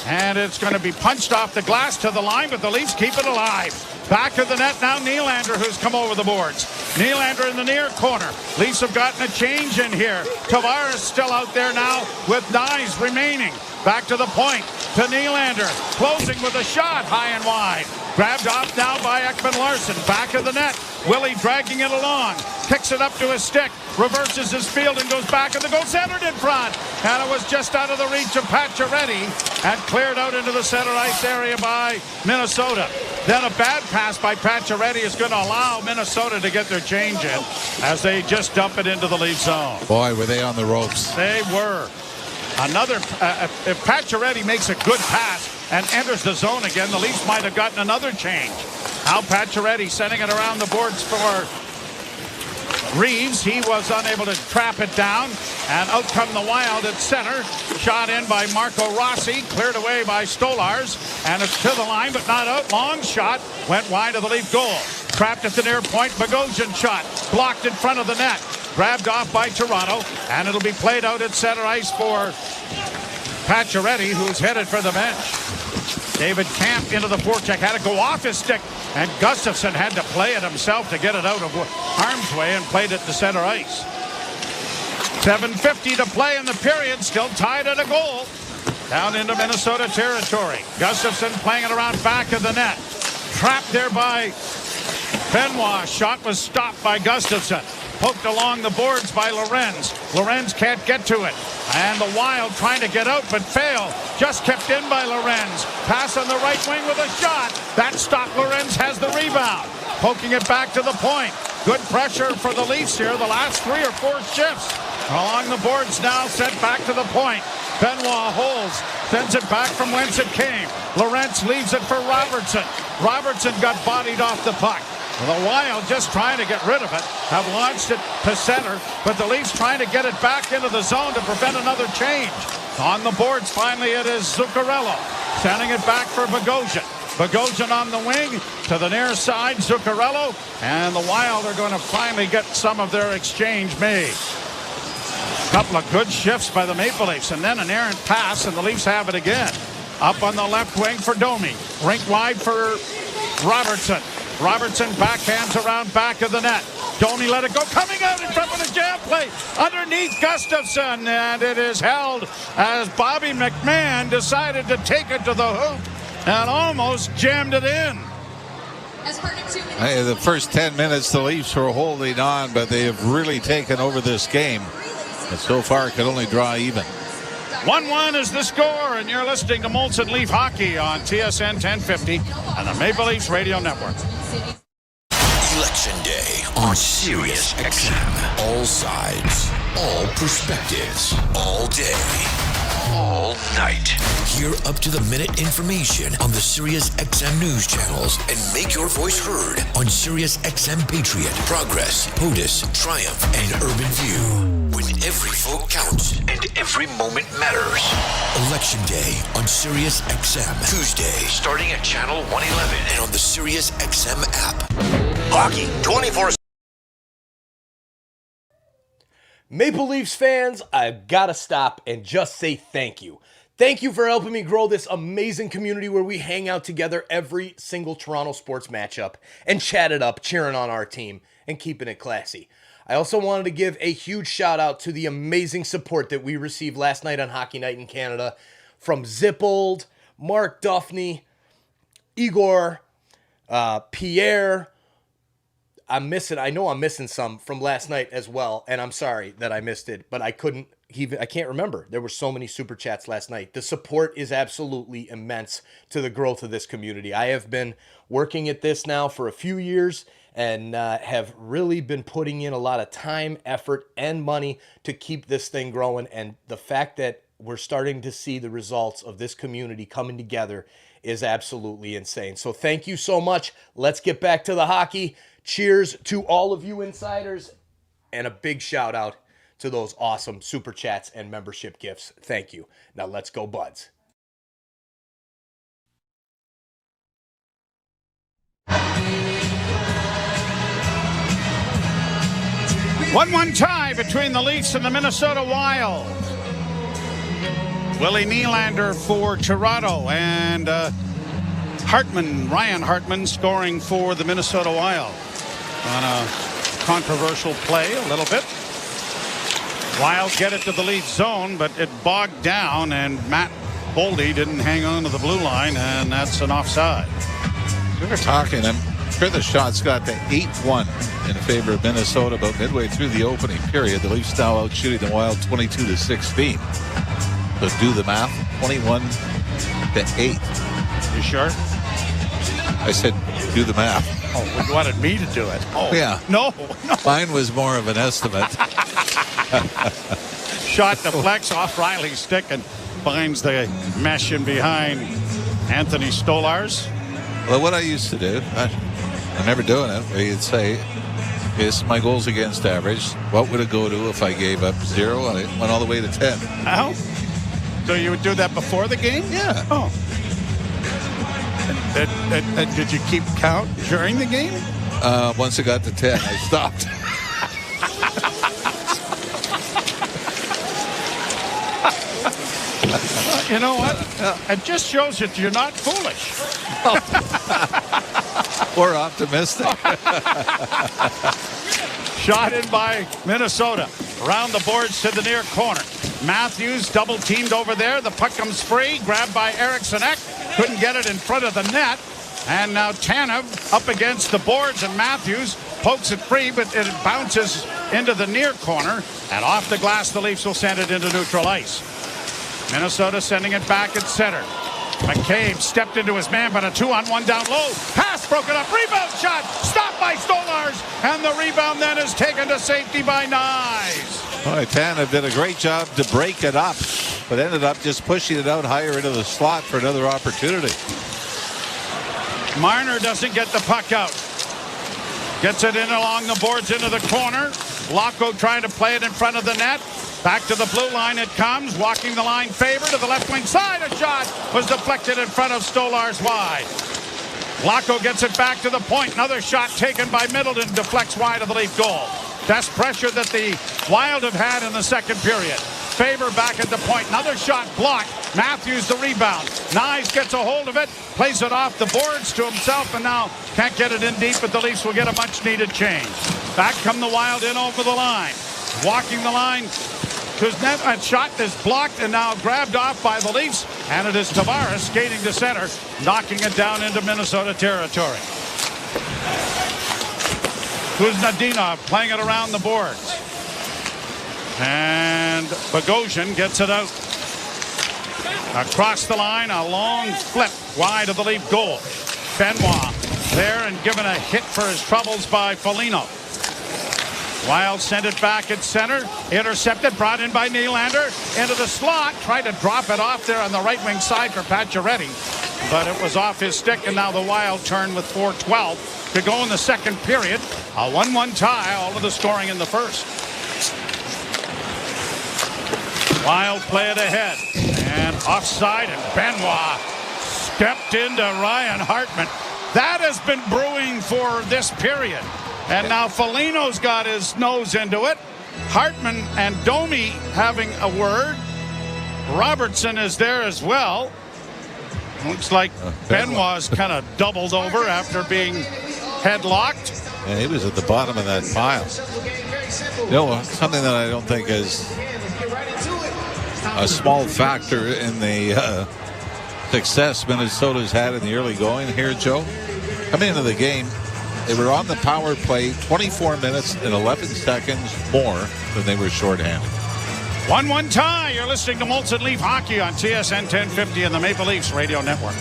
And it's going to be punched off the glass to the line, but the Leafs keep it alive. Back of the net now, Nylander, who's come over the boards. Nylander in the near corner. Leafs have gotten a change in here. Tavares still out there now with Nyes remaining. Back to the point to Nylander. Closing with a shot high and wide. Grabbed off now by Ekman-Larsson. Back of the net. Willie dragging it along. Kicks it up to his stick. Reverses his field and goes back, and the goal centered in front. And it was just out of the reach of Pacioretty and cleared out into the center ice area by Minnesota. Then a bad pass by Pacioretty is going to allow Minnesota to get their change in as they just dump it into the Leaf zone. Boy, were they on the ropes. They were. Another, if Pacioretty makes a good pass and enters the zone again, the Leafs might have gotten another change. Now Pacioretty sending it around the boards for Reeves. He was unable to trap it down, and out come the Wild at center. Shot in by Marco Rossi, cleared away by Stolars, and it's to the line but not out. Long shot went wide of the Leaf goal. Trapped at the near point. Bogosian shot blocked in front of the net. Grabbed off by Toronto, and it'll be played out at center ice for Pacioretty, who's headed for the bench. David Camp into the forecheck, had to go off his stick, and Gustafsson had to play it himself to get it out of harm's way and played it to center ice. 7:50 to play in the period, still tied at a goal. Down into Minnesota territory. Gustafsson playing it around back of the net. Trapped there by Benoit. Shot was stopped by Gustafsson. Poked along the boards by Lorenz. Lorenz can't get to it. And the Wild trying to get out but fail. Just kept in by Lorenz. Pass on the right wing with a shot. That stopped. Lorenz has the rebound. Poking it back to the point. Good pressure for the Leafs here. The last 3 or 4 shifts. Along the boards now, sent back to the point. Benoit holds. Sends it back from whence it came. Lorenz leaves it for Robertson. Robertson got bodied off the puck. The Wild just trying to get rid of it, have launched it to center, but the Leafs trying to get it back into the zone to prevent another change. On the boards, finally, it is Zuccarello, sending it back for Bogosian. Bogosian on the wing, to the near side, Zuccarello, and the Wild are going to finally get some of their exchange made. Couple of good shifts by the Maple Leafs, and then an errant pass, and the Leafs have it again. Up on the left wing for Domi, rink wide for Robertson. Robertson backhands around back of the net. Domi let it go. Coming out in front of the jam play. Underneath Gustafsson. And it is held as Bobby McMahon decided to take it to the hoop and almost jammed it in. The first 10 minutes, the Leafs were holding on, but they have really taken over this game. And so far, could only draw even. 1-1 is the score, and you're listening to Molson Leaf Hockey on TSN 1050 and the Maple Leafs Radio Network. Election Day on Sirius XM. All sides, all perspectives, all day. all night. Hear up-to-the-minute information on the SiriusXM news channels and make your voice heard on SiriusXM Patriot, Progress, POTUS, Triumph, and Urban View. When every vote counts and every moment matters. Election Day on SiriusXM. Tuesday, starting at Channel 111 and on the SiriusXM app. Hockey 24/7. Maple Leafs fans, I've got to stop and just say thank you. Thank you for helping me grow this amazing community where we hang out together every single Toronto sports matchup and chat it up, cheering on our team and keeping it classy. I also wanted to give a huge shout out to the amazing support that we received last night on Hockey Night in Canada from Zippold, Mark Duffney, Igor, Pierre. I know I'm missing some from last night as well, and I'm sorry that I missed it, but I can't remember. There were so many super chats last night. The support is absolutely immense to the growth of this community. I have been working at this now for a few years and have really been putting in a lot of time, effort, and money to keep this thing growing, and the fact that we're starting to see the results of this community coming together is absolutely insane. So thank you so much. Let's get back to the hockey. Cheers to all of you insiders, and a big shout out to those awesome super chats and membership gifts. Thank you. Now let's go, Buds. 1-1 tie between the Leafs and the Minnesota Wild. Willie Nylander for Toronto, and Ryan Hartman scoring for the Minnesota Wild on a controversial play a little bit. Wild get it to the Leafs zone, but it bogged down, and Matt Boldy didn't hang on to the blue line, and that's an offside. We were talking, I'm sure the shots got to 8-1 in favor of Minnesota about midway through the opening period. The Leafs now out shooting the Wild 22-16. So do the math, 21-8. You sure? I said do the math. Oh, you wanted me to do it. Oh, yeah. No. Mine was more of an estimate. Shot deflects off Riley's stick and finds the mesh in behind Anthony Stolarz. Well, what I used to do, I remember doing it, where you'd say, is my goals against average, what would it go to if I gave up 0 and it went all the way to 10? Oh. So you would do that before the game? Yeah. Oh. And did you keep count during the game? Once it got to 10, I stopped. You know what? It just shows that you're not foolish. Or optimistic. Shot in by Minnesota. Around the boards to the near corner. Matthews double teamed over there. The puck comes free. Grabbed by Eriksson Ek. Couldn't get it in front of the net. And now Tanev up against the boards, and Matthews pokes it free, but it bounces into the near corner. And off the glass, the Leafs will send it into neutral ice. Minnesota sending it back at center. McCabe stepped into his man, but a 2-on-1 down low. Pass broken up. Rebound shot. Stopped by Stolarz. And the rebound then is taken to safety by Nyes. All right, Tanev did a great job to break it up, but ended up just pushing it out higher into the slot for another opportunity. Marner doesn't get the puck out. Gets it in along the boards into the corner. Locko trying to play it in front of the net. Back to the blue line it comes. Walking the line favor to the left wing side. A shot was deflected in front of Stolarz wide. Locko gets it back to the point. Another shot taken by Middleton. Deflects wide of the Leaf goal. Best pressure that the Wild have had in the second period. Faber back at the point. Another shot blocked. Matthews the rebound. Nyes gets a hold of it. Plays it off the boards to himself, and now can't get it in deep, but the Leafs will get a much-needed change. Back come the Wild in over the line. Walking the line. Kuznetsov shot is blocked and now grabbed off by the Leafs, and it is Tavares skating to center, knocking it down into Minnesota territory. Kuznetsov playing it around the boards. And Bogosian gets it out. Across the line, a long flip wide of the Leaf goal. Benoit there and given a hit for his troubles by Foligno. Wild sent it back at center. Intercepted, brought in by Nylander. Into the slot. Tried to drop it off there on the right wing side for Pacioretty. But it was off his stick, and now the Wild turn with 4:12 to go in the second period. A 1-1 tie, all of the scoring in the first. Wild play it ahead. And offside, and Benoit stepped into Ryan Hartman. That has been brewing for this period. And now Foligno's got his nose into it. Hartman and Domi having a word. Robertson is there as well. Looks like Benoit's kind of doubled over after being headlocked. And he was at the bottom of that pile. You know, something that I don't think is a small factor in the success Minnesota's had in the early going here, Joe. Coming into the game, they were on the power play 24 minutes and 11 seconds more than they were shorthanded. 1-1 tie. You're listening to Molson Leaf Hockey on TSN 1050 and the Maple Leafs Radio Network.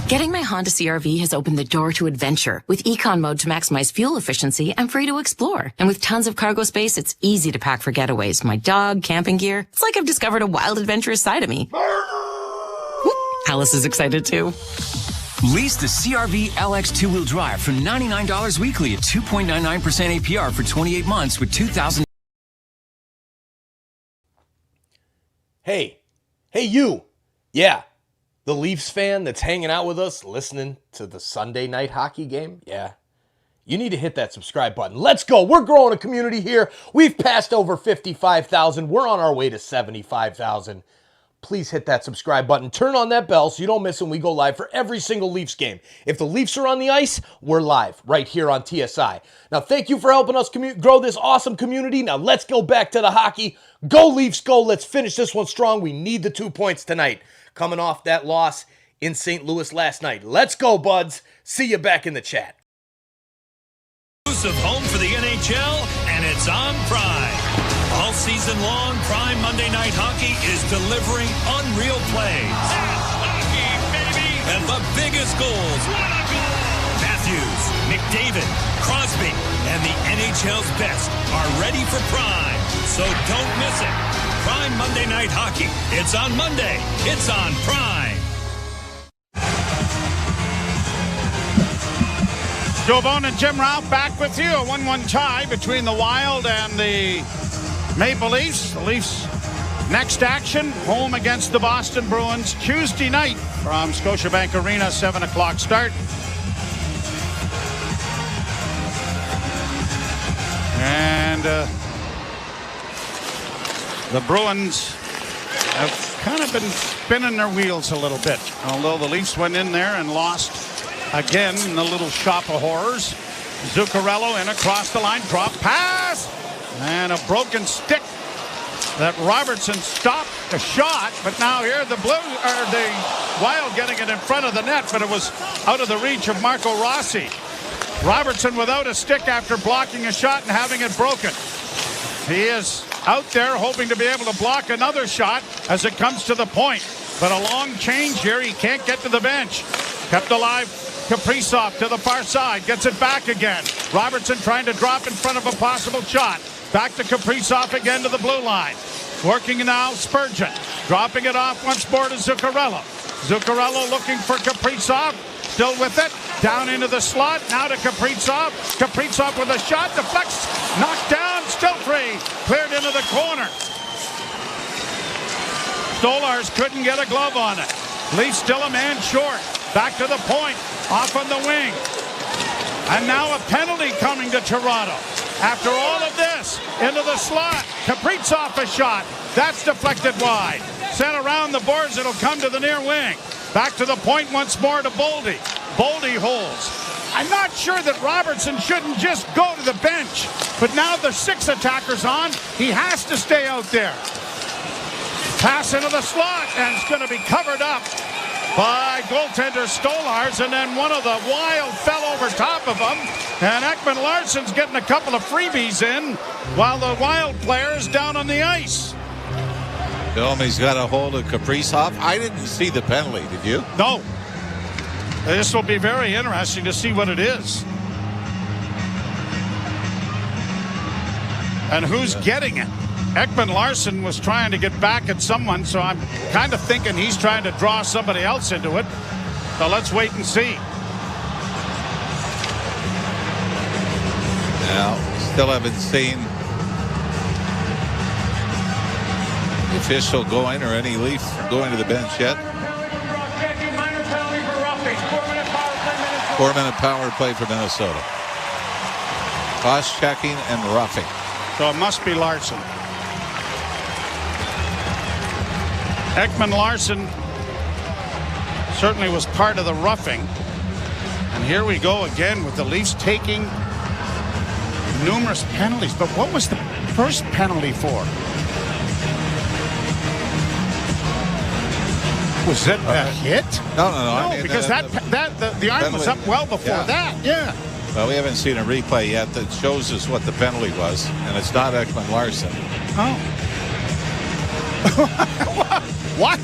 Getting my Honda CR-V has opened the door to adventure. With Econ Mode to maximize fuel efficiency, I'm free to explore. And with tons of cargo space, it's easy to pack for getaways. My dog, camping gear. It's like I've discovered a wild, adventurous side of me. Alice is excited too. Lease the CR-V LX two-wheel drive for $99 weekly at 2.99% APR for 28 months with $2,000. Hey you. Yeah, the Leafs fan that's hanging out with us listening to the Sunday night hockey game. Yeah, you need to hit that subscribe button. Let's go. We're growing a community here. We've passed over 55,000. We're on our way to 75,000. Please hit that subscribe button. Turn on that bell so you don't miss when we go live for every single Leafs game. If the Leafs are on the ice, we're live right here on TSI. Now, thank you for helping us grow this awesome community. Now, let's go back to the hockey. Go Leafs, go. Let's finish this one strong. We need the 2 points tonight. Coming off that loss in St. Louis last night. Let's go, buds. See you back in the chat. Exclusive home for the NHL, and it's on Prime. All season long, Prime Monday Night Hockey is delivering unreal plays. That's hockey, baby! And the biggest goals. What a goal! Matthews, McDavid, Crosby, and the NHL's best are ready for Prime. So don't miss it. Prime Monday Night Hockey. It's on Monday. It's on Prime. Joe Bone and Jim Ralph back with you. A 1-1 tie between the Wild and the Maple Leafs. The Leafs' next action, home against the Boston Bruins Tuesday night from Scotiabank Arena, 7 o'clock start. And the Bruins have kind of been spinning their wheels a little bit. Although the Leafs went in there and lost again in the little shop of horrors. Zuccarello in across the line, drop pass, and a broken stick that Robertson stopped the shot. But now here the Wild getting it in front of the net, but it was out of the reach of Marco Rossi. Robertson without a stick after blocking a shot and having it broken. He is out there hoping to be able to block another shot as it comes to the point. But a long change here. He can't get to the bench. Kept alive. Kaprizov to the far side. Gets it back again. Robertson trying to drop in front of a possible shot. Back to Kaprizov again to the blue line. Working now Spurgeon. Dropping it off once more to Zuccarello. Zuccarello looking for Kaprizov. Still with it. Down into the slot. Now to Kaprizov. Kaprizov with a shot. Deflects. Knocked down. Still free. Cleared into the corner. Stolars couldn't get a glove on it. Leafs still a man short. Back to the point. Off on the wing. And now a penalty coming to Toronto. After all of this, into the slot. Kaprizov a shot. That's deflected wide. Sent around the boards. It'll come to the near wing. Back to the point once more to Boldy. Boldy holds. I'm not sure that Robertson shouldn't just go to the bench. But now the 6 attackers on. He has to stay out there. Pass into the slot. And it's going to be covered up by goaltender Stolars, and then one of the Wild fell over top of him, and Ekman Larsson's getting a couple of freebies in while the Wild player's down on the ice. He's got a hold of Kaprizov. I didn't see the penalty, did you? No. This will be very interesting to see what it is. And who's getting it? Ekman Larson was trying to get back at someone, so I'm kind of thinking he's trying to draw somebody else into it. So let's wait and see. Now, still haven't seen the official going or any Leaf going to the bench yet. 4-minute power play for Minnesota. Cross-checking and roughing. So it must be Larson. Ekman Larson certainly was part of the roughing. And here we go again with the Leafs taking numerous penalties. But what was the first penalty for? Was it a hit? No. I mean, because the arm was up well before that. Yeah. Well, we haven't seen a replay yet that shows us what the penalty was, and it's not Ekman Larson. Oh. What?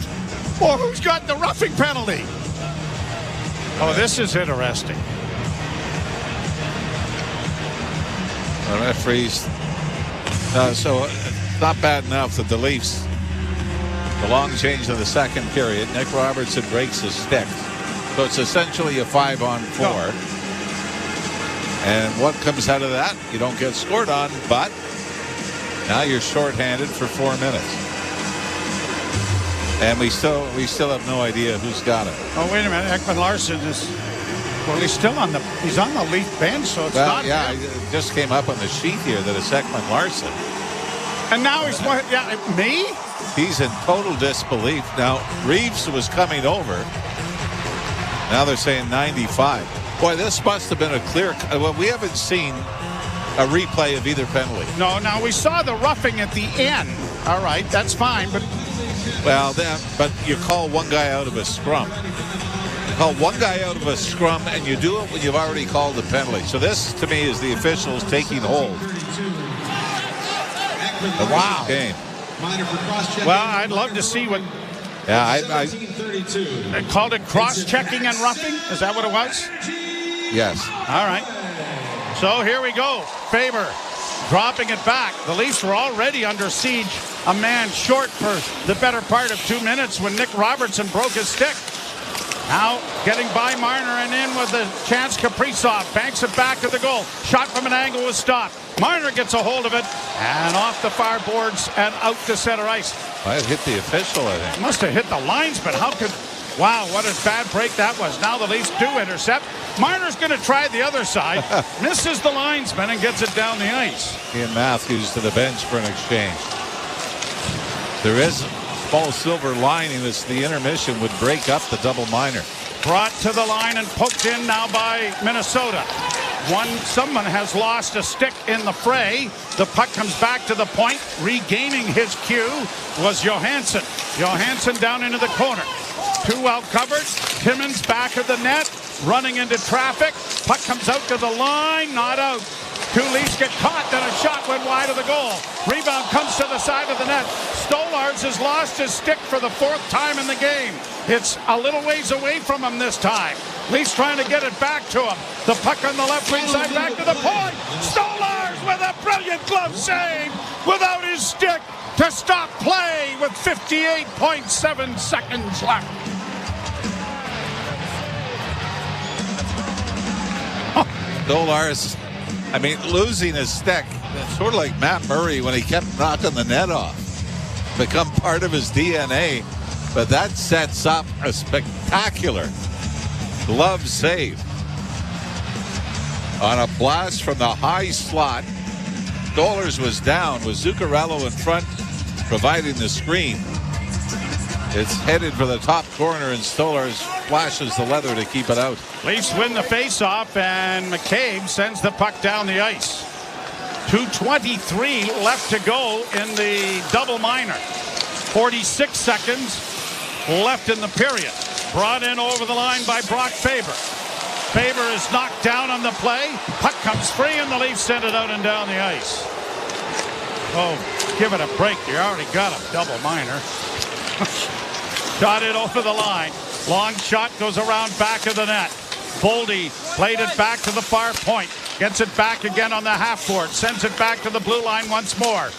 Well, who's got the roughing penalty? Oh, this is interesting. The referees. So it's not bad enough that the Leafs, the long change of the second period, Nick Robertson breaks his stick. So it's essentially a 5-on-4. No. And what comes out of that? You don't get scored on, but now you're shorthanded for 4 minutes. And we still have no idea who's got it. Oh, wait a minute. Ekman Larson is, well, he's on the Leaf bench, so it's not him. It just came up on the sheet here that it's Ekman Larson. And now he's, me? He's in total disbelief. Now, Reeves was coming over. Now they're saying 95. Boy, this must have been a clear, well, we haven't seen a replay of either penalty. No, now we saw the roughing at the end. All right, that's fine, but... Well, but you call one guy out of a scrum. You call one guy out of a scrum, and you do it when you've already called the penalty. So this, to me, is the officials taking hold. Wow. Game. Well, I'd love to see what... Yeah, They called it cross-checking and roughing? Is that what it was? Yes. All right. So here we go. Faber dropping it back. The Leafs were already under siege. A man short for the better part of 2 minutes when Nick Robertson broke his stick. Now getting by Marner and in with a chance. Kaprizov banks it back to the goal. Shot from an angle was stopped. Marner gets a hold of it and off the far boards and out to center ice. Might have hit the official, I think. Must have hit the linesman. How could... Wow, what a bad break that was. Now the Leafs do intercept. Marner's going to try the other side. Misses the linesman and gets it down the ice. Ian Matthews to the bench for an exchange. There is a small silver lining as the intermission would break up the double minor. Brought to the line and poked in now by Minnesota. Someone has lost a stick in the fray. The puck comes back to the point. Regaining his cue was Johansson. Johansson down into the corner. Too well covered. Timmins back of the net. Running into traffic. Puck comes out to the line. Not out. Two Leafs get caught. Then a shot went wide of the goal. Rebound comes to the side of the net. Stolars has lost his stick for the 4th time in the game. It's a little ways away from him this time. Leafs trying to get it back to him. The puck on the left wing side back to the point. Stolars with a brilliant glove save without his stick to stop play with 58.7 seconds left. Stolars, losing his stick, it's sort of like Matt Murray when he kept knocking the net off. Become part of his DNA, but that sets up a spectacular glove save. On a blast from the high slot, Stolars was down with Zuccarello in front, providing the screen. It's headed for the top corner, and Stolars flashes the leather to keep it out. Leafs win the faceoff, and McCabe sends the puck down the ice. 2:23 left to go in the double minor. 46 seconds left in the period. Brought in over the line by Brock Faber. Faber is knocked down on the play. Puck comes free, and the Leafs send it out and down the ice. Oh, give it a break. You already got a double minor. Got it over the line. Long shot goes around back of the net. Boldy played it back to the far point. Gets it back again on the half-board. Sends it back to the blue line once more.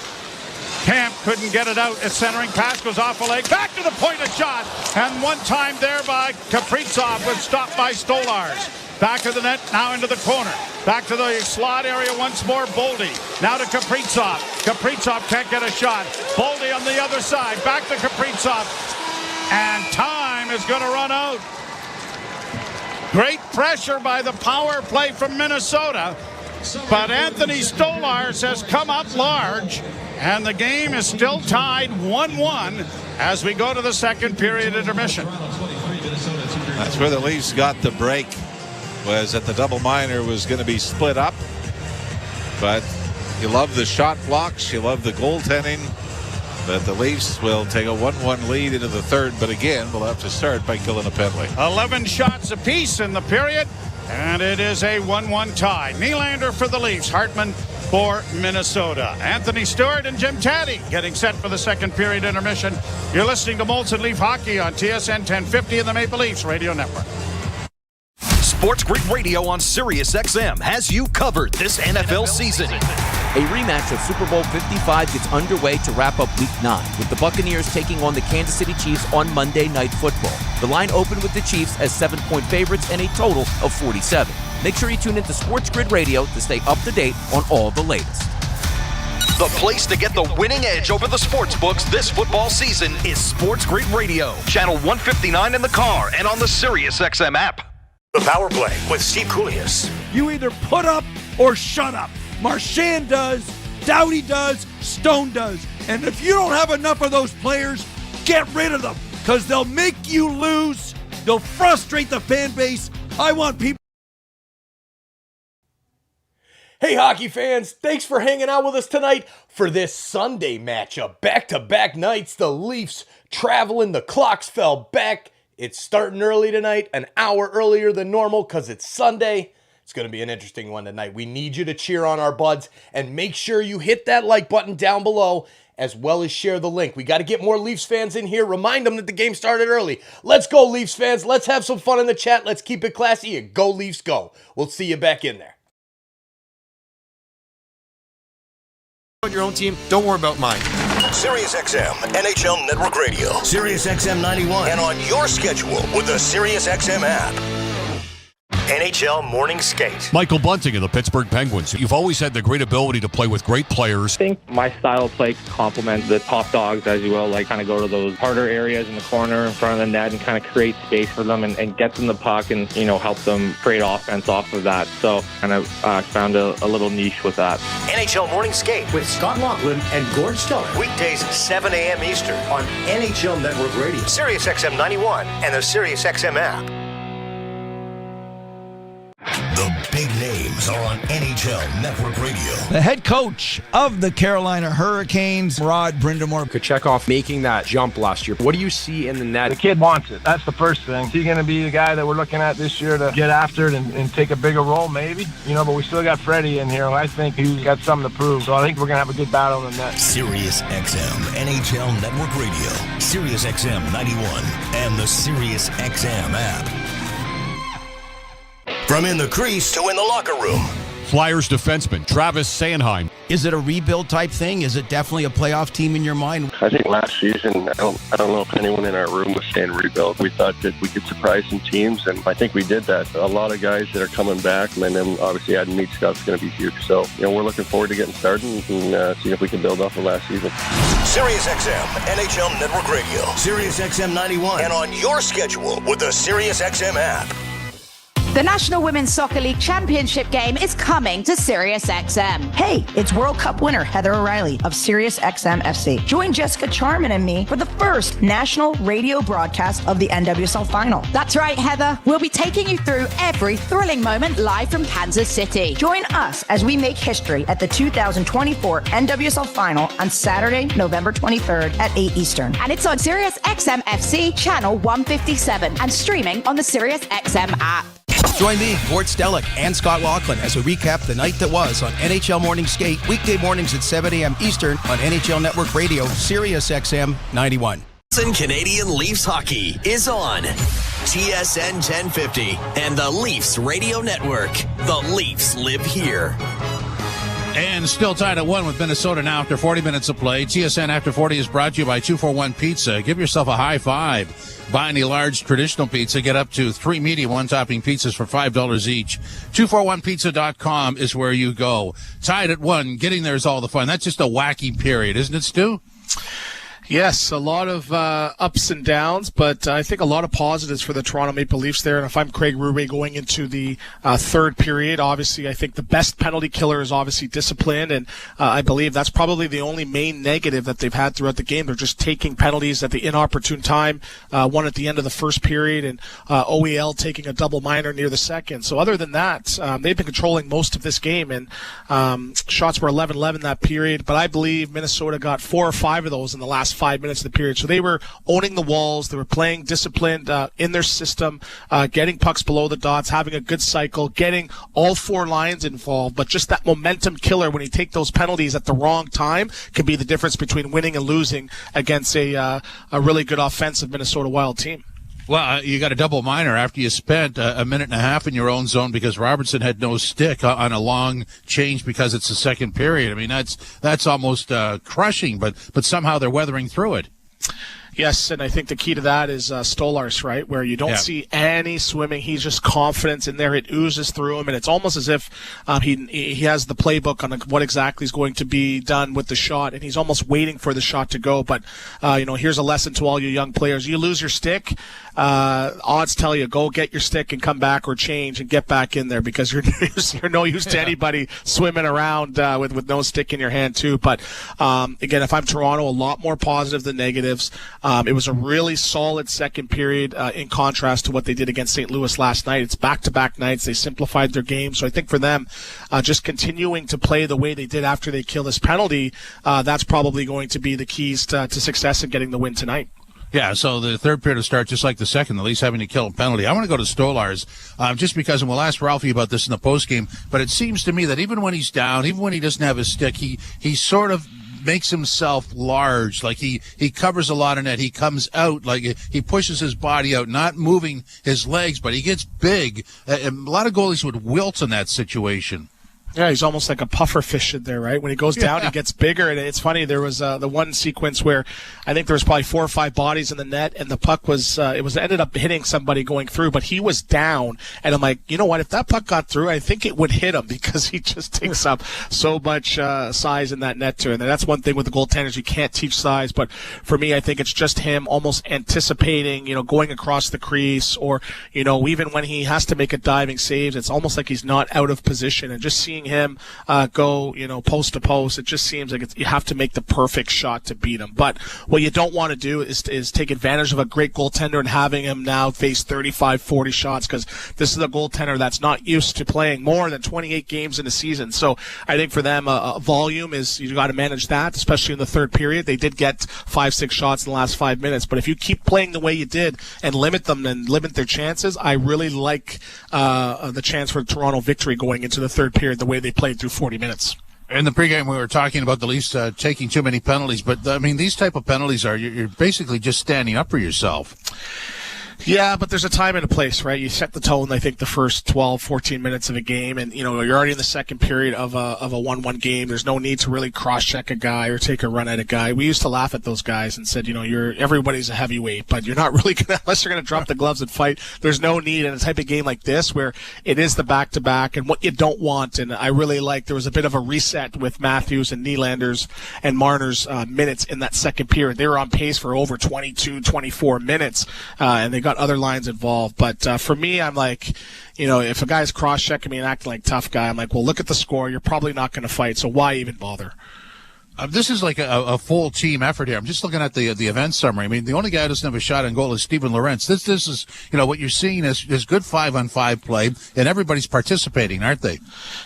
Camp couldn't get it out. A centering pass goes off a leg. Back to the point of shot. And one time there by Kaprizov was stopped by Stolars. Back to the net, now into the corner. Back to the slot area once more, Boldy. Now to Kaprizov. Kaprizov can't get a shot. Boldy on the other side. Back to Kaprizov. And time is going to run out. Great pressure by the power play from Minnesota. But Anthony Stolars has come up large. And the game is still tied 1-1 as we go to the second period intermission. That's where the Leafs got the break. Was that the double minor was going to be split up. But you love the shot blocks. You love the goaltending. But the Leafs will take a 1-1 lead into the third. But again, we'll have to start by killing a penalty. 11 shots apiece in the period. And it is a 1-1 tie. Nylander for the Leafs. Hartman for Minnesota. Anthony Stewart and Jim Taddy getting set for the second period intermission. You're listening to Molson Leaf Hockey on TSN 1050 and the Maple Leafs Radio Network. Sports Grid Radio on Sirius XM has you covered this NFL season. A rematch of Super Bowl 55 gets underway to wrap up Week 9, with the Buccaneers taking on the Kansas City Chiefs on Monday Night Football. The line opened with the Chiefs as 7-point favorites and a total of 47. Make sure you tune into Sports Grid Radio to stay up to date on all the latest. The place to get the winning edge over the sports books this football season is Sports Grid Radio, channel 159 in the car and on the Sirius XM app. The Power Play with Steve Koulias. You either put up or shut up. Marchand does, Doughty does, Stone does. And if you don't have enough of those players, get rid of them, because they'll make you lose. They'll frustrate the fan base. I want people. Hey, hockey fans, thanks for hanging out with us tonight for this Sunday matchup. Back-to-back nights, the Leafs traveling, the clocks fell back. It's starting early tonight, an hour earlier than normal because it's Sunday. It's going to be an interesting one tonight. We need you to cheer on our buds and make sure you hit that like button down below as well as share the link. We got to get more Leafs fans in here. Remind them that the game started early. Let's go, Leafs fans. Let's have some fun in the chat. Let's keep it classy and go, Leafs, go. We'll see you back in there. On your own team, don't worry about mine. Sirius XM, NHL Network Radio. Sirius XM 91. And on your schedule with the Sirius XM app. NHL Morning Skate. Michael Bunting of the Pittsburgh Penguins. You've always had the great ability to play with great players. I think my style of play complements the top dogs, as you will, like kind of go to those harder areas in the corner in front of the net and kind of create space for them and get them the puck and, you know, help them create offense off of that. So kind of found a little niche with that. NHL Morning Skate with Scott Laughlin and Gord Stellar. Weekdays 7 a.m. Eastern on NHL Network Radio. Sirius XM 91 and the Sirius XM app. The big names are on NHL Network Radio. The head coach of the Carolina Hurricanes, Rod Brindamore. Kochetkov making that jump last year. What do you see in the net? The kid wants it. That's the first thing. Is he going to be the guy that we're looking at this year to get after it and take a bigger role? Maybe. You know, but we still got Freddie in here, and I think he's got something to prove. So I think we're going to have a good battle in the net. Sirius XM NHL Network Radio. Sirius XM 91 and the Sirius XM app. From in the crease to in the locker room. Flyers defenseman Travis Sanheim. Is it a rebuild type thing? Is it definitely a playoff team in your mind? I think last season, I don't know if anyone in our room was saying rebuild. We thought that we could surprise some teams, and I think we did that. A lot of guys that are coming back, and then obviously adding Meat Scott's going to be huge. So, you know, we're looking forward to getting started and seeing if we can build off of last season. Sirius XM, NHL Network Radio. Sirius XM 91. And on your schedule with the Sirius XM app. The National Women's Soccer League Championship game is coming to Sirius XM. Hey, it's World Cup winner Heather O'Reilly of Sirius XM FC. Join Jessica Charman and me for the first national radio broadcast of the NWSL final. That's right, Heather. We'll be taking you through every thrilling moment live from Kansas City. Join us as we make history at the 2024 NWSL final on Saturday, November 23rd at 8 Eastern. And it's on Sirius XM FC channel 157 and streaming on the Sirius XM app. Join me, Gord Stellar, and Scott Laughlin as we recap the night that was on NHL Morning Skate, weekday mornings at 7 a.m. Eastern on NHL Network Radio, Sirius XM 91. Canadian Leafs hockey is on. TSN 1050, and the Leafs Radio Network. The Leafs live here. And still tied at 1 with Minnesota now after 40 minutes of play. TSN After 40 is brought to you by 241 Pizza. Give yourself a high five. Buy any large traditional pizza. Get up to 3 medium one-topping pizzas for $5 each. 241pizza.com is where you go. Tied at 1. Getting there is all the fun. That's just a wacky period, isn't it, Stu? Yes, a lot of ups and downs, but I think a lot of positives for the Toronto Maple Leafs there. And if I'm Craig Berube going into the third period, obviously I think the best penalty killer is obviously discipline, and I believe that's probably the only main negative that they've had throughout the game. They're just taking penalties at the inopportune time, one at the end of the first period, and OEL taking a double minor near the second. So other than that, they've been controlling most of this game, and shots were 11-11 that period, but I believe Minnesota got 4 or 5 of those in the last 5 minutes of the period. So they were owning the walls. They were playing disciplined in their system, getting pucks below the dots, having a good cycle, getting all 4 lines involved. But just that momentum killer when you take those penalties at the wrong time can be the difference between winning and losing against a really good offensive Minnesota Wild team. Well, you got a double minor after you spent a minute and a half in your own zone because Robertson had no stick on a long change because it's the second period. I mean, that's almost crushing, but somehow they're weathering through it. Yes, and I think the key to that is Stolarz, right, where you don't see any swimming. He's just confidence in there. It oozes through him, and it's almost as if he has the playbook on what exactly is going to be done with the shot, and he's almost waiting for the shot to go. But, here's a lesson to all you young players. You lose your stick, odds tell you go get your stick and come back or change and get back in there because you're no use to anybody swimming around with no stick in your hand, too. But, again, if I'm Toronto, a lot more positive than negatives. It was a really solid second period in contrast to what they did against St. Louis last night. It's back-to-back nights. They simplified their game. So I think for them, just continuing to play the way they did after they kill this penalty, that's probably going to be the keys to success in getting the win tonight. Yeah, so the third period will start just like the second, at least having to kill a penalty. I want to go to Stolarz just because, and we'll ask Ralphie about this in the postgame, but it seems to me that even when he's down, even when he doesn't have his stick, he sort of makes himself large, like he covers a lot of net. He comes out, like he pushes his body out, not moving his legs, but he gets big. A lot of goalies would wilt in that situation. Yeah, he's almost like a puffer fish in there, right? When he goes down, he gets bigger. And it's funny, there was the one sequence where I think there was probably 4 or 5 bodies in the net, and the puck was ended up hitting somebody going through, but he was down. And I'm like, you know what? If that puck got through, I think it would hit him because he just takes up so much size in that net too. And that's one thing with the goaltenders, you can't teach size. But for me, I think it's just him almost anticipating, going across the crease, or even when he has to make a diving save, it's almost like he's not out of position. And just seeing him go, post to post, it just seems like you have to make the perfect shot to beat him. But what you don't want to do is take advantage of a great goaltender and having him now face 35, 40 shots, because this is a goaltender that's not used to playing more than 28 games in a season. So I think for them, volume is, you got to manage that, especially in the third period. They did get 5-6 shots in the last 5 minutes, but if you keep playing the way you did and limit them and limit their chances, I really like the chance for Toronto victory going into the third period, the way they played through 40 minutes. In the pregame, we were talking about the Leafs taking too many penalties, but I mean, these type of penalties you're basically just standing up for yourself. Yeah, but there's a time and a place, right? You set the tone, I think, the first 12, 14 minutes of a game, and, you're already in the second period of a 1-1 game. There's no need to really cross-check a guy or take a run at a guy. We used to laugh at those guys and said, everybody's a heavyweight, but you're not really going to, unless you're going to drop the gloves and fight, there's no need in a type of game like this where it is the back-to-back and what you don't want. And I really there was a bit of a reset with Matthews and Nylander's and Marner's minutes in that second period. They were on pace for over 22, 24 minutes, and they got other lines involved. But for me, I'm like, if a guy's cross-checking me and acting like tough guy, I'm like, well, look at the score. You're probably not going to fight, so why even bother? This is like a full team effort here. I'm just looking at the event summary. I mean, the only guy who doesn't have a shot on goal is Steven Lorentz. This is, what you're seeing is good 5-on-5 play, and everybody's participating, aren't they?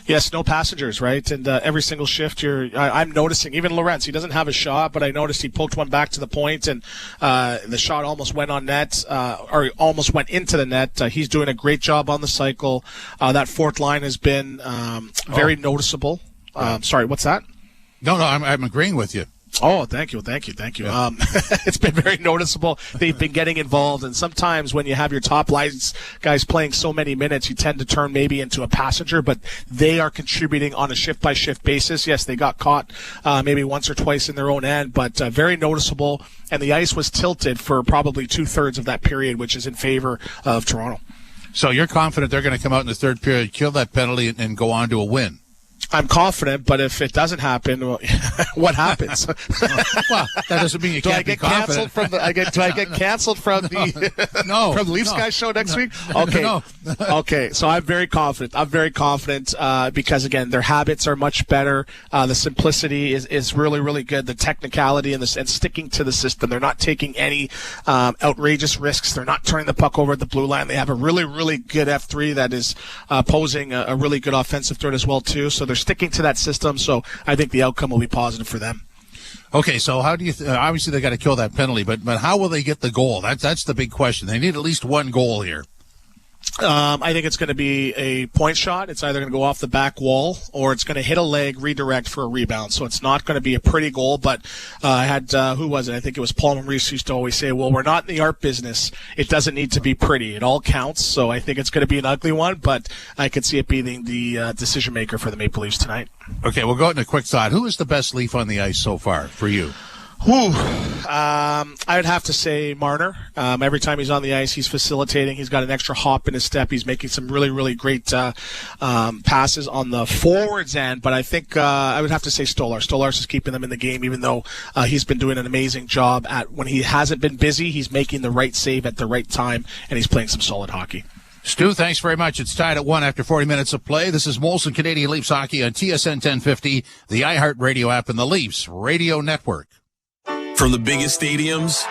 Yes, no passengers, right? And every single shift, I'm noticing, even Lorentz, he doesn't have a shot, but I noticed he poked one back to the point, and the shot almost went on net, or almost went into the net. He's doing a great job on the cycle. That fourth line has been very noticeable. Sorry, what's that? No, I'm agreeing with you. Oh, thank you. Yeah. It's been very noticeable. They've been getting involved, and sometimes when you have your top lines guys playing so many minutes, you tend to turn maybe into a passenger, but they are contributing on a shift-by-shift basis. Yes, they got caught maybe once or twice in their own end, but very noticeable, and the ice was tilted for probably 2/3 of that period, which is in favor of Toronto. So you're confident they're going to come out in the third period, kill that penalty, and go on to a win? I'm confident, but if it doesn't happen, well, what happens? Well, that doesn't mean you can't be confident. Do I get canceled from the from the Leafs Guys show next week? Okay, okay. So I'm very confident. Because again, their habits are much better. The simplicity is really, really good. The technicality and sticking to the system. They're not taking any outrageous risks. They're not turning the puck over at the blue line. They have a really, really good F3 that is posing a really good offensive threat as well too. So they're sticking to that system, so I think the outcome will be positive for them. Okay, so how do you obviously they got to kill that penalty, but how will they get the goal? That's the big question. They need at least one goal here. I think it's going to be a point shot. It's either going to go off the back wall or it's going to hit a leg, redirect for a rebound. So it's not going to be a pretty goal, but I had, who was it? I think it was Paul Maurice used to always say, well, we're not in the art business. It doesn't need to be pretty. It all counts. So I think it's going to be an ugly one, but I could see it being the decision maker for the Maple Leafs tonight. Okay, we'll go into a quick thought. Who is the best Leaf on the ice so far for you? I would have to say Marner. Every time he's on the ice, he's facilitating. He's got an extra hop in his step. He's making some really, really great passes on the forwards end. But I think I would have to say Stolar. Stolar's is keeping them in the game, even though he's been doing an amazing job at when he hasn't been busy. He's making the right save at the right time, and he's playing some solid hockey. Stu, thanks very much. It's tied at 1 after 40 minutes of play. This is Molson Canadian Leafs Hockey on TSN 1050, the iHeartRadio app, and the Leafs Radio Network. From the biggest stadiums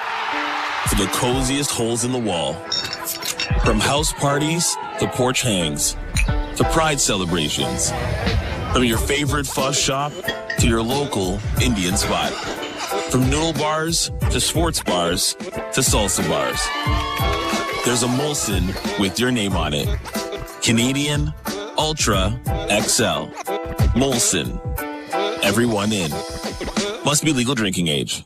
to the coziest holes in the wall. From house parties to porch hangs to pride celebrations. From your favorite fuzz shop to your local Indian spot. From noodle bars to sports bars to salsa bars. There's a Molson with your name on it. Canadian Ultra XL. Molson. Everyone in. Must be legal drinking age.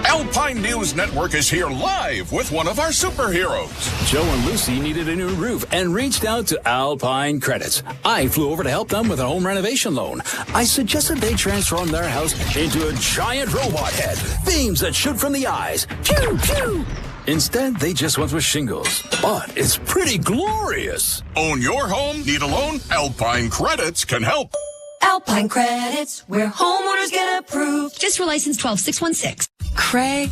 Alpine News Network is here live with one of our superheroes. Joe and Lucy needed a new roof and reached out to Alpine Credits. I flew over to help them with a home renovation loan. I suggested they transform their house into a giant robot head, beams that shoot from the eyes. Pew, pew. Instead, they just went with shingles. But it's pretty glorious. Own your home? Need a loan? Alpine Credits can help. Alpine Credits, where homeowners get approved. Just for license 12616. Craig.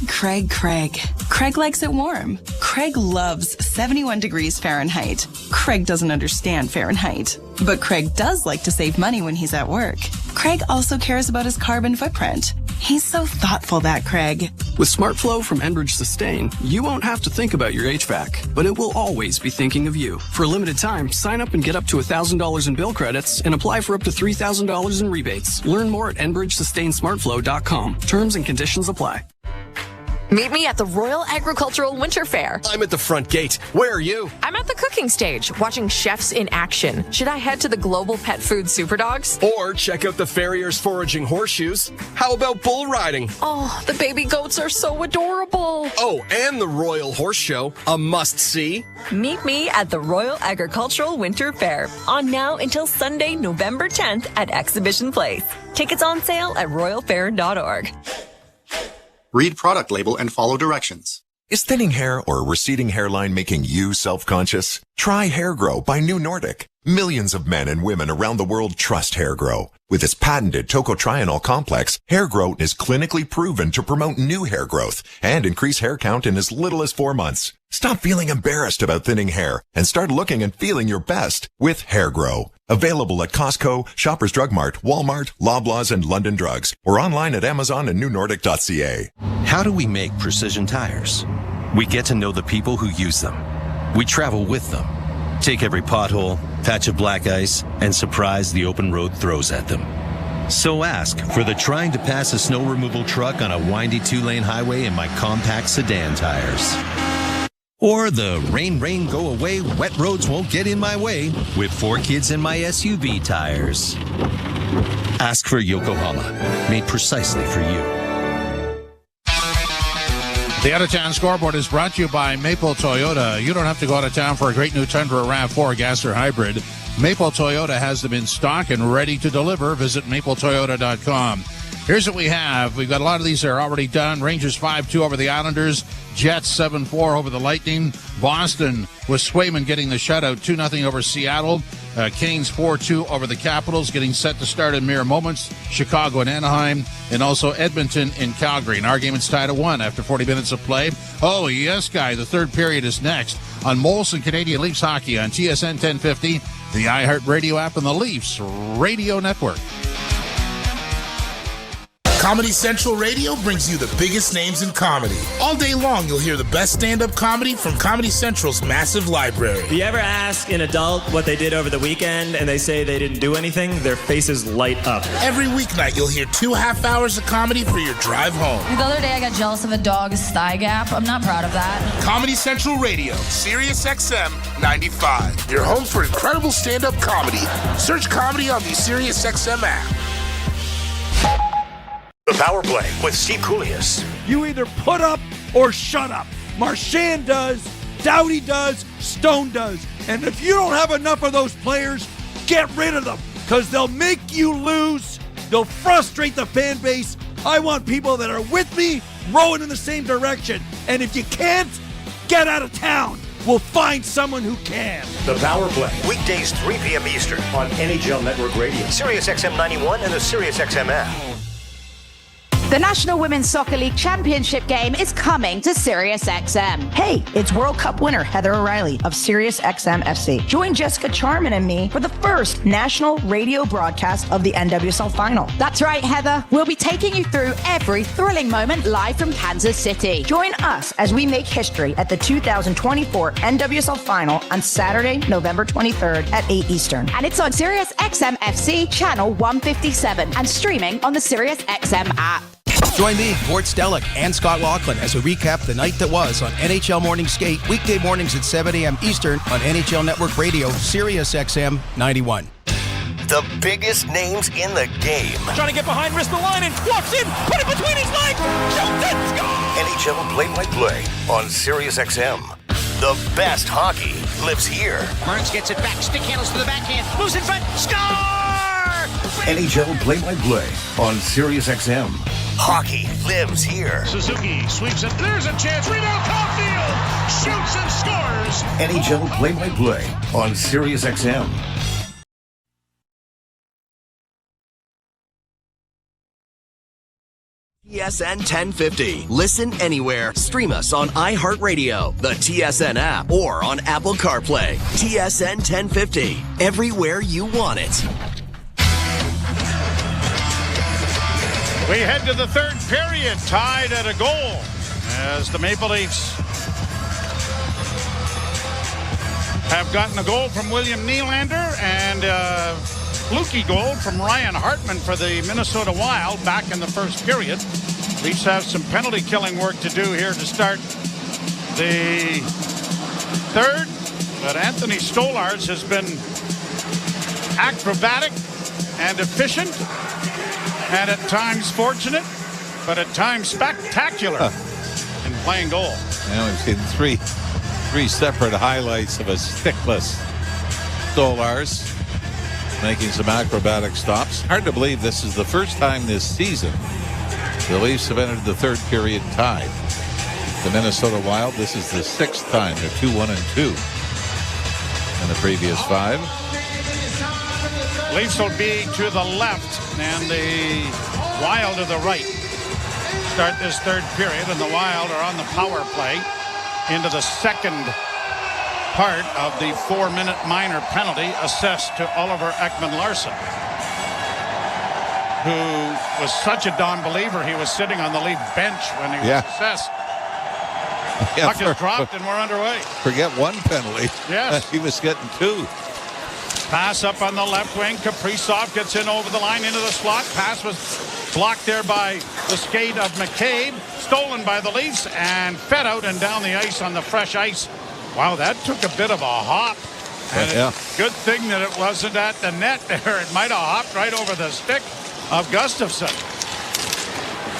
Craig likes it warm. Craig loves 71 degrees Fahrenheit. Craig doesn't understand Fahrenheit. But Craig does like to save money when he's at work. Craig also cares about his carbon footprint. He's so thoughtful, that Craig. With SmartFlow from Enbridge Sustain, you won't have to think about your HVAC, but it will always be thinking of you. For a limited time, sign up and get up to $1,000 in bill credits and apply for up to $3,000 in rebates. Learn more at EnbridgeSustainSmartFlow.com. Terms and conditions apply. Meet me at the Royal Agricultural Winter Fair. I'm at the front gate. Where are you? I'm at the cooking stage, watching chefs in action. Should I head to the Global Pet Food Superdogs? Or check out the farriers foraging horseshoes. How about bull riding? Oh, the baby goats are so adorable. Oh, and the Royal Horse Show, a must-see. Meet me at the Royal Agricultural Winter Fair, on now until Sunday, November 10th at Exhibition Place. Tickets on sale at royalfair.org. Read product label and follow directions. Is thinning hair or receding hairline making you self-conscious? Try Hair Grow by New Nordic. Millions of men and women around the world trust Hair Grow. With its patented tocotrienol complex, Hair Grow is clinically proven to promote new hair growth and increase hair count in as little as 4 months. Stop feeling embarrassed about thinning hair and start looking and feeling your best with Hair Grow. Available at Costco, Shoppers Drug Mart, Walmart, Loblaws, and London Drugs, or online at Amazon and newnordic.ca. How do we make precision tires? We get to know the people who use them. We travel with them. Take every pothole, patch of black ice, and surprise the open road throws at them. So ask for the trying to pass a snow removal truck on a windy 2-lane highway in my compact sedan tires. Or the rain, go away, wet roads won't get in my way with 4 kids in my SUV tires. Ask for Yokohama, made precisely for you. The out-of-town scoreboard is brought to you by Maple Toyota. You don't have to go out of town for a great new Tundra or RAV4 gas or hybrid. Maple Toyota has them in stock and ready to deliver. Visit mapletoyota.com. Here's what we have. We've got a lot of these that are already done. Rangers 5-2 over the Islanders. Jets 7-4 over the Lightning. Boston with Swayman getting the shutout 2-0 over Seattle. Canes 4-2 over the Capitals, getting set to start in mere moments. Chicago and Anaheim, and also Edmonton and Calgary. And our game is tied at 1 after 40 minutes of play. Oh, yes, Guy, the third period is next on Molson Canadian Leafs Hockey on TSN 1050, the iHeartRadio app, and the Leafs Radio Network. Comedy Central Radio brings you the biggest names in comedy. All day long, you'll hear the best stand-up comedy from Comedy Central's massive library. Do you ever ask an adult what they did over the weekend and they say they didn't do anything? Their faces light up. Every weeknight, you'll hear 2.5 hours of comedy for your drive home. The other day, I got jealous of a dog's thigh gap. I'm not proud of that. Comedy Central Radio, Sirius XM 95. Your home for incredible stand-up comedy. Search comedy on the Sirius XM app. The Power Play with Steve Koulias. You either put up or shut up. Marchand does, Doughty does, Stone does. And if you don't have enough of those players, get rid of them, because they'll make you lose. They'll frustrate the fan base. I want people that are with me, rowing in the same direction. And if you can't, get out of town. We'll find someone who can. The Power Play, weekdays 3 p.m. Eastern on NHL Network Radio, Sirius XM 91, and the Sirius XM app. The National Women's Soccer League Championship game is coming to SiriusXM. Hey, it's World Cup winner Heather O'Reilly of SiriusXM FC. Join Jessica Charman and me for the first national radio broadcast of the NWSL Final. That's right, Heather. We'll be taking you through every thrilling moment live from Kansas City. Join us as we make history at the 2024 NWSL Final on Saturday, November 23rd at 8 Eastern. And it's on SiriusXM FC channel 157 and streaming on the SiriusXM app. Join me, Gord Stellick, and Scott Laughlin as we recap the night that was on NHL Morning Skate, weekday mornings at 7 a.m. Eastern on NHL Network Radio, Sirius XM 91. The biggest names in the game. Trying to get behind, wrist the line, and walks in, put it between his legs, shoots it, score! NHL play-by-play on Sirius XM. The best hockey lives here. Burns gets it back, stick handles to the backhand, moves in front, score! NHL play-by-play on Sirius XM. Hockey lives here. Suzuki sweeps it. There's a chance. Rebound, Caulfield shoots and scores. NHL play-by-play on Sirius XM. TSN 1050. Listen anywhere. Stream us on iHeartRadio, the TSN app, or on Apple CarPlay. TSN 1050. Everywhere you want it. We head to the third period, tied at a goal, as the Maple Leafs have gotten a goal from William Nylander and a fluky goal from Ryan Hartman for the Minnesota Wild back in the first period. Leafs have some penalty killing work to do here to start the third, but Anthony Stolarz has been acrobatic and efficient, and at times fortunate, but at times spectacular in playing goal. Now we've seen three separate highlights of a stickless Stolarz making some acrobatic stops. Hard to believe this is the first time this season the Leafs have entered the third period tied. The Minnesota Wild, this is the sixth time. They're 2-1-2 in the previous 5. Leafs will be to the left and the Wild to the right. Start this third period, and the Wild are on the power play into the second part of the 4-minute minor penalty assessed to Oliver Ekman-Larsson, who was such a non-believer he was sitting on the Leaf bench when he was assessed. Puck is dropped and we're underway. Forget one penalty. Yes. He was getting 2. Pass up on the left wing. Kaprizov gets in over the line into the slot. Pass was blocked there by the skate of McCabe. Stolen by the Leafs and fed out and down the ice on the fresh ice. Wow, that took a bit of a hop. And good thing that it wasn't at the net there. It might have hopped right over the stick of Gustafsson.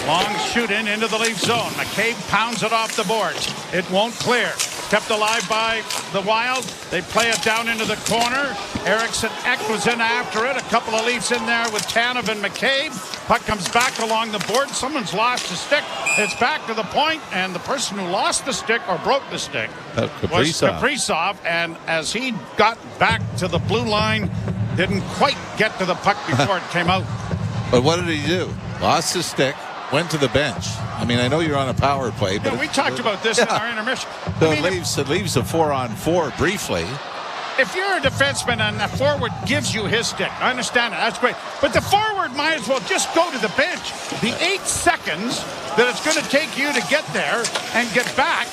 Long shoot into the Leaf zone. McCabe pounds it off the boards. It won't clear. Kept alive by the Wild. They play it down into the corner. Eriksson Ek was in after it. A couple of Leafs in there with Tanev and McCabe. Puck comes back along the board. Someone's lost a stick. It's back to the point, and the person who lost the stick or broke the stick was Kaprizov. And as he got back to the blue line, didn't quite get to the puck before it came out. But what did he do? Lost his stick. Went to the bench. I mean, I know you're on a power play, but we talked about this in our intermission. So it leaves a 4-on-4 briefly. If you're a defenseman and the forward gives you his stick, I understand that. That's great. But the forward might as well just go to the bench. The 8 seconds that it's going to take you to get there and get back,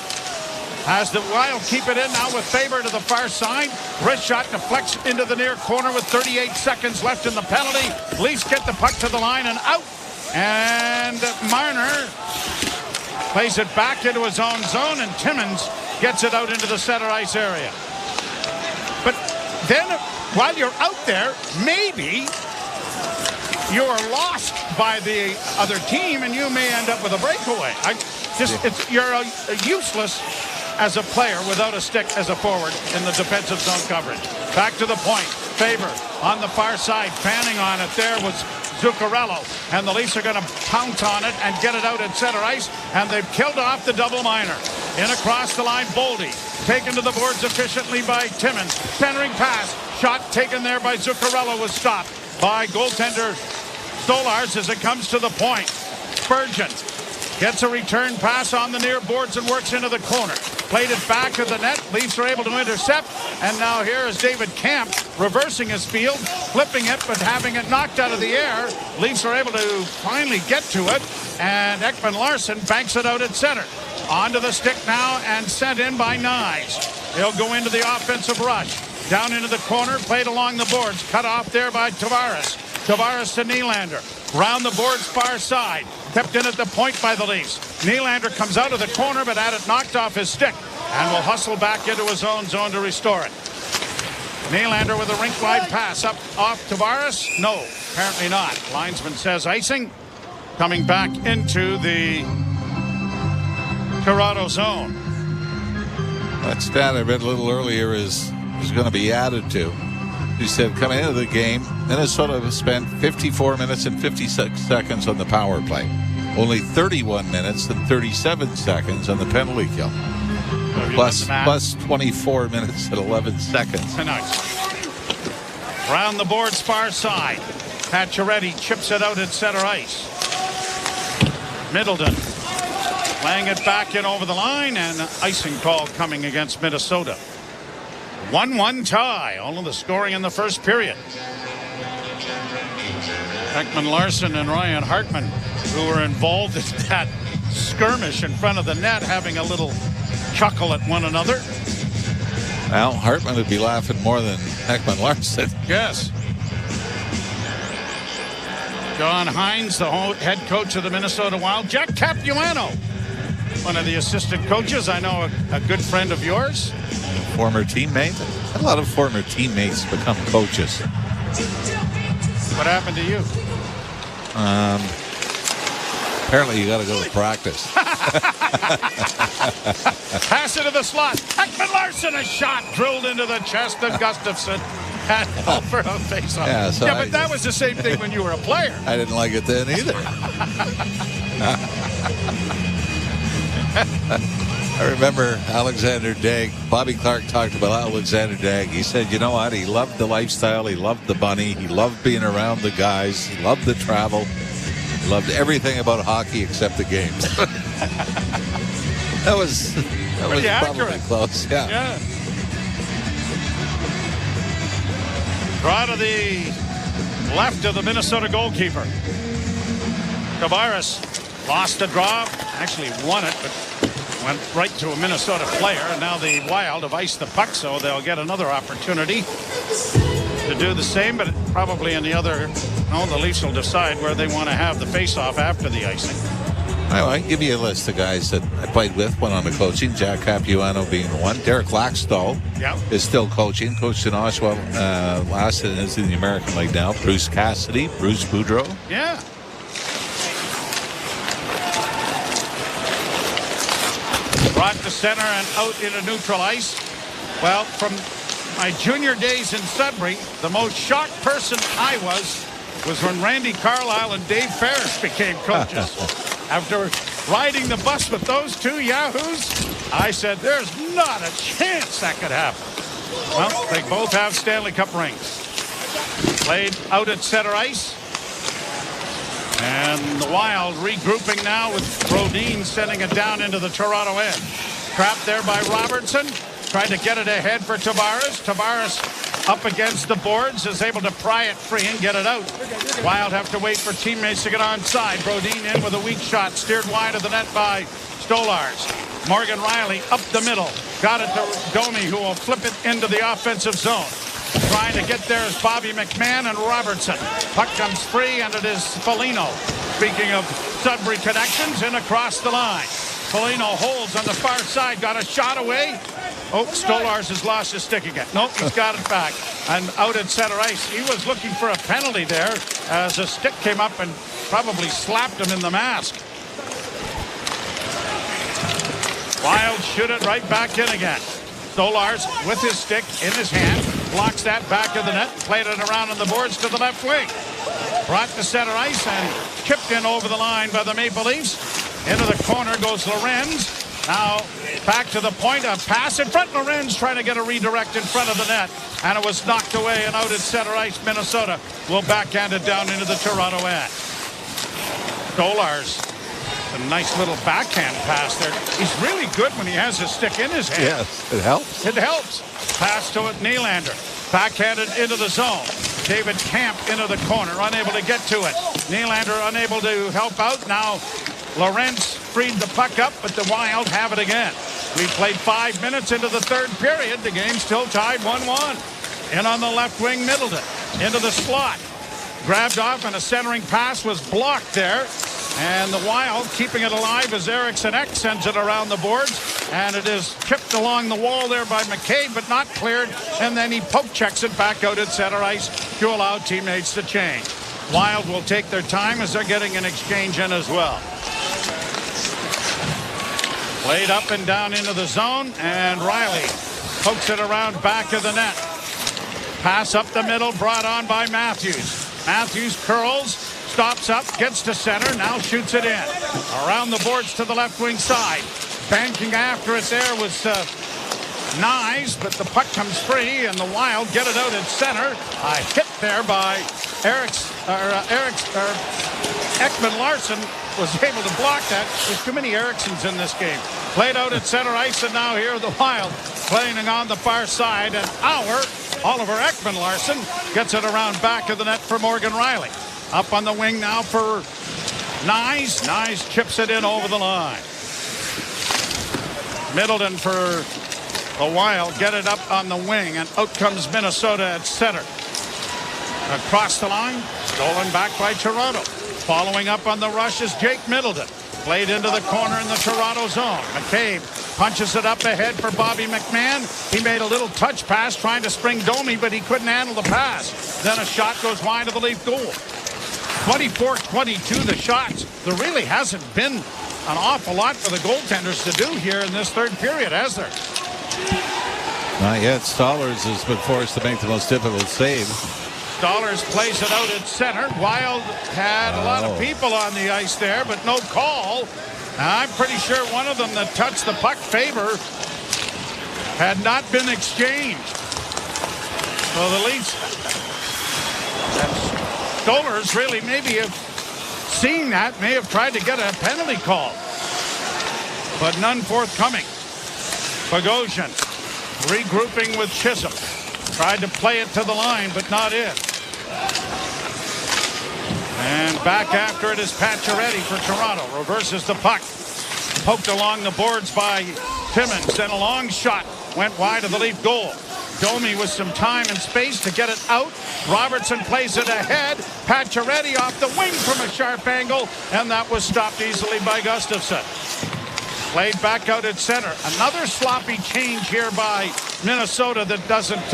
as the Wild keep it in now with Faber to the far side. Wrist shot deflects into the near corner with 38 seconds left in the penalty. Leafs get the puck to the line and out. And Marner plays it back into his own zone, and Timmins gets it out into the center ice area. But then, while you're out there, maybe you're lost by the other team, and you may end up with a breakaway. You're useless as a player without a stick as a forward in the defensive zone coverage. Back to the point. Faber on the far side, fanning on it. There was Zuccarello, and the Leafs are going to pounce on it and get it out at center ice, and they've killed off the double minor. In across the line, Boldy, taken to the boards efficiently by Timmins. Centering pass, shot taken there by Zuccarello, was stopped by goaltender Stolars as it comes to the point. Spurgeon gets a return pass on the near boards and works into the corner. Played it back to the net. Leafs are able to intercept. And now here is David Camp reversing his field, flipping it, but having it knocked out of the air. Leafs are able to finally get to it. And Ekman Larsson banks it out at center. Onto the stick now and sent in by Nyes. He'll go into the offensive rush. Down into the corner, played along the boards. Cut off there by Tavares. Tavares to Nylander. Round the boards far side. Kept in at the point by the Leafs. Nylander comes out of the corner, but had it knocked off his stick and will hustle back into his own zone to restore it. Nylander with a rink-wide pass up off Tavares. No, apparently not. Linesman says icing. Coming back into the Toronto zone. That stat I read a little earlier is going to be added to. He said coming into the game, Minnesota spent 54 minutes and 56 seconds on the power play. Only 31 minutes and 37 seconds on the penalty kill. Plus 24 minutes and 11 seconds. Nice. Round the boards far side. Pacioretty chips it out at center ice. Middleton laying it back in over the line, and icing call coming against Minnesota. 1-1 tie. Only the scoring in the first period. Ekman Larsson and Ryan Hartman, who were involved in that skirmish in front of the net, having a little chuckle at one another. Well, Hartman would be laughing more than Ekman Larsson. Yes. John Hines, the head coach of the Minnesota Wild. Jack Capuano, one of the assistant coaches. I know a good friend of yours. Former teammate. A lot of former teammates become coaches. What happened to you? Apparently you got to go to practice. Pass into the slot. Ekman Larsson, a shot drilled into the chest of Gustafsson. Had for a face-off. Yeah, but that was the same thing when you were a player. I didn't like it then either. I remember Alexander Daigle. Bobby Clark talked about Alexander Daigle. He said, you know what? He loved the lifestyle. He loved the bunny. He loved being around the guys. He loved the travel. He loved everything about hockey except the games. that was probably accurate. Close. Yeah. Draw to the left of the Minnesota goalkeeper. Tavares lost the draw. Actually won it, but went right to a Minnesota player. And now the Wild have iced the puck, so they'll get another opportunity to do the same, but probably in the other. No, the Leafs will decide where they want to have the face-off after the icing. I give you a list of guys that I played with, went on to coaching. Jack Capuano being one. Derek Laxdal is still coaching. Coached in Oshawa last and is in the American League now. Bruce Cassidy, Bruce Boudreau. Yeah. Brought to center and out into neutral ice. Well, from my junior days in Sudbury, the most shocked person I was when Randy Carlyle and Dave Ferris became coaches. After riding the bus with those two yahoos, I said, there's not a chance that could happen. Well, they both have Stanley Cup rings. Played out at center ice. And the Wild regrouping now with Brodin sending it down into the Toronto end. Trapped there by Robertson. Tried to get it ahead for Tavares. Tavares up against the boards, is able to pry it free and get it out. Wild have to wait for teammates to get onside. Brodin in with a weak shot, steered wide of the net by Stolarz. Morgan Rielly up the middle. Got it to Domi, who will flip it into the offensive zone. Trying to get there is Bobby McMahon and Robertson. Puck comes free, and it is Foligno. Speaking of Sudbury connections, in across the line. Foligno holds on the far side, got a shot away. Oh, Stolarz has lost his stick again. Nope, he's got it back. And out at center ice, he was looking for a penalty there as a stick came up and probably slapped him in the mask. Wild shoot it right back in again. Stolarz with his stick in his hand, blocks that back of the net, played it around on the boards to the left wing. Brought to center ice and chipped in over the line by the Maple Leafs. Into the corner goes Lorenz. Now back to the point, a pass in front. Lorenz trying to get a redirect in front of the net, and it was knocked away and out at center ice. Minnesota will backhand it down into the Toronto end. Stolarz, a nice little backhand pass there. He's really good when he has his stick in his hand. Yes, it helps. It helps. Pass to it, Nylander. Backhanded into the zone. David Camp into the corner, unable to get to it. Nylander unable to help out. Now Lorenz freed the puck up, but the Wild have it again. We played 5 minutes into the third period. The game still tied 1-1. In on the left wing, Middleton. Into the slot. Grabbed off, and a centering pass was blocked there. And the Wild keeping it alive as Eriksson Ek sends it around the boards. And it is chipped along the wall there by McCabe, but not cleared. And then he poke checks it back out at center ice to allow teammates to change. Wild will take their time as they're getting an exchange in as well. Played up and down into the zone, and Rielly pokes it around back of the net. Pass up the middle, brought on by Matthews. Matthews curls, stops up, gets to center, now shoots it in. Around the boards to the left wing side. Banking after it there was Nyes, but the puck comes free, and the Wild get it out at center. A hit there by Ekman Larson was able to block that. There's too many Ericssons in this game. Played out at center ice, and now here the Wild playing on the far side. And Oliver Ekman Larson gets it around back of the net for Morgan Rielly. Up on the wing now for Nyes. Nyes chips it in over the line. Middleton for the Wild. Get it up on the wing, and out comes Minnesota at center. Across the line, stolen back by Toronto. Following up on the rush is Jake Middleton. Played into the corner in the Toronto zone. McCabe punches it up ahead for Bobby McMahon. He made a little touch pass trying to spring Domi, but he couldn't handle the pass. Then a shot goes wide of the Leaf goal. 24-22 the shots. There really hasn't been an awful lot for the goaltenders to do here in this third period, has there? Not yet. Stolarz has been forced to make the most difficult save. Stolarz plays it out at center. Wild had a lot of people on the ice there, but no call. I'm pretty sure one of them that touched the puck, Faber, had not been exchanged. So the Leafs and Stolarz really maybe have seen that, may have tried to get a penalty call, but none forthcoming. Bogosian regrouping with Chisholm. Tried to play it to the line, but not in. And back after it is Pacioretty for Toronto. Reverses the puck. Poked along the boards by Timmins. Then a long shot went wide of the Leaf goal. Domi with some time and space to get it out. Robertson plays it ahead. Pacioretty off the wing from a sharp angle. And that was stopped easily by Gustafsson. Played back out at center. Another sloppy change here by Minnesota that doesn't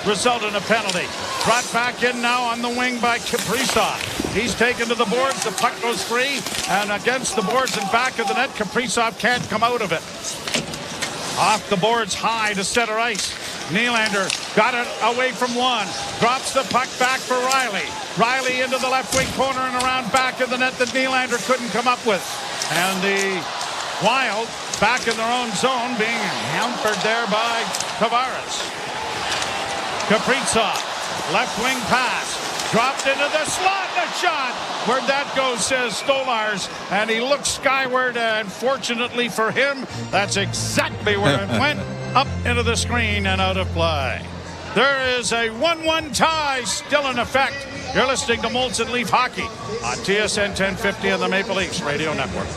result in a penalty. Brought back in now on the wing by Kaprizov. He's taken to the boards. The puck goes free. And against the boards and back of the net, Kaprizov can't come out of it. Off the boards high to center ice. Nylander got it away from one. Drops the puck back for Riley. Riley into the left wing corner and around back of the net that Nylander couldn't come up with. And the Wild back in their own zone, being hampered there by Tavares. Kaprizov, left wing pass. Dropped into the slot and a shot. Where'd that go, says Stolarz. And he looks skyward, and fortunately for him, that's exactly where it went. Up into the screen and out of play. There is a 1-1 tie still in effect. You're listening to Molson Leaf Hockey on TSN 1050 and the Maple Leafs Radio Network.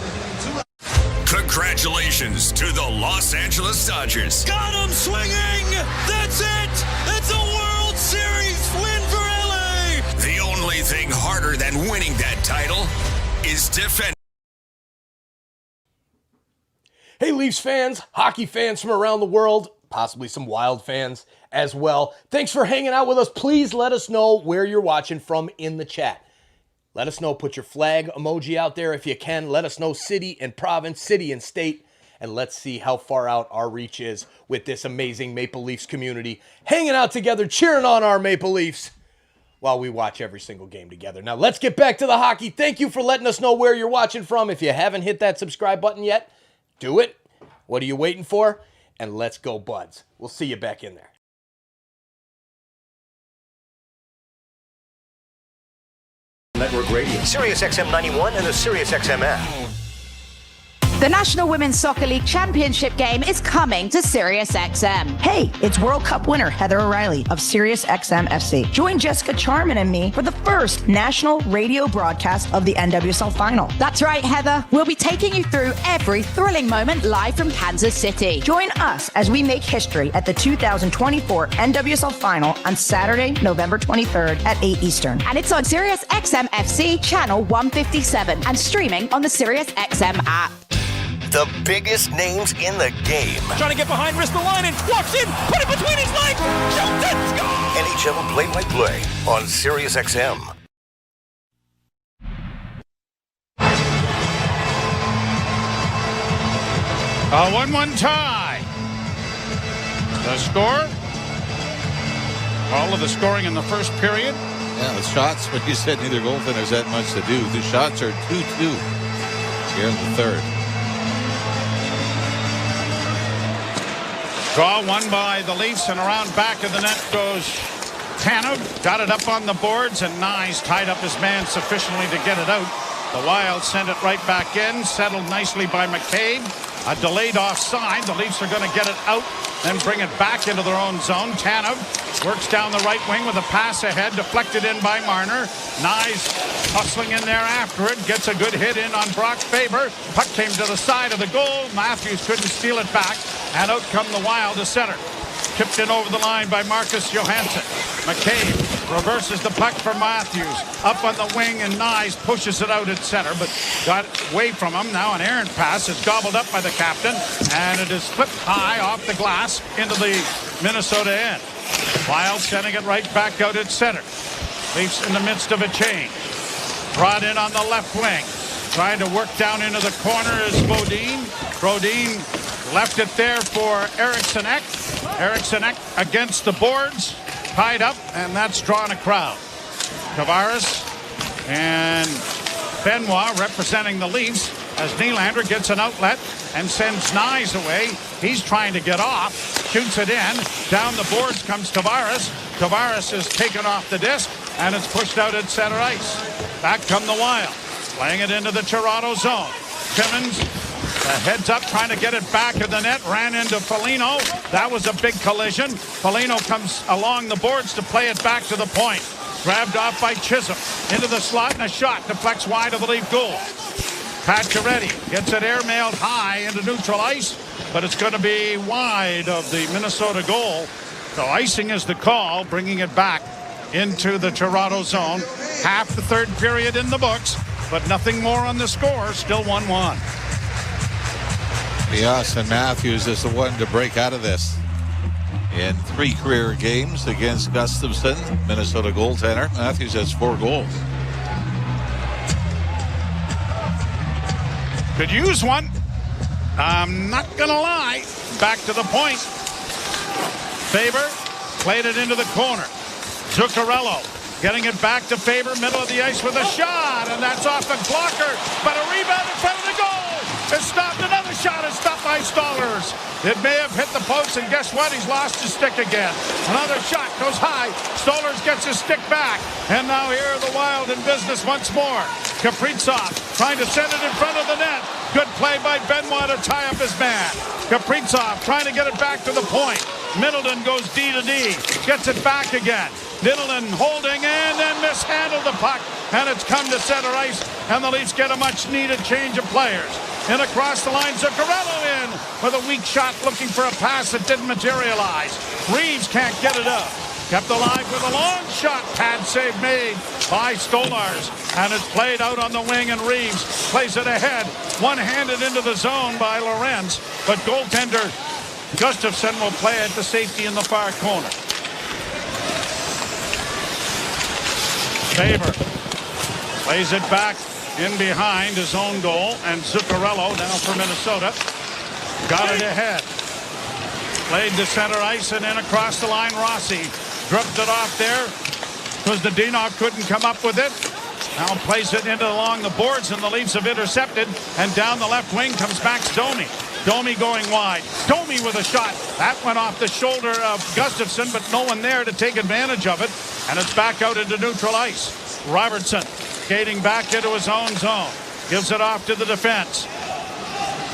Congratulations to the Los Angeles Dodgers. Got him swinging! That's it! It's a World Series win for LA! The only thing harder than winning that title is defending. Hey, Leafs fans, hockey fans from around the world, possibly some Wild fans as well. Thanks for hanging out with us. Please let us know where you're watching from in the chat. Let us know. Put your flag emoji out there if you can. Let us know city and province, city and state, and let's see how far out our reach is with this amazing Maple Leafs community, hanging out together, cheering on our Maple Leafs while we watch every single game together. Now, let's get back to the hockey. Thank you for letting us know where you're watching from. If you haven't hit that subscribe button yet, do it. What are you waiting for? And let's go, Buds. We'll see you back in there. Network Radio, Sirius XM 91 and the Sirius XM app. The National Women's Soccer League Championship game is coming to Sirius XM. Hey, it's World Cup winner Heather O'Reilly of Sirius XM FC. Join Jessica Charman and me for the first national radio broadcast of the NWSL final. That's right, Heather. We'll be taking you through every thrilling moment live from Kansas City. Join us as we make history at the 2024 NWSL final on Saturday, November 23rd at 8 Eastern. And it's on Sirius XM FC channel 157 and streaming on the Sirius XM app. The biggest names in the game. Trying to get behind, wrist the line, and walks in, put it between his legs, shoots it, score! NHL play-by-play on Sirius XM. A 1-1 tie. The score? All of the scoring in the first period. Yeah, the shots, when you said neither goaltenders had much to do, the shots are 2-2 here in the third. Draw won by the Leafs, and around back of the net goes Tanev. Got it up on the boards, and Nyes tied up his man sufficiently to get it out. The Wild send it right back in, settled nicely by McCabe. A delayed offside. The Leafs are going to get it out, then bring it back into their own zone. Tanev works down the right wing with a pass ahead, deflected in by Marner. Nyes hustling in there after it, gets a good hit in on Brock Faber. Puck came to the side of the goal. Matthews couldn't steal it back, and out come the Wild to center. Tipped in over the line by Marcus Johansson. McCabe reverses the puck for Matthews. Up on the wing, and Nyes pushes it out at center, but got away from him. Now an errant pass is gobbled up by the captain, and it is flipped high off the glass into the Minnesota end. Wild sending it right back out at center. Leafs in the midst of a change. Brought in on the left wing. Trying to work down into the corner is Bodine. Bodine left it there for Eriksson Ek. Eriksson Ek against the boards. Tied up, and that's drawn a crowd. Tavares and Benoit representing the Leafs as Nylander gets an outlet and sends Nyes away. He's trying to get off. Shoots it in. Down the boards comes Tavares. Tavares is taken off the disc, and it's pushed out at center ice. Back come the Wild. Playing it into the Toronto zone. Timmins heads up, trying to get it back of the net. Ran into Foligno. That was a big collision. Foligno comes along the boards to play it back to the point. Grabbed off by Chisholm. Into the slot, and a shot deflects wide of the Leaf goal. Pacioretty gets it airmailed high into neutral ice, but it's going to be wide of the Minnesota goal. So icing is the call, bringing it back into the Toronto zone. Half the third period in the books, but nothing more on the score. Still 1-1. Yes, and Matthews is the one to break out of this. In 3 career games against Gustafsson, Minnesota goaltender, Matthews has 4 goals. Could use one. I'm not going to lie. back to the point. Faber played it into the corner. Zuccarello getting it back to Faber, middle of the ice with a shot, and that's off the blocker, but a rebound in front of the goal. It's stopped. Another shot is stopped by Stollers. It may have hit the post, and guess what? He's lost his stick again. Another shot goes high. Stollers gets his stick back, and now here are the Wild in business once more. Kaprizov trying to send it in front of the net. Good play by Benoit to tie up his man. Kaprizov trying to get it back to the point. Middleton goes D to D. Gets it back again. Middleton holding and then mishandled the puck. And it's come to center ice. And the Leafs get a much-needed change of players. In across the line, Zuccarello in with a weak shot looking for a pass that didn't materialize. Reeves can't get it up. Kept alive with a long shot. Pad save made by Stolarz. And it's played out on the wing, and Reeves plays it ahead. One-handed into the zone by Lorenz. But goaltender Gustafsson will play it to safety in the far corner. Faber plays it back in behind his own goal, and Zuccarello now for Minnesota. Got it ahead. Played to center ice and in across the line. Rossi dripped it off there because the Dinok couldn't come up with it. Now plays it into along the boards, and the Leafs have intercepted. And down the left wing comes Max Domi. Domi going wide. Domi with a shot. That went off the shoulder of Gustafsson, but no one there to take advantage of it. And it's back out into neutral ice. Robertson skating back into his own zone. Gives it off to the defense.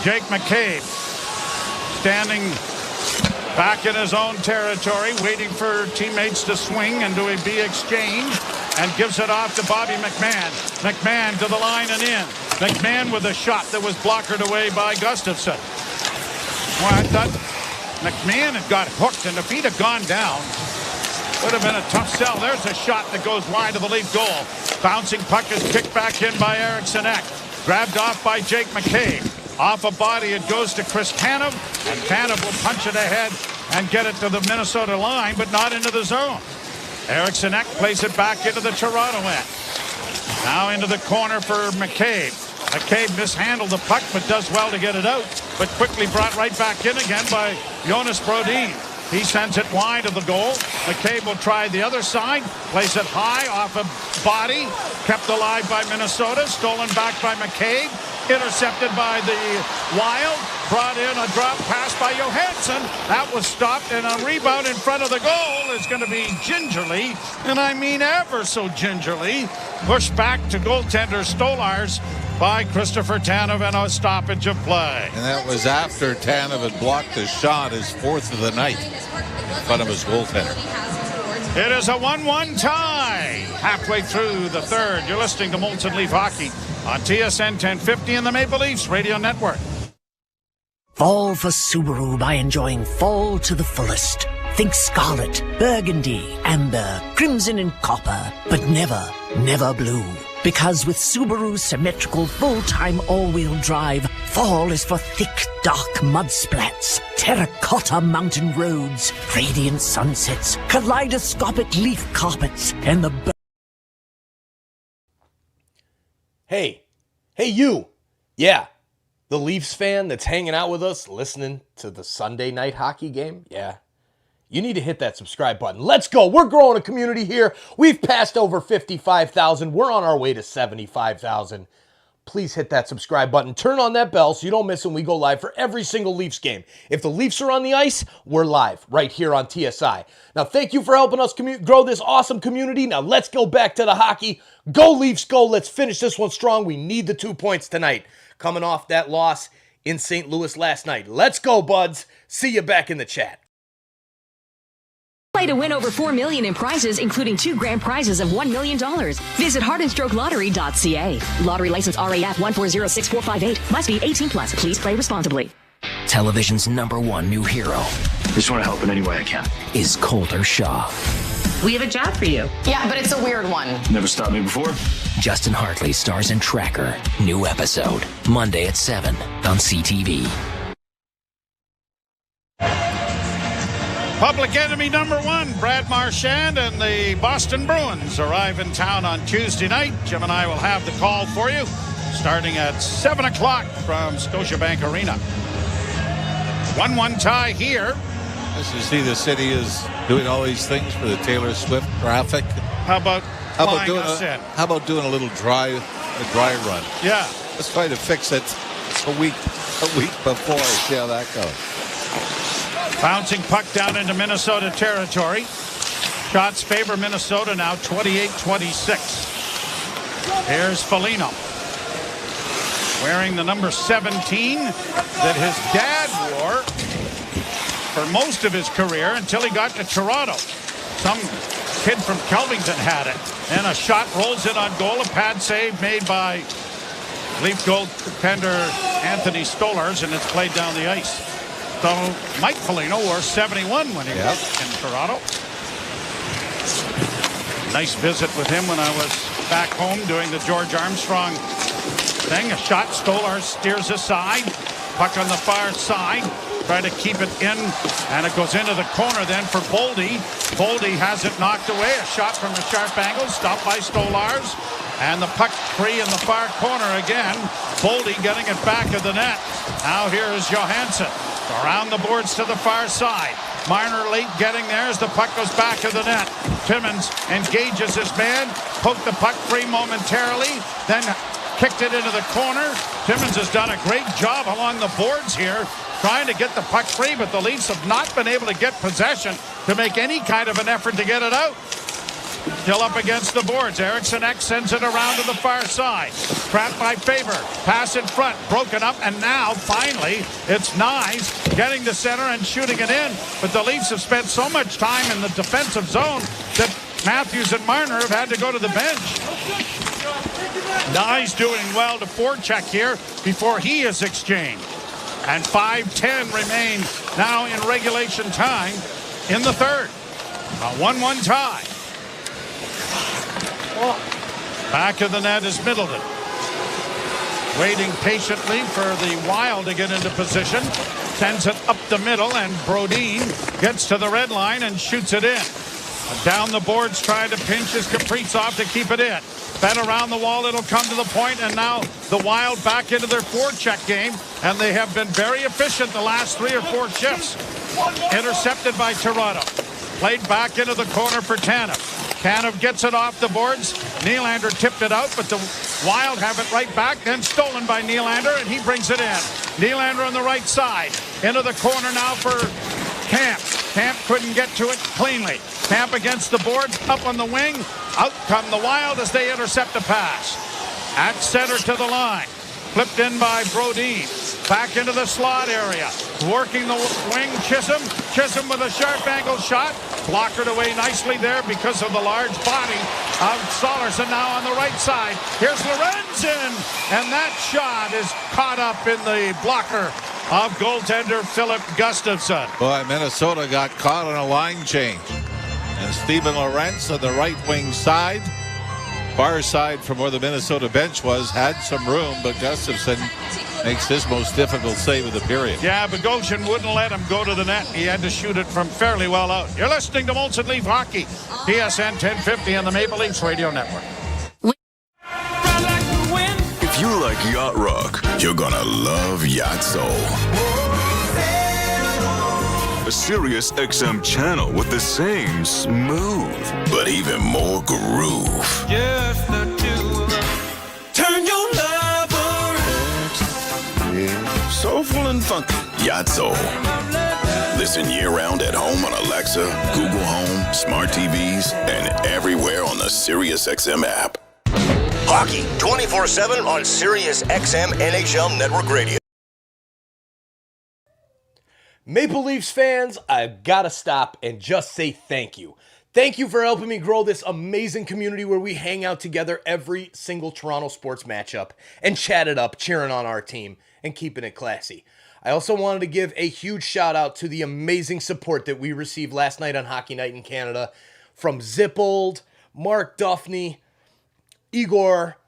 Jake McCabe standing back in his own territory, waiting for teammates to swing and do a B exchange, and gives it off to Bobby McMahon. McMahon to the line and in. McMahon with a shot that was blockered away by Gustafsson. Well, I thought McMahon had got hooked, and if he'd have gone down, would have been a tough sell. There's a shot that goes wide of the Leaf goal. Bouncing puck is kicked back in by Eriksson Ek. Grabbed off by Jake McCabe. Off a body, it goes to Chris Tanev, and Tanev will punch it ahead and get it to the Minnesota line, but not into the zone. Eriksson Ek plays it back into the Toronto end. Now into the corner for McCabe. McCabe mishandled the puck, but does well to get it out, but quickly brought right back in again by Jonas Brodin. He sends it wide of the goal. McCabe will try the other side. Plays it high off a body. Kept alive by Minnesota. Stolen back by McCabe. Intercepted by the Wild. Brought in a drop pass by Johansson. That was stopped, and a rebound in front of the goal is going to be gingerly, and I mean ever so gingerly, pushed back to goaltender Stolarz by Christopher Tanev, and a stoppage of play. And that was after Tanev had blocked a shot, his fourth of the night, in front of his goaltender. It is a 1-1 tie. Halfway through the third. You're listening to Molson Leaf Hockey on TSN 1050 and the Maple Leafs Radio Network. Fall for Subaru by enjoying fall to the fullest. Think scarlet, burgundy, amber, crimson and copper, but never, never blue. Because with Subaru's symmetrical full-time all-wheel drive, fall is for thick, dark mud splats, terracotta mountain roads, radiant sunsets, kaleidoscopic leaf carpets, and the... Hey you! Yeah, the Leafs fan that's hanging out with us, listening to the Sunday night hockey game, yeah. You need to hit that subscribe button. Let's go. We're growing a community here. We've passed over 55,000. We're on our way to 75,000. Please hit that subscribe button. Turn on that bell so you don't miss when we go live for every single Leafs game. If the Leafs are on the ice, we're live right here on TSI. Now, thank you for helping us grow this awesome community. Now, let's go back to the hockey. Go Leafs, go. Let's finish this one strong. We need the 2 points tonight. Coming off that loss in St. Louis last night. Let's go, buds. See you back in the chat. Play to win over $4 million in prizes, including 2 grand prizes of $1 million. Visit heartandstrokeleottery.ca. Lottery license RAF 1406458. Must be 18 plus. Please play responsibly. Television's #1 new hero Just want to help in any way I can. is Colter Shaw. We have a job for you. Yeah, but it's a weird one. Never stopped me before. Justin Hartley stars in Tracker. New episode. Monday at 7 on CTV. Public enemy #1, Brad Marchand and the Boston Bruins arrive in town on Tuesday night. Jim and I will have the call for you starting at 7 o'clock from Scotiabank Arena. 1-1 tie here. As you see, the city is doing all these things for the Taylor Swift traffic. How about doing a little dry run? Yeah. Let's try to fix it a week before. See how that goes. Bouncing puck down into Minnesota territory. Shots favor Minnesota now 28-26. Here's Foligno. Wearing the number 17 that his dad wore for most of his career until he got to Toronto. Some kid from Kelvington had it. And a shot rolls in on goal. A pad save made by Leaf goaltender Anthony Stolarz, and it's played down the ice. So Mike Foligno wore 71 when he was in Toronto. Nice visit with him when I was back home doing the George Armstrong thing. A shot, Stolarz steers aside. Puck on the far side. Try to keep it in, and it goes into the corner then for Boldy. Boldy has it knocked away. A shot from a sharp angle, stopped by Stolarz. And the puck free in the far corner again. Boldy getting it back of the net. Now here is Johansson. Around the boards to the far side. Marner late getting there as the puck goes back of the net. Timmins engages his man. Poked the puck free momentarily. Then kicked it into the corner. Timmins has done a great job along the boards here, trying to get the puck free, but the Leafs have not been able to get possession to make any kind of an effort to get it out. Still up against the boards. Eriksson Ek sends it around to the far side. Trapped by Faber. Pass in front. Broken up. And now, finally, it's Nyes getting to center and shooting it in. But the Leafs have spent so much time in the defensive zone that Matthews and Marner have had to go to the bench. Nyes doing well to forecheck here before he is exchanged. And 5:10 remain now in regulation time in the third. A 1-1 tie. Back of the net is Middleton. Waiting patiently for the Wild to get into position. Sends it up the middle, and Brodin gets to the red line and shoots it in. Down the boards trying to pinch his Kaprizov to keep it in. Fed around the wall, it'll come to the point, and now the Wild back into their forecheck game, and they have been very efficient the last 3 or 4 shifts. Intercepted by Toronto. Played back into the corner for Tanev. Tanev gets it off the boards. Nylander tipped it out, but the Wild have it right back, then stolen by Nylander, and he brings it in. Nylander on the right side. Into the corner now for Camp. Camp couldn't get to it cleanly. Camp against the boards, up on the wing. Out come the Wild as they intercept a pass. At center to the line. Flipped in by Brodin. Back into the slot area. Working the wing, Chisholm. Chisholm with a sharp angle shot. Blockered away nicely there because of the large body of Solerson. Now on the right side. Here's Lorenzen. And that shot is caught up in the blocker of goaltender Philip Gustafsson. Boy, Minnesota got caught on a line change. And Steven Lorentz on the right wing side, far side from where the Minnesota bench was, had some room, but Gustafsson makes his most difficult save of the period. Yeah, Bogosian wouldn't let him go to the net. He had to shoot it from fairly well out. You're listening to Molson Leaf Hockey, TSN 1050 on the Maple Leafs Radio Network. If you like yacht rock, you're gonna love Yatso. A Sirius XM channel with the same smooth, but even more groove. Just the two of us. Turn your love around. Yeah, soulful and funky. Yatso. Listen year-round at home on Alexa, Google Home, smart TVs, and everywhere on the Sirius XM app. Hockey 24/7 on Sirius XM NHL Network Radio. Maple Leafs fans, I've got to stop and just say thank you. Thank you for helping me grow this amazing community where we hang out together every single Toronto sports matchup and chat it up, cheering on our team and keeping it classy. I also wanted to give a huge shout out to the amazing support that we received last night on Hockey Night in Canada from Zippold, Mark Duffney, Igor,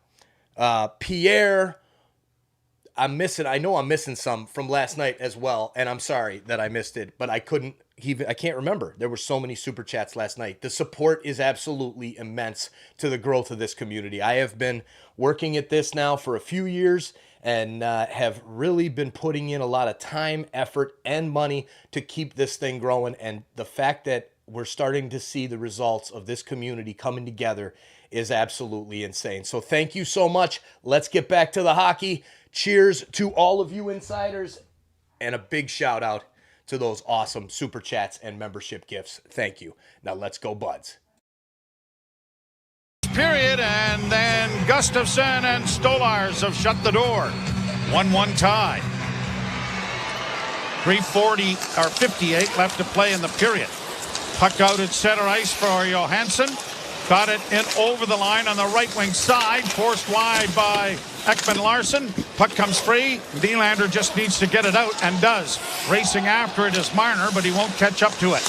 Pierre. I know I'm missing some from last night as well, and I'm sorry that I missed it, but I couldn't I can't remember. There were so many super chats last night. The support is absolutely immense to the growth of this community. I have been working at this now for a few years and have really been putting in a lot of time, effort, and money to keep this thing growing. And the fact that we're starting to see the results of this community coming together is absolutely insane. So thank you so much. Let's get back to the hockey. Cheers to all of you insiders, and a big shout out to those awesome super chats and membership gifts. Thank you. Now let's go, Buds. Period, and then Gustafsson and Stolars have shut the door. 1-1 tie. 58 left to play in the period. Puck out at center ice for Johansson. Got it in over the line on the right wing side. Forced wide by Ekman Larsson. Puck comes free. Nylander just needs to get it out and does. Racing after it is Marner, but he won't catch up to it.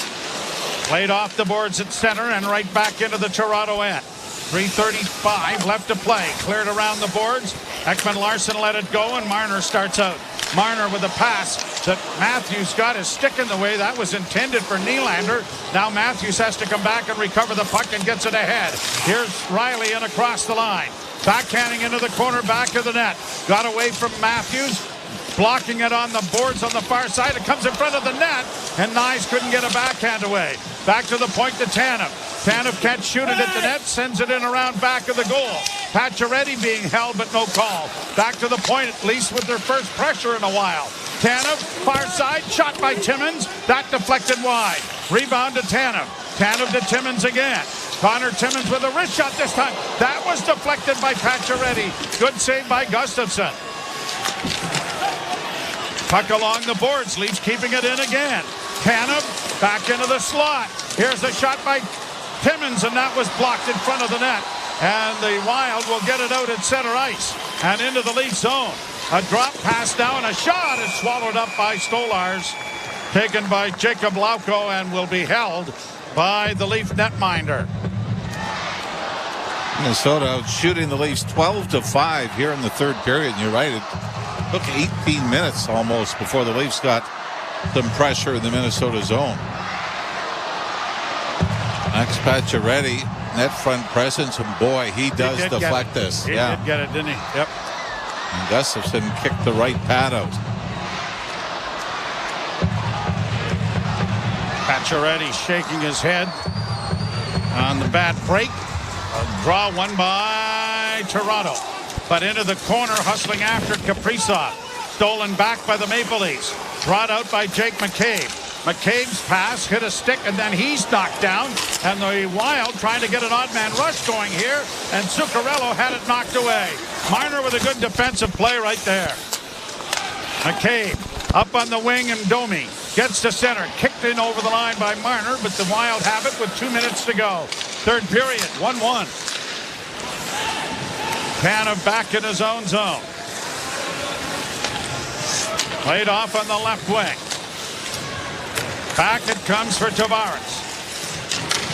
Played off the boards at center and right back into the Toronto end. 3:35 left to play. Cleared around the boards. Ekman Larsson let it go, and Marner starts out. Marner with a pass that Matthews got his stick in the way. That was intended for Nylander. Now Matthews has to come back and recover the puck and gets it ahead. Here's Riley in across the line. Backhanding into the corner, back of the net. Got away from Matthews. Blocking it on the boards on the far side. It comes in front of the net, and Nyes couldn't get a backhand away. Back to the point to Tanev. Tanev can't shoot it at the net, sends it in around back of the goal. Pacioretty being held, but no call. Back to the point, at least with their first pressure in a while. Tanev, far side, shot by Timmins. That deflected wide. Rebound to Tanev. Tanev to Timmins again. Connor Timmins with a wrist shot this time. That was deflected by Pacioretty. Good save by Gustafsson. Puck along the boards. Leafs keeping it in again. Tanev back into the slot. Here's a shot by Timmins, and that was blocked in front of the net. And the Wild will get it out at center ice and into the Leaf zone. A drop pass now and a shot is swallowed up by Stolars. Taken by Jacob Lauko and will be held by the Leaf netminder. Minnesota shooting the Leafs 12-5 here in the third period. And you're right, it took 18 minutes almost before the Leafs got some pressure in the Minnesota zone. Max Pacioretty, net front presence, and boy, he does deflect this. He did get it, didn't he? Yep. And Gustafsson kicked the right pad out. Pacioretty shaking his head on the bad break. A draw won by Toronto. But into the corner, hustling after Kaprizov. Stolen back by the Maple Leafs. Brought out by Jake McCabe. McCabe's pass hit a stick, and then he's knocked down. And the Wild trying to get an odd man rush going here. And Zuccarello had it knocked away. Marner with a good defensive play right there. McCabe up on the wing, and Domi gets to center. Kicked in over the line by Marner, but the Wild have it with 2 minutes to go. Third period, 1-1. Tanev back in his own zone. Played off on the left wing. Back it comes for Tavares.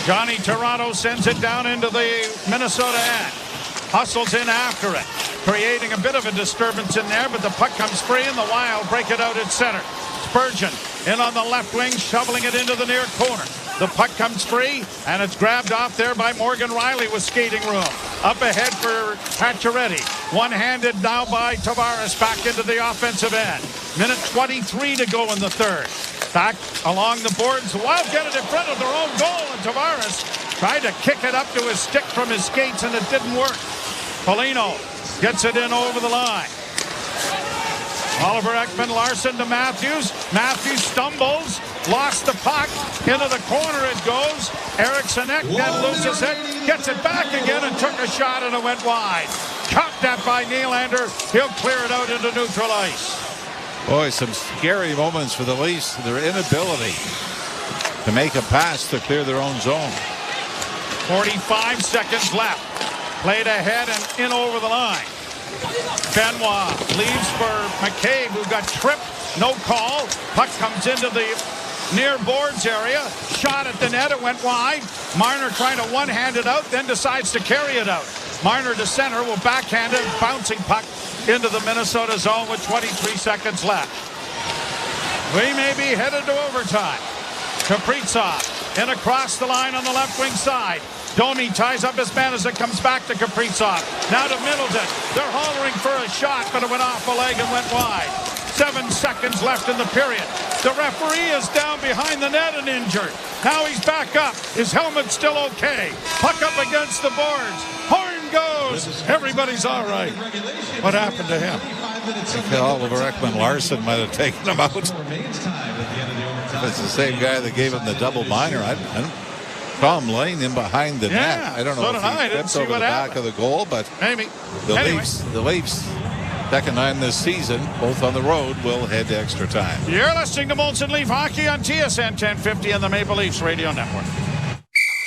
Johnny Toronto sends it down into the Minnesota end. Hustles in after it, creating a bit of a disturbance in there, but the puck comes free and the Wild break it out at center. Spurgeon in on the left wing, shoveling it into the near corner. The puck comes free, and it's grabbed off there by Morgan Riley with skating room. Up ahead for Pacioretty. One-handed now by Tavares back into the offensive end. Minute 23 to go in the third. Back along the boards. The Wild get it in front of their own goal, and Tavares tried to kick it up to his stick from his skates, and it didn't work. Polino gets it in over the line. Oliver Ekman Larsson to Matthews. Matthews stumbles, lost the puck. Into the corner it goes. Eriksson Ek then loses it, gets it back again and took a shot, and it went wide. Chopped at by Nylander. He'll clear it out into neutral ice. Boy, some scary moments for the Leafs. Their inability to make a pass to clear their own zone. 45 seconds left. Played ahead and in over the line. Benoit leaves for McCabe, who got tripped. No call. Puck comes into the near boards area. Shot at the net. It went wide. Marner trying to one-hand it out, then decides to carry it out. Marner to center will backhand it. Bouncing puck into the Minnesota zone with 23 seconds left. We may be headed to overtime. Kaprizov in across the line on the left wing side. Domi ties up his man as it comes back to Kaprizov. Now to Middleton. They're hollering for a shot, but it went off a leg and went wide. 7 seconds left in the period. The referee is down behind the net and injured. Now he's back up. His helmet's still okay. Puck up against the boards. Horn goes. Everybody's all right. What happened to him? I think Oliver Ekman-Larsson might have taken him out. If it's the same guy that gave him the double minor, I Tom Lane in behind the net. I don't know if he tripped over the back of the goal, but maybe. The Leafs, second time this season, both on the road, will head to extra time. You're listening to Molson Leaf Hockey on TSN 1050 and the Maple Leafs Radio Network.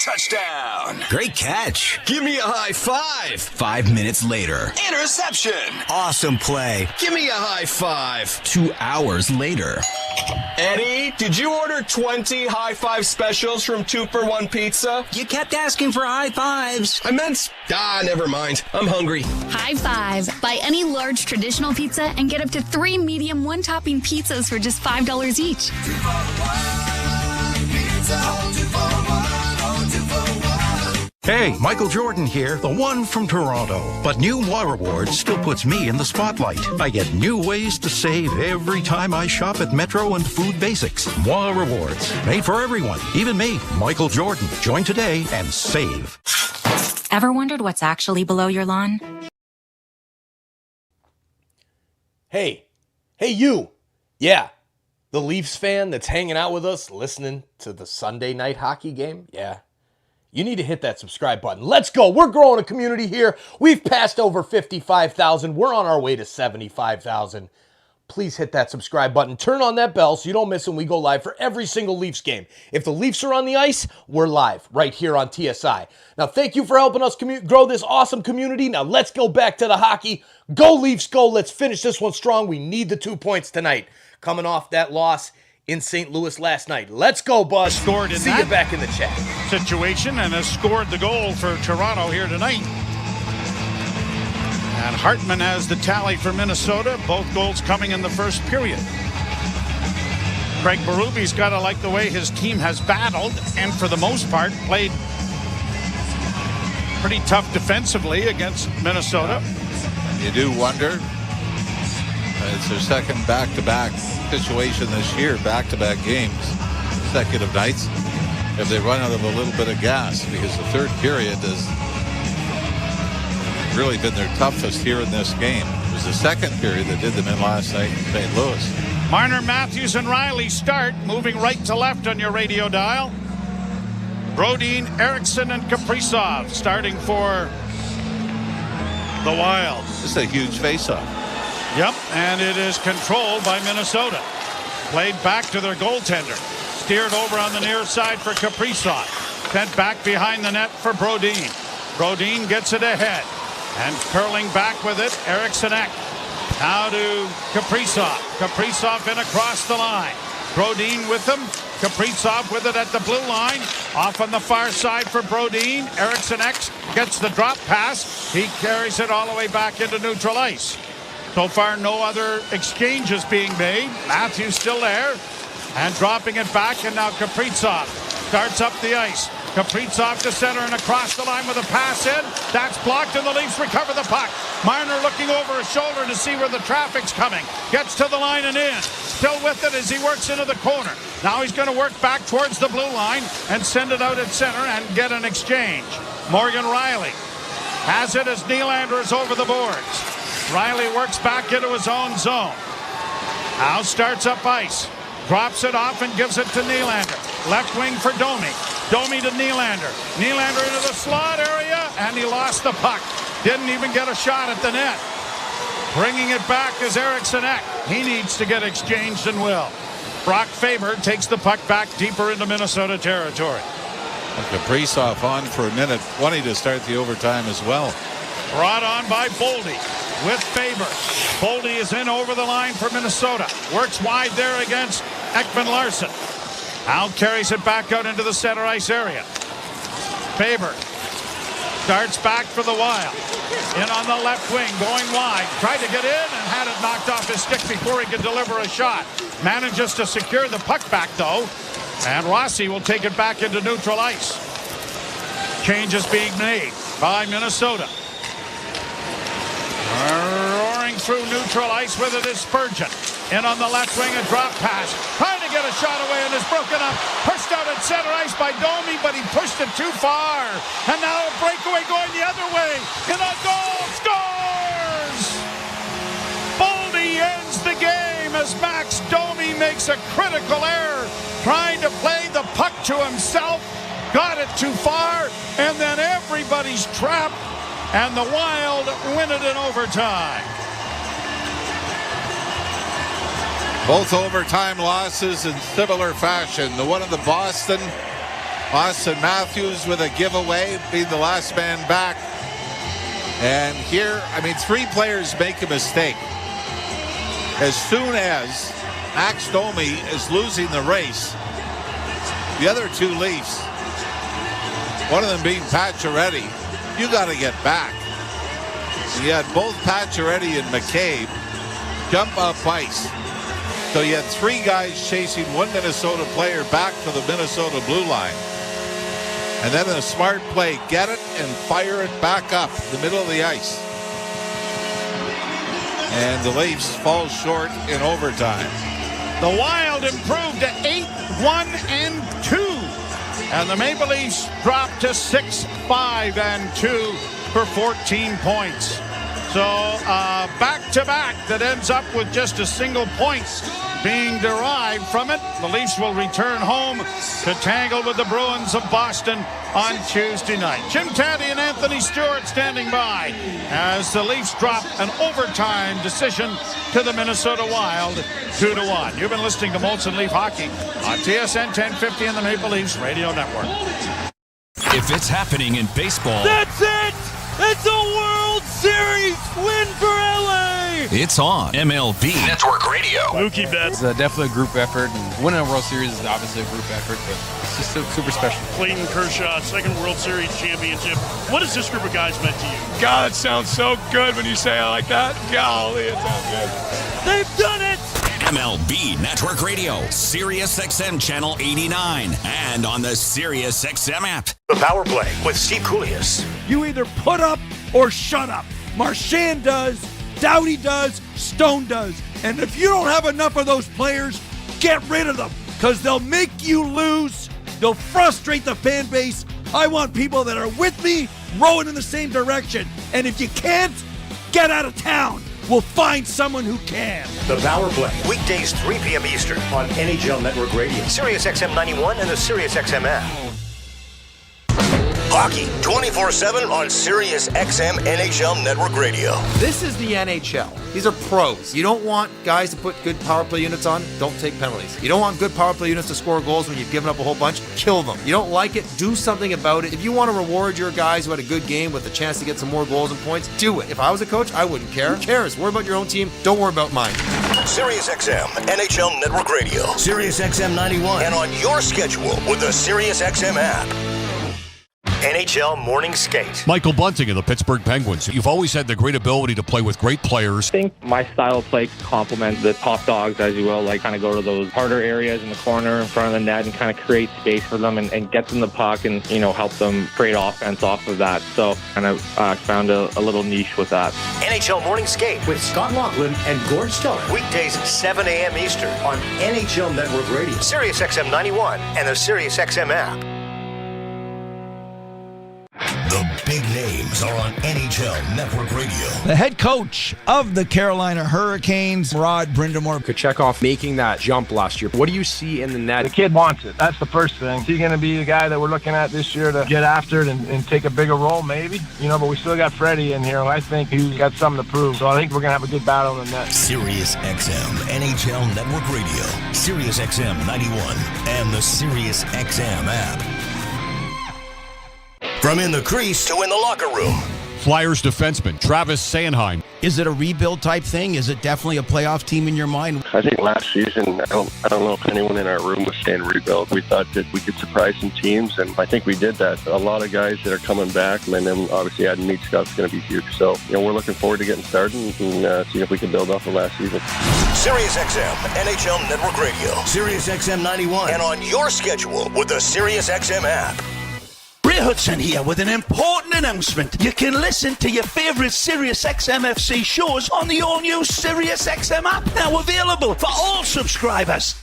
Touchdown. Great catch. Give me a high five. 5 minutes later. Interception. Awesome play. Give me a high five. 2 hours later. Eddie, did you order 20 high five specials from 2 for $1 pizza? You kept asking for high fives. I meant, never mind. I'm hungry. High five. Buy any large traditional pizza and get up to 3 medium 1-topping pizzas for just $5 each. 2 for $1 pizza. 2 for $1. Hey, Michael Jordan here, the one from Toronto. But new Moi Rewards still puts me in the spotlight. I get new ways to save every time I shop at Metro and Food Basics. Moi Rewards, made for everyone, even me, Michael Jordan. Join today and save. Ever wondered what's actually below your lawn? Hey you. Yeah, the Leafs fan that's hanging out with us, listening to the Sunday night hockey game. Yeah. You need to hit that subscribe button. Let's go. We're growing a community here. We've passed over 55,000. We're on our way to 75,000. Please hit that subscribe button. Turn on that bell so you don't miss when we go live for every single Leafs game. If the Leafs are on the ice, we're live right here on TSI. Now, thank you for helping us grow this awesome community. Now, let's go back to the hockey. Go Leafs, go. Let's finish this one strong. We need the 2 points tonight. Coming off that loss in St. Louis last night. Let's go, Buzz. Scored in See you back in the chat. Situation and has scored the goal for Toronto here tonight. And Hartman has the tally for Minnesota. Both goals coming in the first period. Craig Barube's got to like the way his team has battled and for the most part played pretty tough defensively against Minnesota. You do wonder. It's their second back-to-back situation this year, back-to-back games, consecutive nights. If they run out of a little bit of gas, because the third period has really been their toughest here in this game. It was the second period that did them in last night in St. Louis. Marner, Matthews, and Riley start, moving right to left on your radio dial. Brodin, Eriksson, and Kaprizov starting for the Wild. This is a huge face-off. Yep, and it is controlled by Minnesota. Played back to their goaltender. Steered over on the near side for Kaprizov. Sent back behind the net for Brodin. Brodin gets it ahead. And curling back with it, Eriksson. Now to Kaprizov. Kaprizov in across the line. Brodin with him. Kaprizov with it at the blue line. Off on the far side for Brodin. Eriksson gets the drop pass. He carries it all the way back into neutral ice. So far, no other exchanges being made. Matthews still there. And dropping it back. And now Kaprizov starts up the ice. Kaprizov to center and across the line with a pass in. That's blocked and the Leafs recover the puck. Marner looking over his shoulder to see where the traffic's coming. Gets to the line and in. Still with it as he works into the corner. Now he's going to work back towards the blue line and send it out at center and get an exchange. Morgan Riley has it as Nylander is over the boards. Riley works back into his own zone. Now starts up ice. Drops it off and gives it to Nylander. Left wing for Domi. Domi to Nylander. Nylander into the slot area, and he lost the puck. Didn't even get a shot at the net. Bringing it back is Eriksson. He needs to get exchanged and will. Brock Faber takes the puck back deeper into Minnesota territory. And Kaprizov on for a minute 20 to start the overtime as well. Brought on by Boldy with Faber. Boldy is in over the line for Minnesota. Works wide there against Ekman-Larsson. Now carries it back out into the center ice area. Faber starts back for the Wild. In on the left wing, going wide. Tried to get in and had it knocked off his stick before he could deliver a shot. Manages to secure the puck back, though. And Rossi will take it back into neutral ice. Changes being made by Minnesota. Roaring through neutral ice with it is Spurgeon. In on the left wing, a drop pass. Trying to get a shot away and is broken up. Pushed out at center ice by Domi, but he pushed it too far. And now a breakaway going the other way. In a goal, scores! Boldy ends the game as Max Domi makes a critical error. Trying to play the puck to himself. Got it too far. And then everybody's trapped. And the Wild win it in overtime. Both overtime losses in similar fashion. The one of the Boston, Austin Matthews with a giveaway, being the last man back. And here, three players make a mistake. As soon as Max Domi is losing the race, the other two Leafs, one of them being Pacioretty, you got to get back. You had both Pacioretty and McCabe jump up ice. So you had three guys chasing one Minnesota player back to the Minnesota blue line. And then a smart play, get it and fire it back up the middle of the ice. And the Leafs fall short in overtime. The Wild improved to 8-1-2. And the Maple Leafs dropped to 6-5-2 for 14 points. So back-to-back that ends up with just a single point being derived from it. The Leafs will return home to tangle with the Bruins of Boston on Tuesday night. Jim Taddy and Anthony Stewart standing by as the Leafs drop an overtime decision to the Minnesota Wild 2-1. You've been listening to Molson Leaf Hockey on TSN 1050 and the Maple Leafs Radio Network. If it's happening in baseball, that's it! It's a World Series win for LA! It's on MLB Network Radio. Mookie Betts. It's definitely a group effort, and winning a World Series is obviously a group effort, but it's just super special. Clayton Kershaw, second World Series championship. What has this group of guys meant to you? God, it sounds so good when you say it like that. Golly, it sounds good. They've done it! MLB Network Radio, Sirius XM Channel 89, and on the Sirius XM app. The Power Play with Steve Koulias. You either put up or shut up. Marchand does, Doughty does, Stone does. And if you don't have enough of those players, get rid of them, because they'll make you lose. They'll frustrate the fan base. I want people that are with me, rowing in the same direction. And if you can't, get out of town. We'll find someone who can. The Power Play, weekdays 3 p.m. Eastern on NHL Network Radio, Sirius XM 91, and the Sirius XM app. Hockey 24/7 on Sirius XM NHL Network Radio. This is the NHL. These are pros. You don't want guys to put good power play units on, don't take penalties. You don't want good power play units to score goals when you've given up a whole bunch, kill them. You don't like it, do something about it. If you want to reward your guys who had a good game with a chance to get some more goals and points, do it. If I was a coach, I wouldn't care. Who cares? Worry about your own team. Don't worry about mine. Sirius XM NHL Network Radio, Sirius XM 91, and on your schedule with the Sirius XM app. NHL Morning Skate. Michael Bunting of the Pittsburgh Penguins. You've always had the great ability to play with great players. I think my style of play complements the top dogs, as you will, like kind of go to those harder areas in the corner in front of the net and kind of create space for them and get them the puck and, help them create offense off of that. So kind of found a little niche with that. NHL Morning Skate with Scott Laughlin and Gord Stellar. Weekdays 7 a.m. Eastern on NHL Network Radio, Sirius XM 91, and the Sirius XM app. The big names are on NHL Network Radio. The head coach of the Carolina Hurricanes, Rod Brindamore. Kachekov making that jump last year. What do you see in the net? The kid wants it. That's the first thing. Is he going to be the guy that we're looking at this year to get after it and take a bigger role? Maybe. But we still got Freddie in here. I think he's got something to prove. So I think we're going to have a good battle in the net. Sirius XM NHL Network Radio, Sirius XM 91, and the Sirius XM app. From in the crease to in the locker room. Flyers defenseman Travis Sanheim Is it a rebuild type thing? Is it definitely a playoff team in your mind? I think last season, I don't know if anyone in our room was saying rebuild. We thought that we could surprise some teams, and I think we did that. A lot of guys that are coming back, and then obviously adding Meat Scott's going to be huge. So, we're looking forward to getting started and see if we can build off of last season. Sirius XM, NHL Network Radio, Sirius XM 91, and on your schedule with the Sirius XM app. Ray Hudson here with an important announcement. You can listen to your favourite Sirius XM FC shows on the all-new Sirius XM app, now available for all subscribers.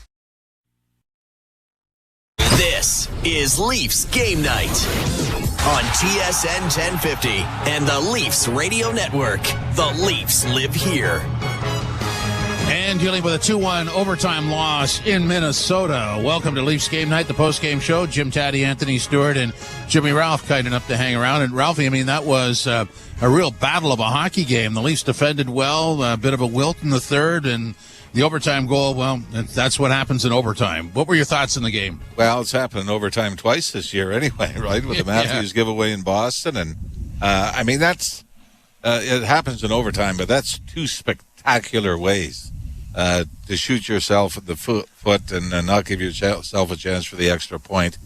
This is Leafs Game Night on TSN 1050 and the Leafs Radio Network. The Leafs live here. And dealing with a 2-1 overtime loss in Minnesota. Welcome to Leafs Game Night, the post-game show. Jim Taddy, Anthony Stewart, and Jimmy Ralph kind enough to hang around. And Ralphie, that was a real battle of a hockey game. The Leafs defended well, a bit of a wilt in the third, and the overtime goal, well, that's what happens in overtime. What were your thoughts in the game? Well, it's happened in overtime twice this year anyway, right? With the Matthews giveaway in Boston. And, that's it happens in overtime, but that's two spectacular ways to shoot yourself at the foot and not give yourself a chance for the extra point.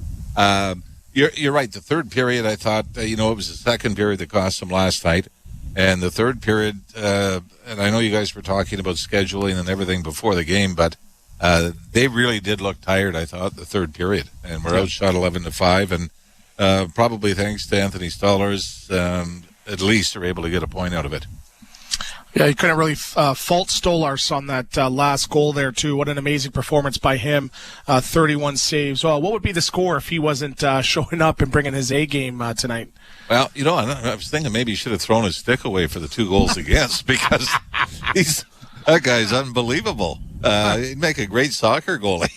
You're right. The third period, I thought, it was the second period that cost them last night. And the third period, and I know you guys were talking about scheduling and everything before the game, but they really did look tired, I thought, the third period. And we're outshot 11-5. And probably thanks to Anthony Stolarz, at least are able to get a point out of it. Yeah, you couldn't really fault Stolarz on that last goal there, too. What an amazing performance by him. 31 saves. Well, what would be the score if he wasn't showing up and bringing his A game tonight? Well, I was thinking maybe he should have thrown his stick away for the 2 goals against because that guy's unbelievable. He'd make a great soccer goalie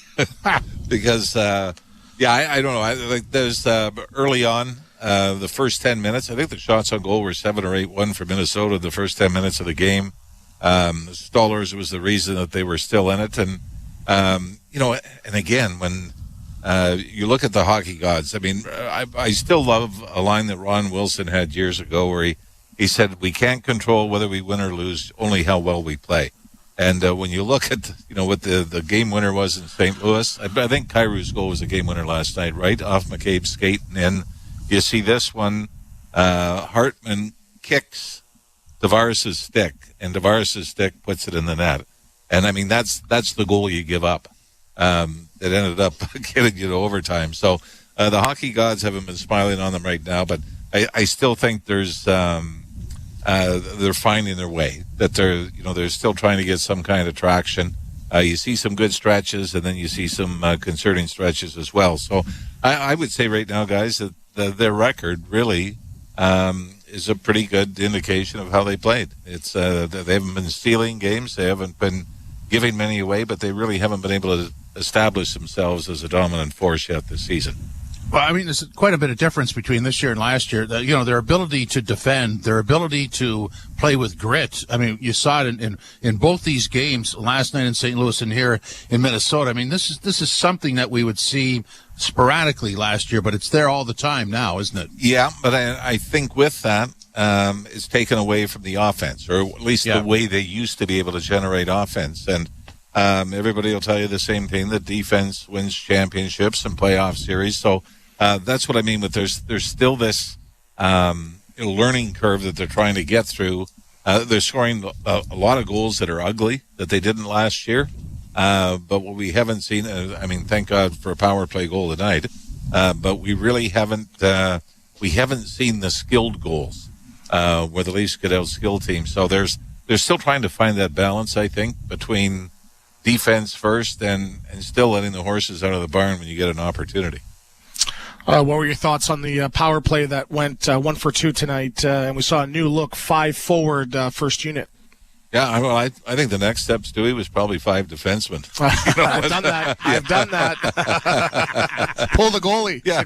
because, I don't know. I think there's early on, the first 10 minutes, I think the shots on goal were 7 or 8-1 for Minnesota the first 10 minutes of the game. Stolarz was the reason that they were still in it. And, and again, when you look at the hockey gods, I still love a line that Ron Wilson had years ago where he said, we can't control whether we win or lose, only how well we play. And when you look at, what the game winner was in St. Louis, I think Kairou's goal was a game winner last night, right? Off McCabe's skating in. You see this one, Hartman kicks Tavares' stick, and Tavares' stick puts it in the net. And, that's the goal you give up. That ended up getting you to overtime. So the hockey gods haven't been smiling on them right now, but I still think there's they're finding their way. That they're still trying to get some kind of traction. You see some good stretches, and then you see some concerning stretches as well. So I would say right now, guys, that their record really is a pretty good indication of how they played. It's they haven't been stealing games, they haven't been giving many away, but they really haven't been able to establish themselves as a dominant force yet this season. Well, there's quite a bit of difference between this year and last year. Their ability to defend, their ability to play with grit. You saw it in both these games last night in St. Louis and here in Minnesota. This is something that we would see sporadically last year, but it's there all the time now, isn't it? Yeah, but I think with that, it's taken away from the offense, or at least the way they used to be able to generate offense. And everybody will tell you the same thing, that defense wins championships and playoff series. So that's what I mean with there's still this learning curve that they're trying to get through. They're scoring a lot of goals that are ugly that they didn't last year. But what we haven't seen, thank God for a power play goal tonight, but we really haven't seen the skilled goals where the Leafs could out-skill teams. So they're still trying to find that balance, I think, between defense first and still letting the horses out of the barn when you get an opportunity. What were your thoughts on the power play that went 1 for 2 tonight, and we saw a new look 5 forward first unit? Yeah, I think the next step, Stewie, was probably 5 defensemen. I've done that. Pull the goalie. Yeah,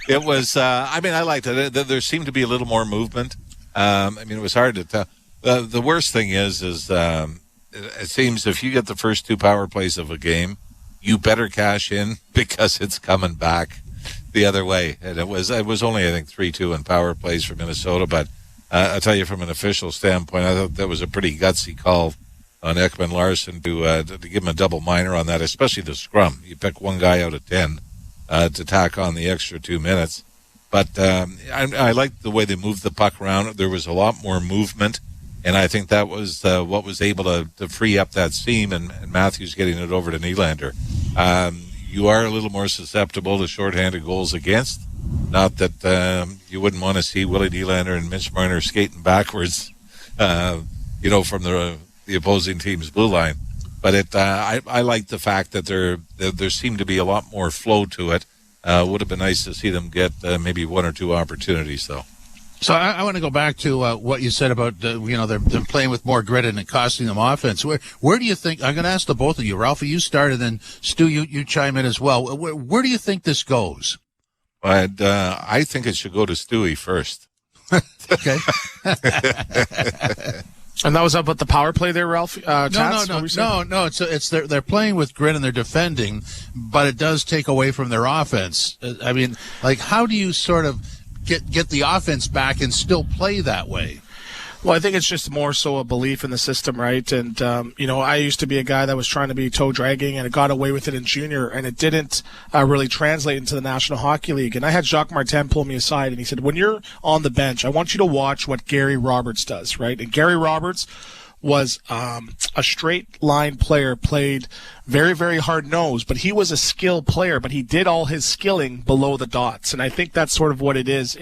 it was. I liked it. There seemed to be a little more movement. It was hard to tell. The worst thing is it seems if you get the first 2 power plays of a game, you better cash in because it's coming back the other way. And it was only, I think, 3-2 in power plays for Minnesota, but I'll tell you from an official standpoint, I thought that was a pretty gutsy call on Ekman Larson to give him a double minor on that, especially the scrum. You pick one guy out of 10 to tack on the extra 2 minutes. But I liked the way they moved the puck around. There was a lot more movement, and I think that was what was able to free up that seam, and Matthews getting it over to Nylander. You are a little more susceptible to shorthanded goals against. Not that you wouldn't want to see Willie Nylander and Mitch Marner skating backwards, from the opposing team's blue line. But I like the fact that there seemed to be a lot more flow to it. Would have been nice to see them get maybe one or two opportunities, though. So I want to go back to what you said about they're playing with more grit and it costing them offense. Where do you think? I'm going to ask the both of you, Ralphie. You started, and Stu, you chime in as well. Where do you think this goes? I think it should go to Stewie first. Okay. And that was about the power play there, Ralph? No. It's they're playing with grit and they're defending, but it does take away from their offense. I mean, like, how do you sort of get the offense back and still play that way? Well, I think it's just more so a belief in the system, right? And, I used to be a guy that was trying to be toe dragging, and it got away with it in junior, and it didn't really translate into the National Hockey League. And I had Jacques Martin pull me aside, and he said, when you're on the bench, I want you to watch what Gary Roberts does, right? And Gary Roberts was a straight line player, played very, very hard nosed, but he was a skilled player, but he did all his skilling below the dots. And I think that's sort of what it is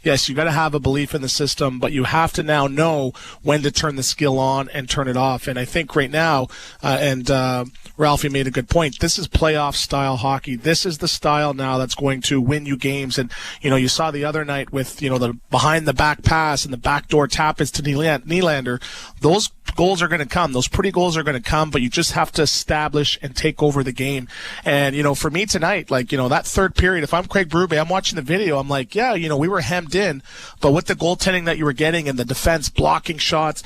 yes, you got to have a belief in the system, but you have to now know when to turn the skill on and turn it off. And I think right now, Ralphie made a good point, this is playoff style hockey. This is the style now that's going to win you games. And, you saw the other night with, the behind the back pass and the backdoor tap-ins to Nylander. Those goals are going to come. Those pretty goals are going to come, but you just have to establish and take over the game. And, for me tonight, that third period, if I'm Craig Barube, I'm watching the video, I'm like, yeah, we were hemmed in, but with the goaltending that you were getting and the defense blocking shots,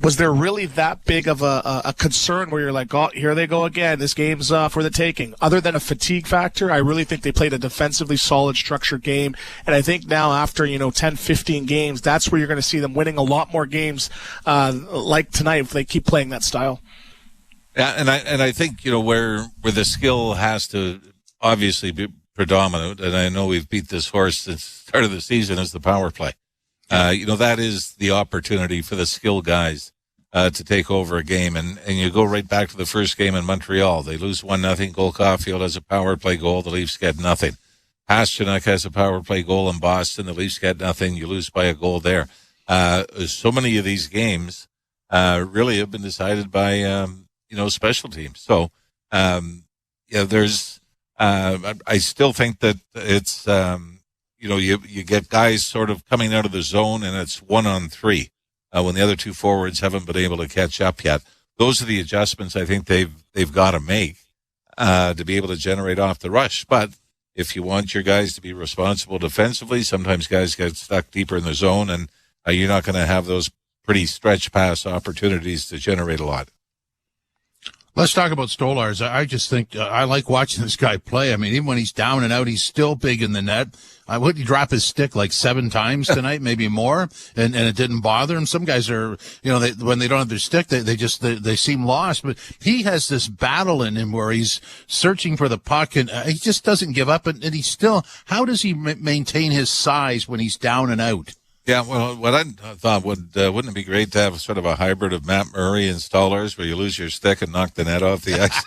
was there really that big of a concern where you're like, oh, here they go again, this game's for the taking? Other than a fatigue factor, I really think they played a defensively solid, structured game. And I think now after, 10, 15 games, that's where you're going to see them winning a lot more games like tonight if they keep playing that style. Yeah, and I think, where the skill has to obviously be predominant, and I know we've beat this horse since the start of the season, is the power play. That is the opportunity for the skill guys to take over a game. And you go right back to the first game in Montreal. They lose 1-0. Cole Caulfield has a power play goal. The Leafs get nothing. Pasternak has a power play goal in Boston. The Leafs get nothing. You lose by a goal there. So many of these games really have been decided by, special teams. So, there's I still think that it's you get guys sort of coming out of the zone, and it's 1-on-3 when the other two forwards haven't been able to catch up yet. Those are the adjustments I think they've got to make to be able to generate off the rush. But if you want your guys to be responsible defensively, sometimes guys get stuck deeper in the zone, and you're not going to have those pretty stretch pass opportunities to generate a lot. Let's talk about Stolarz. I just think I like watching this guy play. I mean, even when he's down and out, he's still big in the net. Would he drop his stick like 7 times tonight, maybe more, and it didn't bother him? Some guys are, when they don't have their stick, they seem lost. But he has this battle in him where he's searching for the puck, and he just doesn't give up. And he's still, how does he maintain his size when he's down and out? Yeah, well, what I thought wouldn't it be great to have sort of a hybrid of Matt Murray and Stolarz, where you lose your stick and knock the net off the ice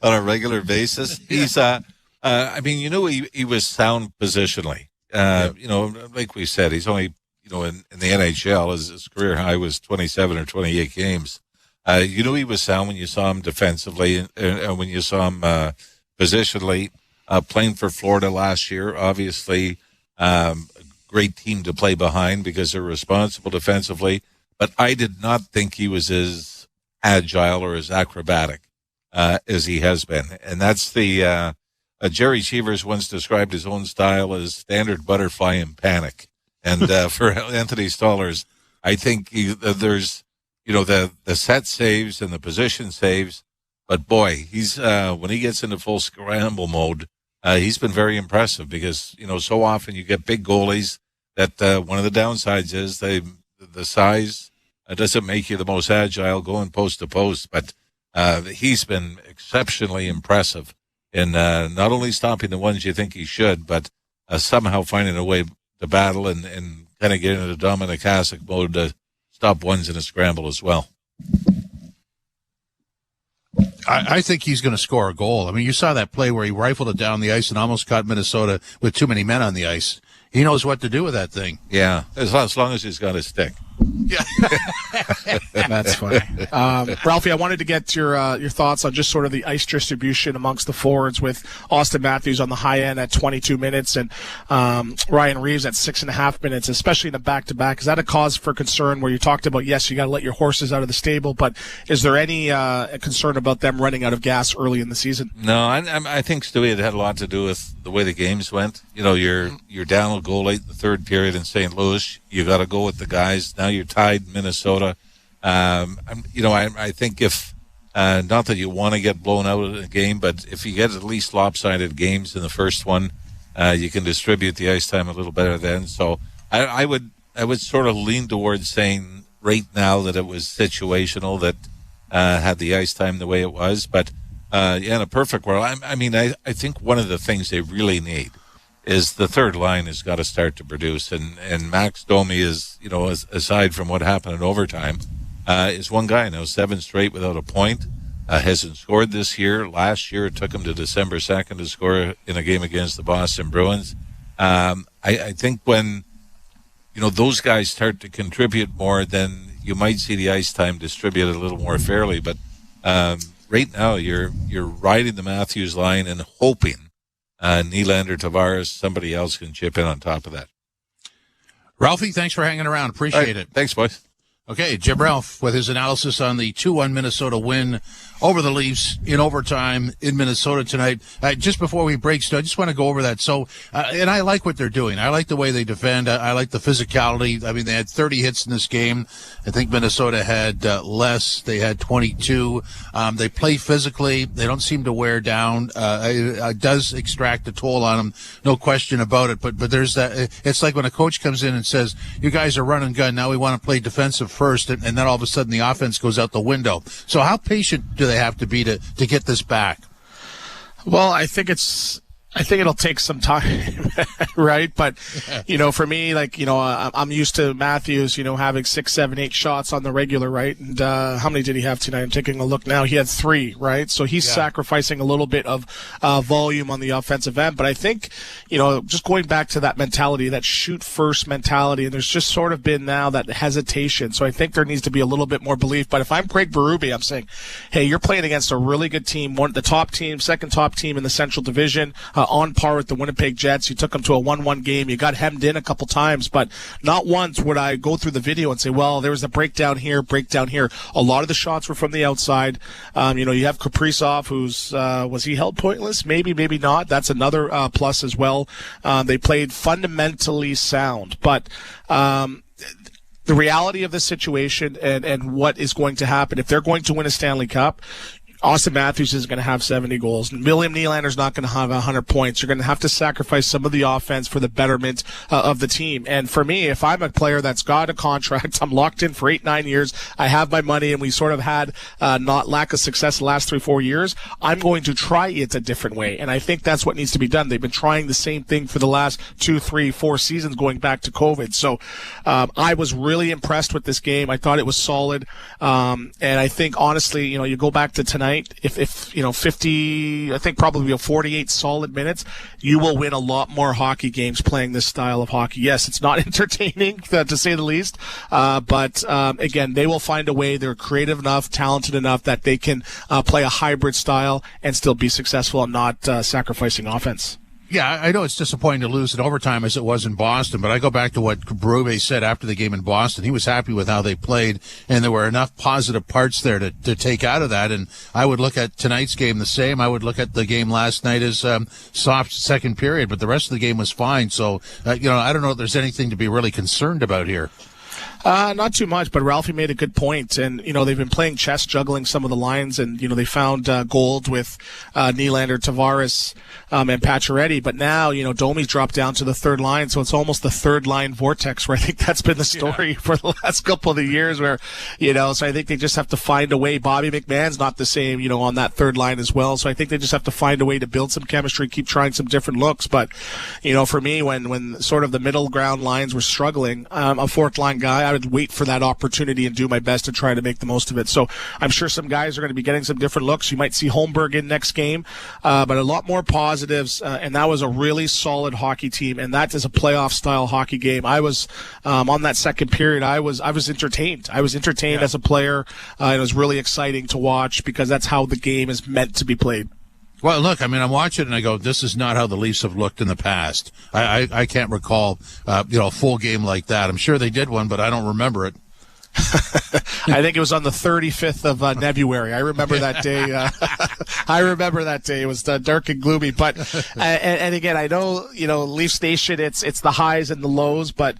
on a regular basis? He's, he was sound positionally. Like we said, he's only, in the NHL, his career high was 27 or 28 games. He was sound when you saw him defensively and when you saw him positionally. Playing for Florida last year, obviously. Great team to play behind because they're responsible defensively, but I did not think he was as agile or as acrobatic as he has been. And that's the Jerry Cheevers once described his own style as standard butterfly and panic. And for Anthony Stolarz, I think there's the set saves and the position saves, but boy, he's when he gets into full scramble mode, he's been very impressive because, so often you get big goalies that one of the downsides is the size doesn't make you the most agile going post to post, but he's been exceptionally impressive in not only stopping the ones you think he should, but somehow finding a way to battle and kind of get into Dominic Hasek mode to stop ones in a scramble as well. I think he's going to score a goal. I mean, you saw that play where he rifled it down the ice and almost caught Minnesota with too many men on the ice. He knows what to do with that thing. Yeah, as long as he's got his stick. Yeah, that's funny. Ralphie, I wanted to get your thoughts on just sort of the ice distribution amongst the forwards with Austin Matthews on the high end at 22 minutes and Ryan Reeves at 6.5 minutes, especially in a back-to-back. Is that a cause for concern where you talked about, yes, you got to let your horses out of the stable, but is there any concern about them running out of gas early in the season? No, I think, Stewie, it had a lot to do with the way the games went. You know, you're down a goal late in the third period in St. Louis. You got to go with the guys. Now you're tied Minnesota. I think if not that you want to get blown out of the game, but if you get at least lopsided games in the first one, you can distribute the ice time a little better then. So I would sort of lean towards saying right now that it was situational, that had the ice time the way it was. But in a perfect world, I think one of the things they really need is the third line has got to start to produce. And Max Domi is, aside from what happened in overtime, is one guy now, 7 straight without a point. Hasn't scored this year. Last year, it took him to December 2nd to score in a game against the Boston Bruins. I think when, those guys start to contribute more, then you might see the ice time distributed a little more fairly. But right now, you're riding the Matthews line and hoping Nylander, Tavares, somebody else can chip in on top of that. Ralphie, thanks for hanging around. Appreciate it. Thanks, boys. Okay, Jim Ralph with his analysis on the 2-1 Minnesota win over the Leafs in overtime in Minnesota tonight. Just before we break, I just want to go over that. So, and I like what they're doing. I like the way they defend. I like the physicality. I mean, they had 30 hits in this game. I think Minnesota had less. They had 22. They play physically. They don't seem to wear down. It does extract a toll on them, no question about it. But there's that. It's like when a coach comes in and says, "You guys are run and gun. Now we want to play defensive first," and then all of a sudden the offense goes out the window. So how patient do they have to be to get this back? Well, I think it'll take some time, right? But, for me, I'm used to Matthews, having 6, 7, 8 shots on the regular, right? And how many did he have tonight? I'm taking a look now. He had 3, right? So he's sacrificing a little bit of volume on the offensive end. But I think, just going back to that mentality, that shoot-first mentality, and there's just sort of been now that hesitation. So I think there needs to be a little bit more belief. But if I'm Craig Barube, I'm saying, hey, you're playing against a really good team, the top team, second top team in the Central Division, on par with the Winnipeg Jets. You took them to a 1-1 game. You got hemmed in a couple times, but not once would I go through the video and say, well, there was a breakdown here. A lot of the shots were from the outside. You have Kaprizov, who's, was he held pointless? Maybe, maybe not. That's another plus as well. They played fundamentally sound, but the reality of the situation and what is going to happen, if they're going to win a Stanley Cup, Austin Matthews is going to have 70 goals. William Nylander's not going to have 100 points. You're going to have to sacrifice some of the offense for the betterment of the team. And for me, if I'm a player that's got a contract, I'm locked in for 8-9 years, I have my money, and we sort of had not lack of success the last 3-4 years, I'm going to try it a different way. And I think that's what needs to be done. They've been trying the same thing for the last 2, 3, 4 seasons going back to COVID. So I was really impressed with this game. I thought it was solid. And I think, honestly, you go back to tonight, if 50, I think probably 48 solid minutes, you will win a lot more hockey games playing this style of hockey. Yes, it's not entertaining, to say the least, but again, they will find a way. They're creative enough, talented enough that they can play a hybrid style and still be successful and not sacrificing offense. Yeah, I know it's disappointing to lose in overtime as it was in Boston, but I go back to what Barube said after the game in Boston. He was happy with how they played, and there were enough positive parts there to take out of that. And I would look at tonight's game the same. I would look at the game last night as soft second period, but the rest of the game was fine. So, I don't know if there's anything to be really concerned about here. Not too much, but Ralphie made a good point. And, they've been playing chess, juggling some of the lines, and, they found gold with Nylander, Tavares, and Pacioretty. But now, Domi's dropped down to the third line, so it's almost the third line vortex, where I think that's been the story for the last couple of the years, where, so I think they just have to find a way. Bobby McMahon's not the same, on that third line as well. So I think they just have to find a way to build some chemistry, keep trying some different looks. But, for me, when sort of the middle ground lines were struggling, a fourth line guy, I would wait for that opportunity and do my best to try to make the most of it. So I'm sure some guys are going to be getting some different looks. You might see Holmberg in next game, but a lot more positives. And that was a really solid hockey team, and that is a playoff style hockey game. I was on that second period. I was entertained. I was entertained as a player. It was really exciting to watch because that's how the game is meant to be played. Well, look, I'm watching and I go, this is not how the Leafs have looked in the past. I can't recall, a full game like that. I'm sure they did one, but I don't remember it. I think it was on the 35th of February. I remember that day. It was dark and gloomy. But and again, I know Leafs Nation. It's the highs and the lows, but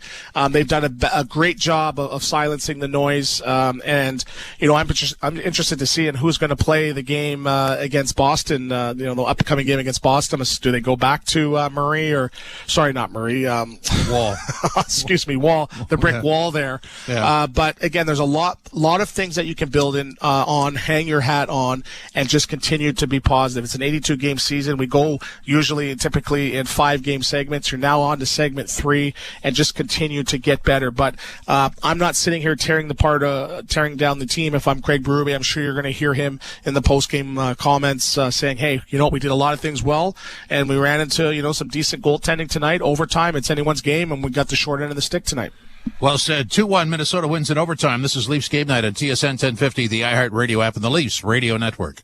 they've done a great job of silencing the noise. And I'm interested to see who's going to play the game against Boston. The upcoming game against Boston. Do they go back to Murray or not Murray? Wall. Excuse me, Wall. The brick wall there. Yeah. But again, there's a lot of things that you can build on, hang your hat on, and just continue to be positive. It's an 82-game season. We go typically in 5-game segments. You're now on to segment 3, and just continue to get better. But I'm not sitting here tearing down the team. If I'm Craig Barube, I'm sure you're going to hear him in the post-game comments saying, "Hey, we did a lot of things well, and we ran into some decent goaltending tonight. Overtime, it's anyone's game, and we got the short end of the stick tonight." Well said. 2-1, Minnesota wins in overtime. This is Leafs Game Night on TSN 1050, the iHeartRadio app, and the Leafs Radio Network.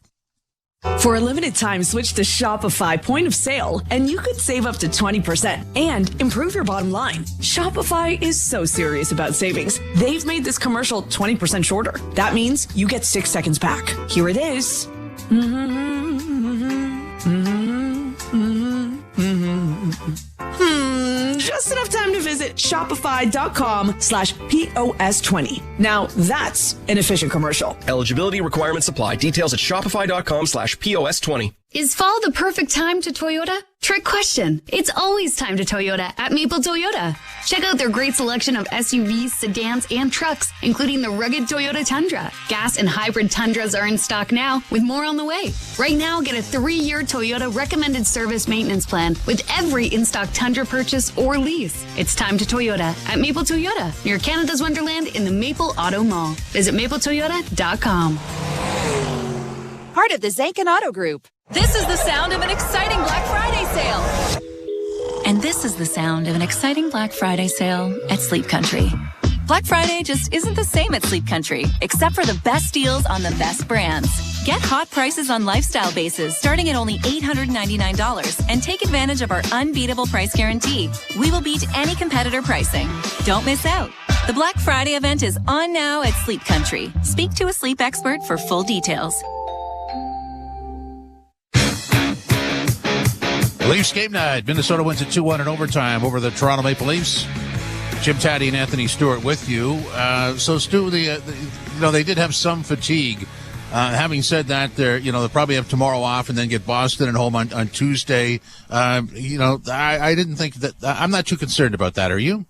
For a limited time, switch to Shopify Point of Sale, and you could save up to 20% and improve your bottom line. Shopify is so serious about savings. They've made this commercial 20% shorter. That means you get 6 seconds back. Here it is. Just enough time to visit shopify.com/POS20. Now that's an efficient commercial. Eligibility requirements apply. Details at shopify.com/POS20. Is fall the perfect time to Toyota? Trick question. It's always time to Toyota at Maple Toyota. Check out their great selection of SUVs, sedans, and trucks, including the rugged Toyota Tundra. Gas and hybrid Tundras are in stock now, with more on the way. Right now, get a 3-year Toyota recommended service maintenance plan with every in-stock Tundra purchase or lease. It's time to Toyota at Maple Toyota, near Canada's Wonderland in the Maple Auto Mall. Visit mapletoyota.com. Part of the Zankin Auto Group. This is the sound of an exciting Black Friday sale. And this is the sound of an exciting Black Friday sale at Sleep Country. Black Friday just isn't the same at Sleep Country, except for the best deals on the best brands. Get hot prices on lifestyle bases starting at only $899 and take advantage of our unbeatable price guarantee. We will beat any competitor pricing. Don't miss out. The Black Friday event is on now at Sleep Country. Speak to a sleep expert for full details. Leafs Game Night. Minnesota wins at 2-1 in overtime over the Toronto Maple Leafs. Jim Taddy and Anthony Stewart with you. So, Stu, they did have some fatigue. Having said that, they'll probably have tomorrow off and then get Boston at home on Tuesday. I didn't think that. I'm not too concerned about that. Are you?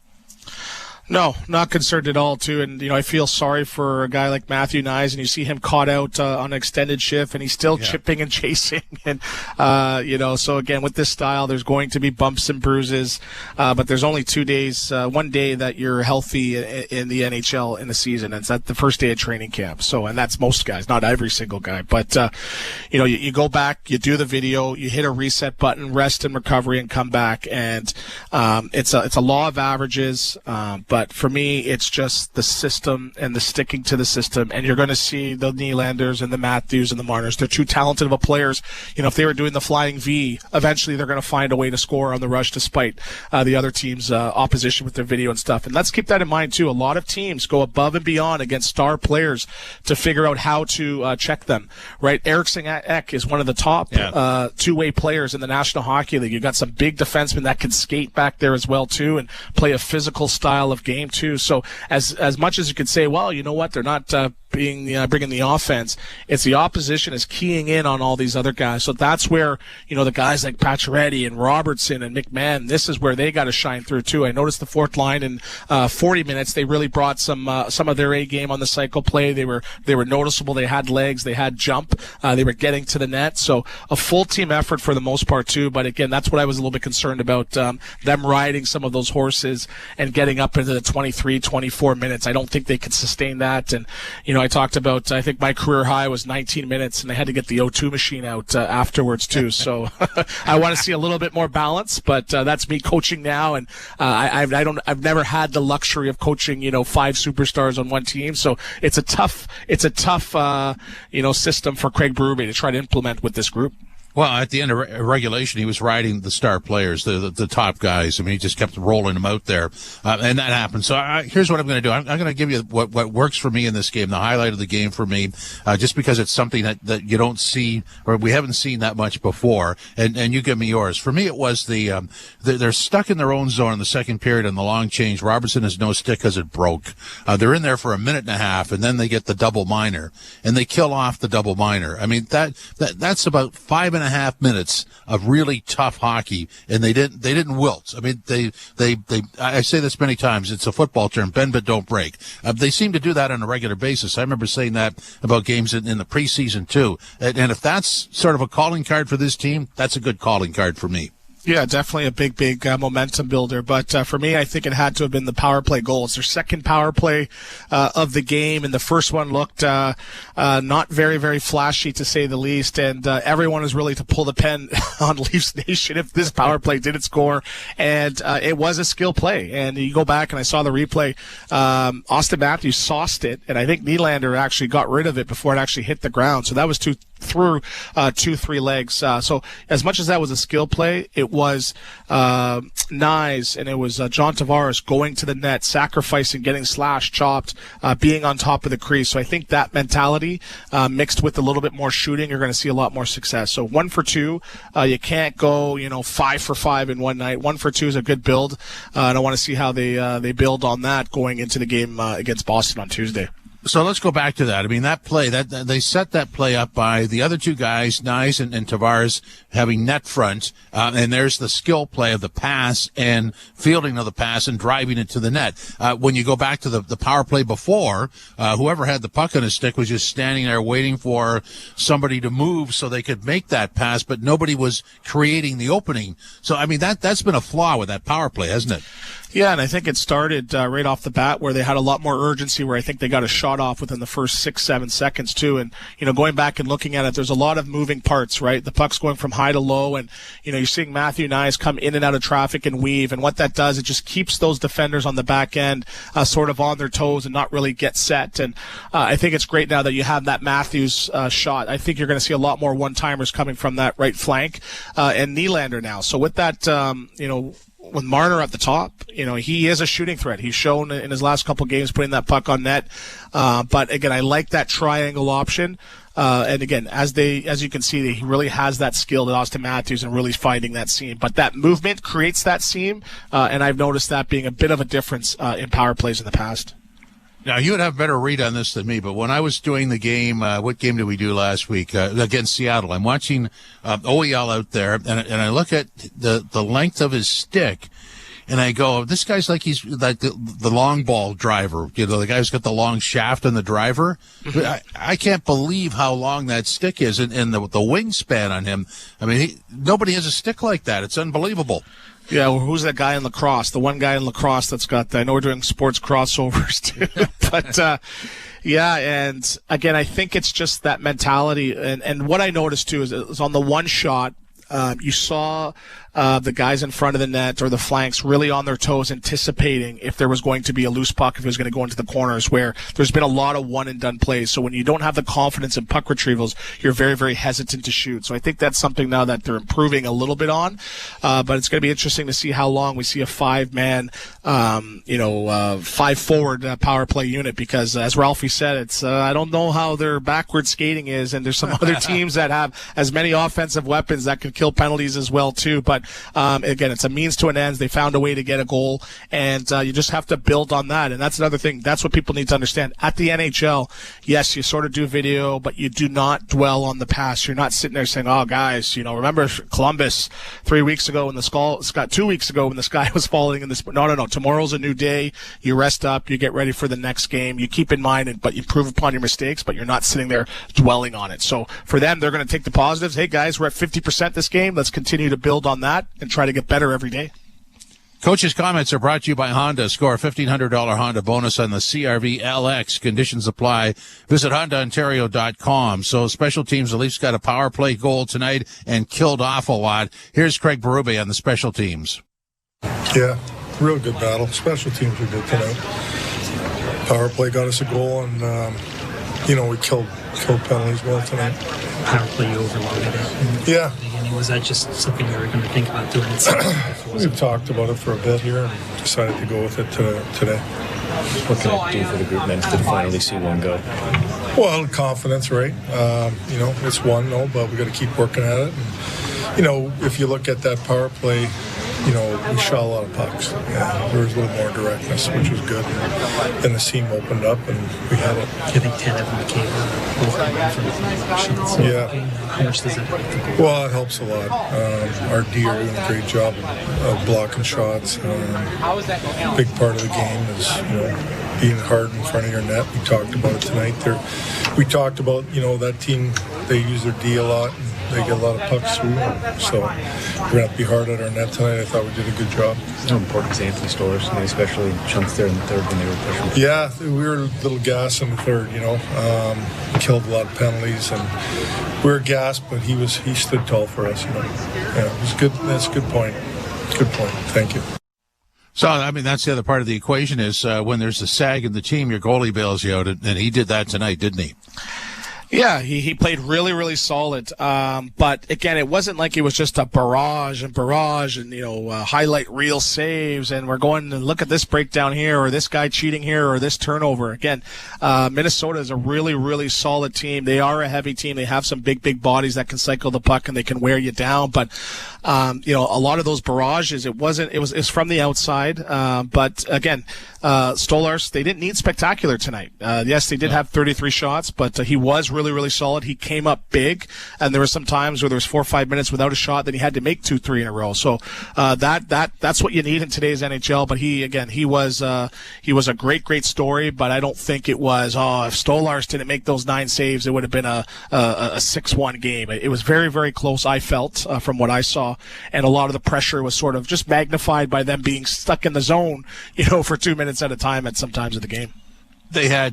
No, not concerned at all, too. And, I feel sorry for a guy like Matthew Nyes, and you see him caught out on an extended shift, and he's still chipping and chasing. And, so again, with this style, there's going to be bumps and bruises. But there's only 2 days, one day that you're healthy in the NHL in the season. And it's at the first day of training camp. So, and that's most guys, not every single guy. But, you go back, you do the video, you hit a reset button, rest and recovery, and come back. And, it's a law of averages. But for me, it's just the system and the sticking to the system. And you're going to see the Nylanders and the Matthews and the Marners. They're too talented of a players. If they were doing the flying V, eventually they're going to find a way to score on the rush despite the other team's opposition with their video and stuff. And let's keep that in mind, too. A lot of teams go above and beyond against star players to figure out how to check them, right? Eriksson Ek is one of the top two-way players in the National Hockey League. You've got some big defensemen that can skate back there as well, too, and play a physical style of offensive game too. So as much as you could say, well, you know what, they're not bringing the offense, it's the opposition is keying in on all these other guys. So that's where, the guys like Pacioretty and Robertson and McMahon, this is where they got to shine through too. I noticed the fourth line in 40 minutes, they really brought some of their A game on the cycle play. They were noticeable. They had legs, they had jump, they were getting to the net. So a full team effort for the most part too. But again, that's what I was a little bit concerned about, them riding some of those horses and getting up into the 23, 24 minutes. I don't think they could sustain that. And, I talked about, I think my career high was 19 minutes, and I had to get the O2 machine out afterwards too. So I want to see a little bit more balance, but that's me coaching now. And I've never had the luxury of coaching, 5 superstars on one team. So it's a tough system for Craig Barube to try to implement with this group. Well, at the end of regulation, he was riding the star players, the top guys. I mean, he just kept rolling them out there, and that happened. So here's what I'm going to do. I'm going to give you what works for me in this game, the highlight of the game for me, just because it's something that you don't see, or we haven't seen that much before, and you give me yours. For me, it was they're stuck in their own zone in the second period on the long change. Robertson has no stick because it broke. They're in there for a minute and a half, and then they get the double minor, and they kill off the double minor. I mean, that's about 5.5 minutes of really tough hockey, and they didn't wilt. I mean, I say this many times, it's a football term, bend but don't break. They seem to do that on a regular basis. I remember saying that about games in the preseason too. And if that's sort of a calling card for this team, that's a good calling card for me. Yeah, definitely a big momentum builder. But for me, I think it had to have been the power play goal. It's their second power play of the game, and the first one looked not very, very flashy, to say the least. And everyone was really to pull the pen on Leafs Nation if this power play didn't score. And it was a skill play. And you go back, and I saw the replay. Austin Matthews sauced it, and I think Nylander actually got rid of it before it actually hit the ground. So that was through 2-3 legs. So as much as that was a skill play, it was Nyes and it was John Tavares going to the net, sacrificing, getting slashed, chopped, being on top of the crease. So I think that mentality mixed with a little bit more shooting, you're going to see a lot more success. So 1 for 2, you can't go 5 for 5 in one night. 1 for 2 is a good build, and I want to see how they build on that going into the game against Boston on Tuesday. So let's go back to that. I mean, that play, that they set that play up by the other two guys, Nyes and Tavares, having net front, and there's the skill play of the pass and fielding of the pass and driving it to the net. When you go back to the power play before, whoever had the puck on his stick was just standing there waiting for somebody to move so they could make that pass, but nobody was creating the opening. So, I mean, that's been a flaw with that power play, hasn't it? Yeah, and I think it started right off the bat where they had a lot more urgency, where I think they got a shot off within the first 6-7 seconds too. And, going back and looking at it, there's a lot of moving parts, right? The puck's going from high to low, and, you're seeing Matthew Nyes come in and out of traffic and weave. And what that does, it just keeps those defenders on the back end sort of on their toes and not really get set. And I think it's great now that you have that Matthews shot. I think you're going to see a lot more one-timers coming from that right flank and Nylander now. So with that, with Marner at the top, he is a shooting threat. He's shown in his last couple games putting that puck on net. But again, I like that triangle option. And again, as you can see, he really has that skill to Austin Matthews and really finding that seam. But that movement creates that seam, and I've noticed that being a bit of a difference in power plays in the past. Now, you would have a better read on this than me, but when I was doing the game, what game did we do last week? Against Seattle. I'm watching OEL out there, and I look at the length of his stick, and I go, this guy's like he's like the long ball driver. The guy who's got the long shaft on the driver. I can't believe how long that stick is, and the wingspan on him. I mean, nobody has a stick like that. It's unbelievable. Yeah, well, who's that guy in lacrosse? The one guy in lacrosse that's got that. I know we're doing sports crossovers too, but yeah, and again, I think it's just that mentality. And what I noticed too is on the one shot, you saw the guys in front of the net or the flanks really on their toes, anticipating if there was going to be a loose puck, if it was going to go into the corners, where there's been a lot of one and done plays. So when you don't have the confidence in puck retrievals, you're very, very hesitant to shoot. So I think that's something now that they're improving a little bit on. But it's going to be interesting to see how long we see a 5-man, 5-forward power play unit, because as Ralphie said, it's, I don't know how their backward skating is. And there's some other teams that have as many offensive weapons that could kill penalties as well too. But But again, it's a means to an end. They found a way to get a goal, and you just have to build on that. And that's another thing. That's what people need to understand. At the NHL, yes, you sort of do video, but you do not dwell on the past. You're not sitting there saying, "Oh, guys, remember Columbus 3 weeks ago when the sky 2 weeks ago when the sky was falling in this." No. Tomorrow's a new day. You rest up. You get ready for the next game. You keep in mind, but you improve upon your mistakes, but you're not sitting there dwelling on it. So for them, they're going to take the positives. Hey, guys, we're at 50% this game. Let's continue to build on that and try to get better every day. Coach's comments are brought to you by Honda. Score a $1,500 Honda bonus on the CRV LX. Conditions apply. Visit HondaOntario.com. So special teams, the Leafs got a power play goal tonight and killed off a lot. Here's Craig Barube on the special teams. Yeah, real good battle. Special teams were good tonight. Power play got us a goal, and we killed penalties well tonight. Power play, you overloaded it. Yeah. Was that just something you were going to think about doing? We've talked about it for a bit here and decided to go with it today. What can it do for the group then to finally see one go? Well, confidence, right? It's 1-0, but we got to keep working at it. And, if you look at that power play, we shot a lot of pucks. Yeah, there was a little more directness, which was good. And the seam opened up, and we had it. I think 10 of them came both shots. Yeah. How much does that help? Well, it helps a lot. Our D are doing a great job of blocking shots. Big part of the game is, being hard in front of your net. We talked about it tonight. We talked about, that team, they use their D a lot. They get a lot of pucks through, so we're going to have to be hard at our net tonight. I thought we did a good job. How important is Anthony Stolarz, especially chunks there in the third when they were pushing? Yeah, we were a little gas in the third, killed a lot of penalties, and we were gassed, but he stood tall for us. Yeah, it was good. That's a good point. Good point. Thank you. So, that's the other part of the equation is when there's a sag in the team, your goalie bails you out, and he did that tonight, didn't he? Yeah, he played really, really solid. But again, it wasn't like it was just a barrage and highlight reel saves. And we're going to look at this breakdown here, or this guy cheating here, or this turnover. Again, Minnesota is a really, really solid team. They are a heavy team. They have some big bodies that can cycle the puck and they can wear you down. But, a lot of those barrages, it was from the outside. But again, Stolarz, they didn't need spectacular tonight. Yes, they did have 33 shots, but he was really solid. He came up big, and there were some times where there was 4 or 5 minutes without a shot, then he had to make 2-3 in a row. So that's what you need in today's NHL. But he was a great story. But I don't think it was if Stolarz didn't make those 9 saves, it would have been a 6-1 game. It was very, very close. I felt from what I saw, and a lot of the pressure was sort of just magnified by them being stuck in the zone, for 2 minutes at a time at some times of the game.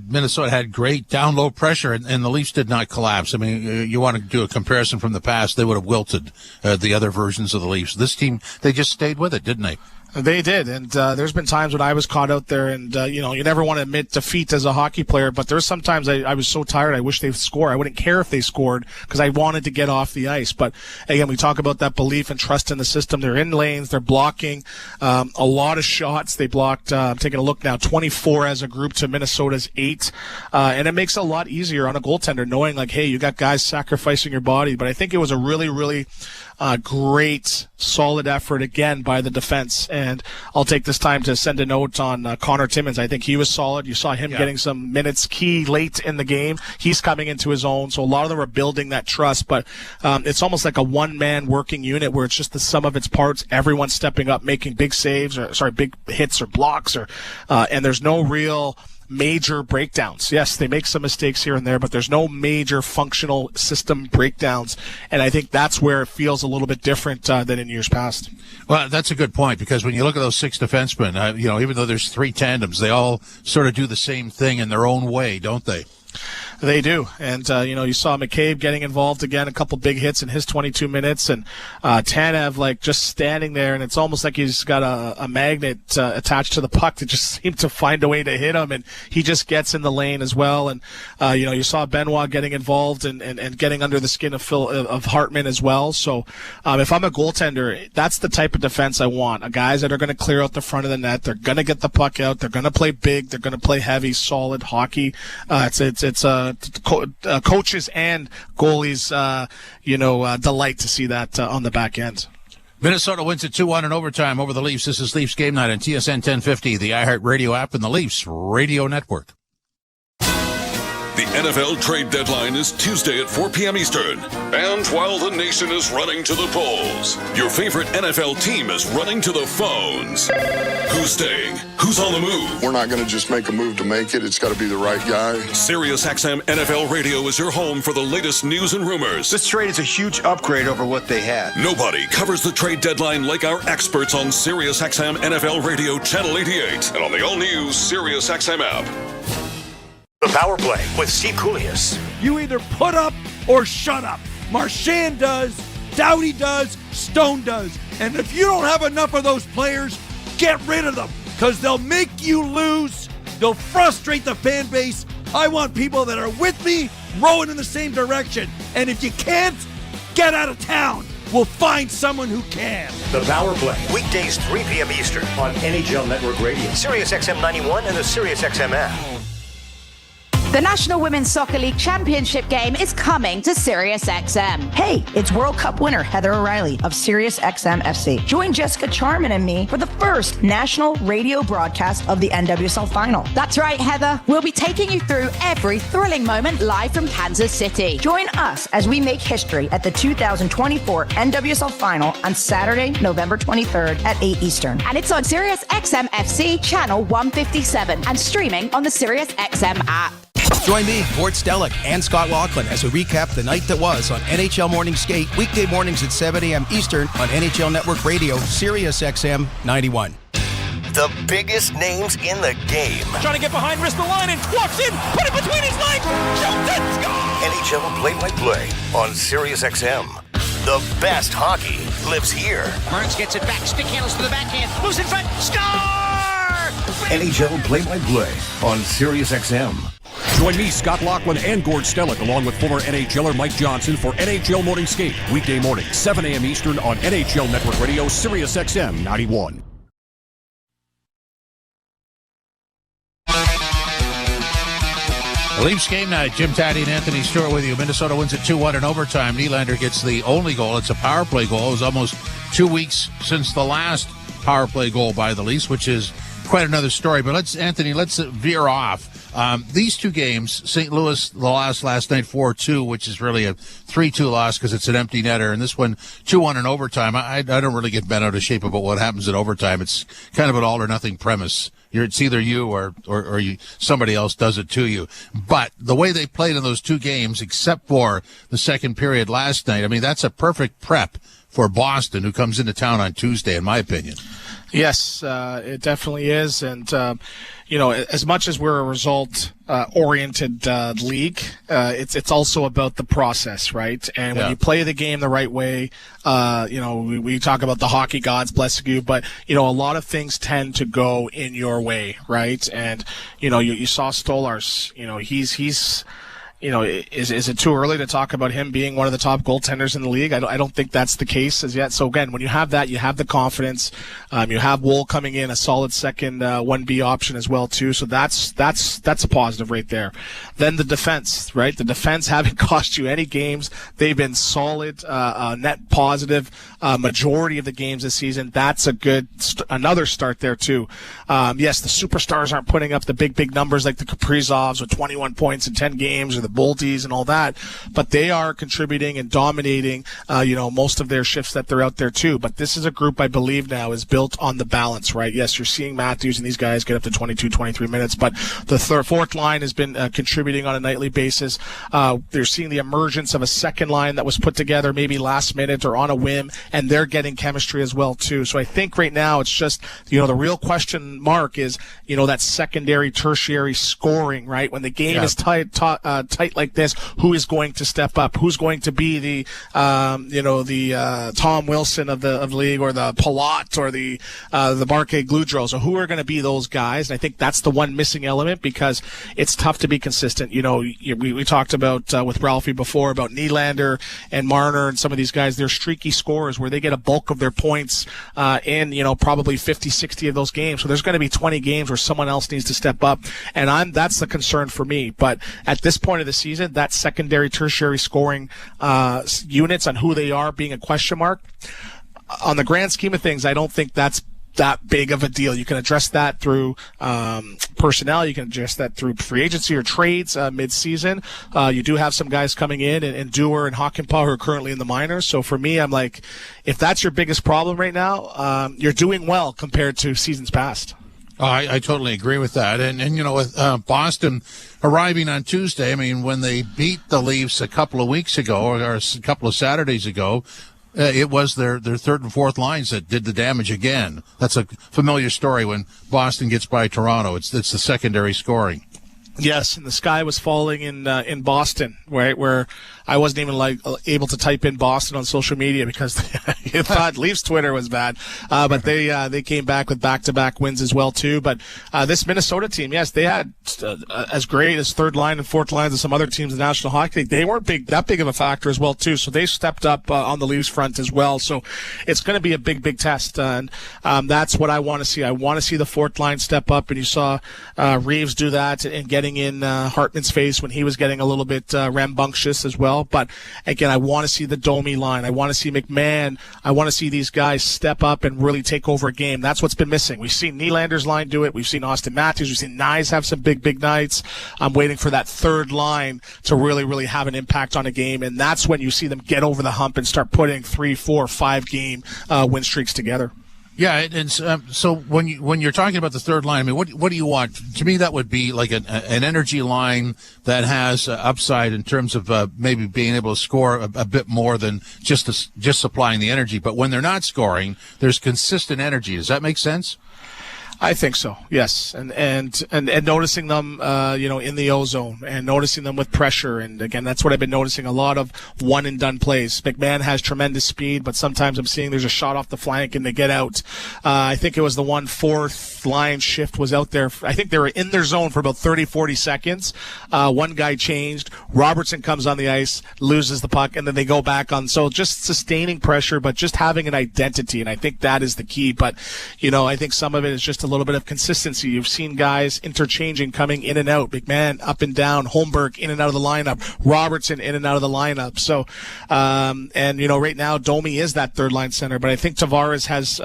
Minnesota had great down low pressure, and the Leafs did not collapse. You want to do a comparison from the past, they would have wilted the other versions of the Leafs. This team, they just stayed with it, didn't they? They did, and there's been times when I was caught out there, and you never want to admit defeat as a hockey player, but there's sometimes I was so tired I wish they'd score. I wouldn't care if they scored because I wanted to get off the ice. But again, we talk about that belief and trust in the system. They're in lanes, they're blocking a lot of shots. They blocked, I'm taking a look now, 24 as a group to Minnesota's 8, and it makes it a lot easier on a goaltender knowing hey, you got guys sacrificing your body. But I think it was a really great, solid effort again by the defense. And I'll take this time to send a note on Connor Timmins. I think he was solid. You saw him getting some minutes key late in the game. He's coming into his own. So a lot of them are building that trust. But it's almost like a one-man working unit where it's just the sum of its parts. Everyone's stepping up, making big saves, big hits or blocks, and there's no real major breakdowns. Yes, they make some mistakes here and there, but there's no major functional system breakdowns. And I think that's where it feels a little bit different than in years past. Well, that's a good point, because when you look at those 6 defensemen, even though there's 3 tandems, they all sort of do the same thing in their own way, don't they? They do. And, you saw McCabe getting involved again, a couple big hits in his 22 minutes, and Tanev, just standing there, and it's almost like he's got a magnet attached to the puck that just seemed to find a way to hit him, and he just gets in the lane as well. And, you saw Benoit getting involved and getting under the skin of Hartman as well. So if I'm a goaltender, that's the type of defense I want. Guys that are going to clear out the front of the net. They're going to get the puck out. They're going to play big. They're going to play heavy, solid hockey. It's coaches and goalies, delight to see that on the back end. Minnesota wins it 2-1 in overtime over the Leafs. This is Leafs Game Night on TSN 1050, the iHeartRadio app, and the Leafs Radio Network. The NFL trade deadline is Tuesday at 4 p.m. Eastern. And while the nation is running to the polls, your favorite NFL team is running to the phones. Who's staying? Who's on the move? We're not going to just make a move to make it. It's got to be the right guy. SiriusXM NFL Radio is your home for the latest news and rumors. This trade is a huge upgrade over what they had. Nobody covers the trade deadline like our experts on SiriusXM NFL Radio Channel 88 and on the all-new SiriusXM app. The Power Play with Steve Koulias. You either put up or shut up. Marchand does, Doughty does, Stone does. And if you don't have enough of those players, get rid of them, because they'll make you lose. They'll frustrate the fan base. I want people that are with me, rowing in the same direction. And if you can't, get out of town. We'll find someone who can. The Power Play, weekdays 3 p.m. Eastern on NHL Network Radio, SiriusXM 91, and the SiriusXM app. The National Women's Soccer League Championship game is coming to SiriusXM. Hey, it's World Cup winner Heather O'Reilly of SiriusXM FC. Join Jessica Charman and me for the first national radio broadcast of the NWSL Final. That's right, Heather. We'll be taking you through every thrilling moment live from Kansas City. Join us as we make history at the 2024 NWSL Final on Saturday, November 23rd at 8 Eastern. And it's on SiriusXM FC channel 157 and streaming on the SiriusXM app. Join me, Gord Stellick, and Scott Laughlin as we recap the night that was on NHL Morning Skate, weekday mornings at 7 a.m. Eastern on NHL Network Radio, SiriusXM 91. The biggest names in the game. Trying to get behind Ristolainen, walks in, put it between his legs, shoots it, score! NHL play-by-play on SiriusXM. The best hockey lives here. Burns gets it back, stick handles to the backhand, moves in front, score! NHL play-by-play on SiriusXM. Join me, Scott Laughlin, and Gord Stellick, along with former NHLer Mike Johnson for NHL Morning Skate, weekday morning, 7 a.m. Eastern on NHL Network Radio, SiriusXM 91. Leafs Game Night. Jim Taddy and Anthony Stewart with you. Minnesota wins it 2-1 in overtime. Nylander gets the only goal. It's a power play goal. It was almost 2 weeks since the last power play goal by the Leafs, which is quite another story. But let's veer off. These two games, St. Louis, the last night 4-2, which is really a 3-2 loss because it's an empty netter, and this one 2-1 in overtime. I don't really get bent out of shape about what happens in overtime. It's kind of an all or nothing premise. It's either you or somebody else does it to you. But the way they played in those two games, except for the second period last night, I mean, that's a perfect prep for Boston, who comes into town on Tuesday, in my opinion. Yes, it definitely is. And, as much as we're a result-oriented league, it's also about the process, right? And when you play the game the right way, we talk about the hockey gods blessing you, but, a lot of things tend to go in your way, right? And, you saw Stolarz, he's is it too early to talk about him being one of the top goaltenders in the league? I don't think that's the case as yet. So again, when you have that, you have the confidence. You have Wool coming in, a solid second 1B option as well too. So that's a positive right there. Then the defense, right? The defense haven't cost you any games. They've been solid, net positive, majority of the games this season. That's a good another start there too. Yes, the superstars aren't putting up the big numbers like the Kaprizovs with 21 points in 10 games or the Bolties and all that, but they are contributing and dominating, most of their shifts that they're out there too. But this is a group I believe now is built on the balance, right? Yes, you're seeing Matthews and these guys get up to 22, 23 minutes, but the fourth line has been contributing on a nightly basis. They're seeing the emergence of a second line that was put together maybe last minute or on a whim, and they're getting chemistry as well too. So I think right now it's just, the real question mark is, that secondary, tertiary scoring, right? When the game is tight like this, who is going to step up? Who's going to be the Tom Wilson of the league, or the Palat, or the Barke Gludro? So who are going to be those guys? And I think that's the one missing element, because it's tough to be consistent. We talked about with Ralphie before about Nylander and Marner and some of these guys. They're streaky scorers where they get a bulk of their points in probably 50, 60 of those games. So there's going to be 20 games where someone else needs to step up, and that's the concern for me. But at this point of the season, that secondary, tertiary scoring units on who they are being a question mark, on the grand scheme of things, I don't think that's that big of a deal. You can address that through personnel. You can address that through free agency or trades mid-season. You do have some guys coming in, and Dewar and Hakanpää who are currently in the minors. So for me, I'm like, if that's your biggest problem right now, you're doing well compared to seasons past. Oh, I totally agree with that. And you know, with Boston arriving on Tuesday, I mean, when they beat the Leafs a couple of weeks ago, or a couple of Saturdays ago, it was their third and fourth lines that did the damage again. That's a familiar story when Boston gets by Toronto. It's the secondary scoring. Yes, and the sky was falling in Boston, right, where I wasn't even able to type in Boston on social media because you thought Leafs Twitter was bad. But they came back with back-to-back wins as well too. But this Minnesota team, yes, they had as great as third line and fourth lines as some other teams in the National Hockey League. They weren't that big of a factor as well too. So they stepped up on the Leafs front as well. So it's going to be a big test, and that's what I want to see. I want to see the fourth line step up, and you saw Reeves do that and getting in Hartman's face when he was getting a little bit rambunctious as well. But again, I want to see the Domi line. I want to see McMahon. I want to see these guys step up and really take over a game. That's what's been missing. We've seen Nylander's line do it. We've seen Austin Matthews. We've seen Nyes have some big nights. I'm waiting for that third line to really have an impact on a game, and that's when you see them get over the hump and start putting 3, 4, 5 game win streaks together. Yeah, and so when you're talking about the third line, I mean, what do you want? To me, that would be like an energy line that has upside in terms of maybe being able to score a bit more than just supplying the energy. But when they're not scoring, there's consistent energy. Does that make sense? I think so, yes, and noticing them, in the O-zone, and noticing them with pressure, and again, that's what I've been noticing, a lot of one-and-done plays. McMahon has tremendous speed, but sometimes I'm seeing there's a shot off the flank and they get out. I think it was the 1/4 line shift was out there. I think they were in their zone for about 30, 40 seconds. One guy changed. Robertson comes on the ice, loses the puck, and then they go back on. So just sustaining pressure, but just having an identity, and I think that is the key. But, I think some of it is just a little bit of consistency. You've seen guys interchanging, coming in and out. McMahon up and down, Holmberg in and out of the lineup, Robertson in and out of the lineup. So, right now Domi is that third line center, but I think Tavares has,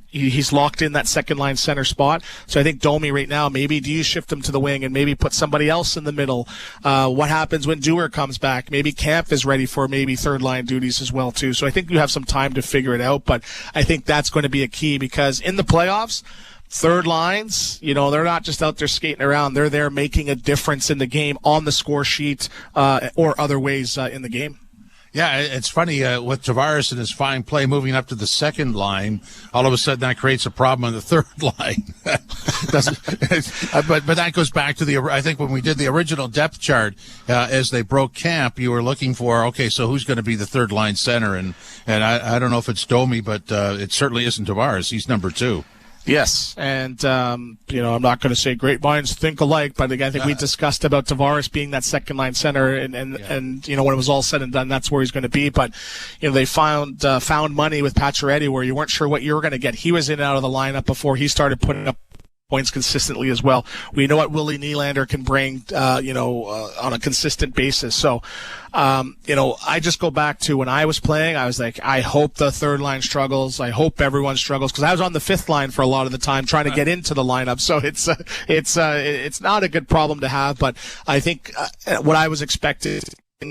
he's locked in that second line center spot. So I think Domi right now, maybe do you shift him to the wing and maybe put somebody else in the middle? What happens when Dewar comes back? Maybe Kampf is ready for maybe third line duties as well too. So I think you have some time to figure it out, but I think that's going to be a key because in the playoffs, third lines, they're not just out there skating around. They're there making a difference in the game on the score sheet or other ways in the game. Yeah, it's funny with Tavares and his fine play moving up to the second line. All of a sudden, that creates a problem on the third line. But that goes back to I think when we did the original depth chart, as they broke camp, you were looking for, okay, so who's going to be the third line center? And I don't know if it's Domi, but it certainly isn't Tavares. He's number 2. Yes, and I'm not going to say great minds think alike, but again, I think we discussed about Tavares being that second line center, and when it was all said and done, that's where he's going to be. But they found money with Pacioretty where you weren't sure what you were going to get. He was in and out of the lineup before he started putting up points consistently as well. We know what Willie Nylander can bring, on a consistent basis. So, I just go back to when I was playing, I was like, I hope the third line struggles. I hope everyone struggles because I was on the fifth line for a lot of the time trying to get into the lineup. So it's not a good problem to have, but I think what I was expecting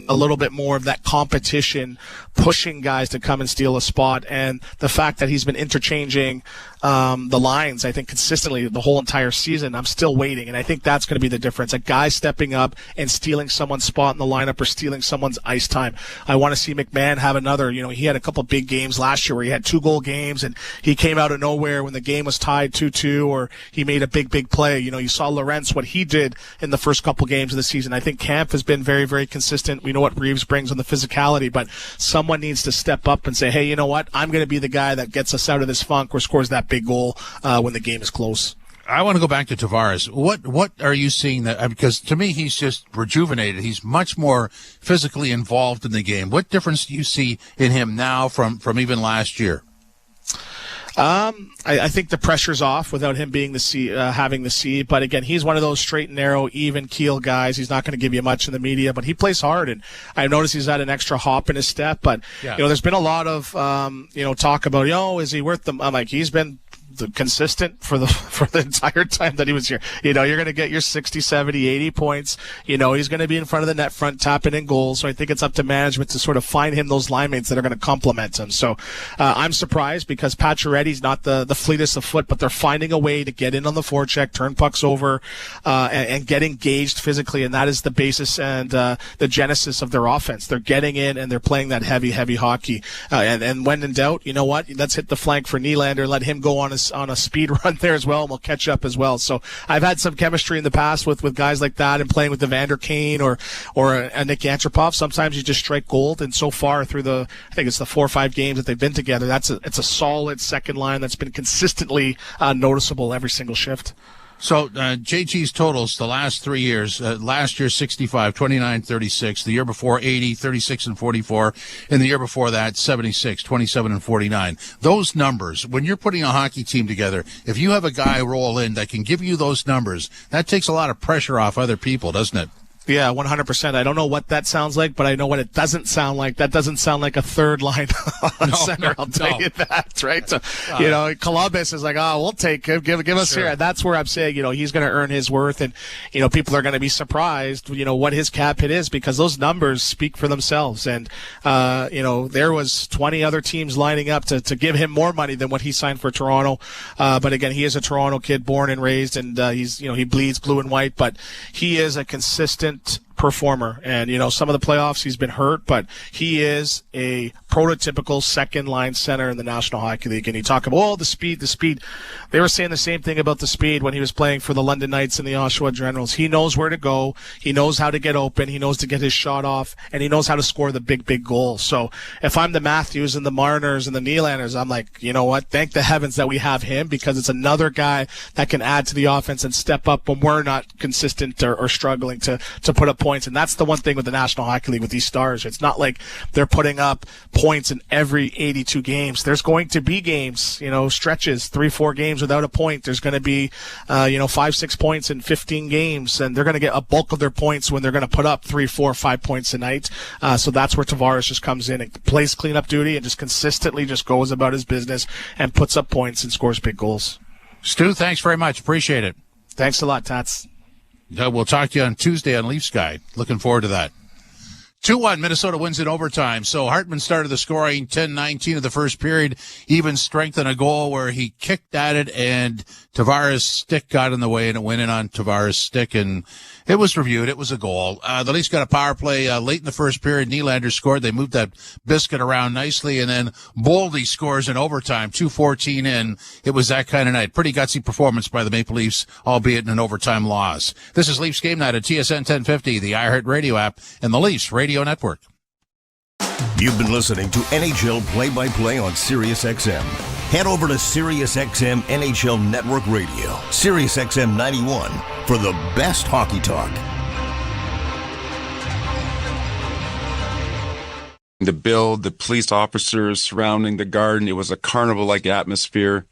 a little bit more of that competition, pushing guys to come and steal a spot, and the fact that he's been interchanging the lines, I think, consistently the whole entire season. I'm still waiting, and I think that's going to be the difference. A guy stepping up and stealing someone's spot in the lineup or stealing someone's ice time. I want to see McMahon have another, he had a couple big games last year where he had 2-goal games, and he came out of nowhere when the game was tied 2-2, or he made a big play. You saw Lorentz, what he did in the first couple games of the season. I think Kampf has been very, very consistent. We know what Reeves brings on the physicality, but someone needs to step up and say, hey, you know what? I'm going to be the guy that gets us out of this funk or scores that big goal when the game is close. I want to go back to Tavares. What are you seeing that? Because to me, he's just rejuvenated. He's much more physically involved in the game. What difference do you see in him now from even last year? I think the pressure's off without him being having the C. But again, he's one of those straight and narrow, even keel guys. He's not going to give you much in the media, but he plays hard. And I've noticed he's had an extra hop in his step. But there's been a lot of talk about, is he worth them? I'm like, he's been consistent for the entire time that he was here. You're going to get your 60, 70, 80 points. He's going to be in front of the net front, tapping in goals. So I think it's up to management to sort of find him those line mates that are going to complement him. So I'm surprised because Pacioretty's not the fleetest of foot, but they're finding a way to get in on the forecheck, turn pucks over, and get engaged physically. And that is the basis and the genesis of their offense. They're getting in and they're playing that heavy hockey. And when in doubt, you know what? Let's hit the flank for Nylander, let him go on a speed run there as well, and we'll catch up as well. So I've had some chemistry in the past with guys like that, and playing with Evander Kane or a Nick Antropov. Sometimes you just strike gold, and so far through I think it's the 4 or 5 games that they've been together, it's a solid second line that's been consistently noticeable every single shift. So JG's totals the last 3 years, last year 65, 29, 36, the year before 80, 36 and 44, and the year before that 76, 27 and 49. Those numbers, when you're putting a hockey team together, if you have a guy roll in that can give you those numbers, that takes a lot of pressure off other people, doesn't it? Yeah, 100%. I don't know what that sounds like, but I know what it doesn't sound like. That doesn't sound like a third line on center. I'll tell you that, right? So, Columbus is like, we'll take him. Give us here. That's where I'm saying, he's going to earn his worth, and people are going to be surprised, what his cap hit is, because those numbers speak for themselves. And there was 20 other teams lining up to give him more money than what he signed for Toronto. But again, he is a Toronto kid, born and raised, and he bleeds blue and white, but he is a consistent performer. And some of the playoffs he's been hurt, but he is a prototypical second line center in the National Hockey League. And you talk about the speed. They were saying the same thing about the speed when he was playing for the London Knights and the Oshawa Generals. He knows where to go, he knows how to get open, he knows to get his shot off, and he knows how to score the big goals. So if I'm the Matthews and the Marners and the Nylanders, I'm like, you know what, thank the heavens that we have him, because it's another guy that can add to the offense and step up when we're not consistent or struggling to put up points. And that's the one thing with the National Hockey League with these stars. It's not like they're putting up points in every 82 games. There's going to be games, stretches, 3-4 games without a point. There's going to be, 5-6 points in 15 games, and they're going to get a bulk of their points when they're going to put up 3, 4, 5 points a night. So that's where Tavares just comes in and plays cleanup duty and just consistently just goes about his business and puts up points and scores big goals. Stu, thanks very much. Appreciate it. Thanks a lot, Tats. We'll talk to you on Tuesday on Leafs Guide. Looking forward to that. 2-1, Minnesota wins in overtime. So Hartman started the scoring 10-19 of the first period, even strength on a goal where he kicked at it and Tavares' stick got in the way and it went in on Tavares' stick, and it was reviewed. It was a goal. The Leafs got a power play late in the first period. Nylander scored. They moved that biscuit around nicely, and then Boldy scores in overtime, 2:14 in. It was that kind of night. Pretty gutsy performance by the Maple Leafs, albeit in an overtime loss. This is Leafs Game Night at TSN 1050, the iHeart Radio app, and the Leafs Radio Network. You've been listening to NHL Play-by-Play on SiriusXM. Head over to SiriusXM NHL Network Radio, SiriusXM 91, for the best hockey talk. The build, the police officers surrounding the garden, it was a carnival-like atmosphere.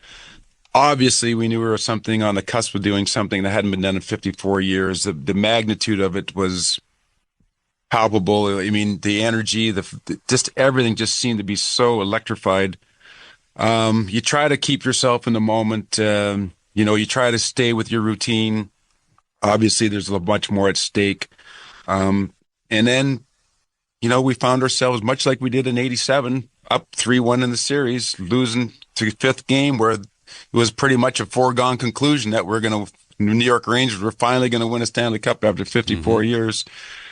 Obviously, we knew we were something on the cusp of doing something that hadn't been done in 54 years. The magnitude of it was palpable. I mean, the energy, just everything just seemed to be so electrified. You try to keep yourself in the moment. You try to stay with your routine. Obviously, there's a much more at stake. And then, we found ourselves, much like we did in 87, up 3-1 in the series, losing to the fifth game, where it was pretty much a foregone conclusion that New York Rangers were finally going to win a Stanley Cup after 54 years.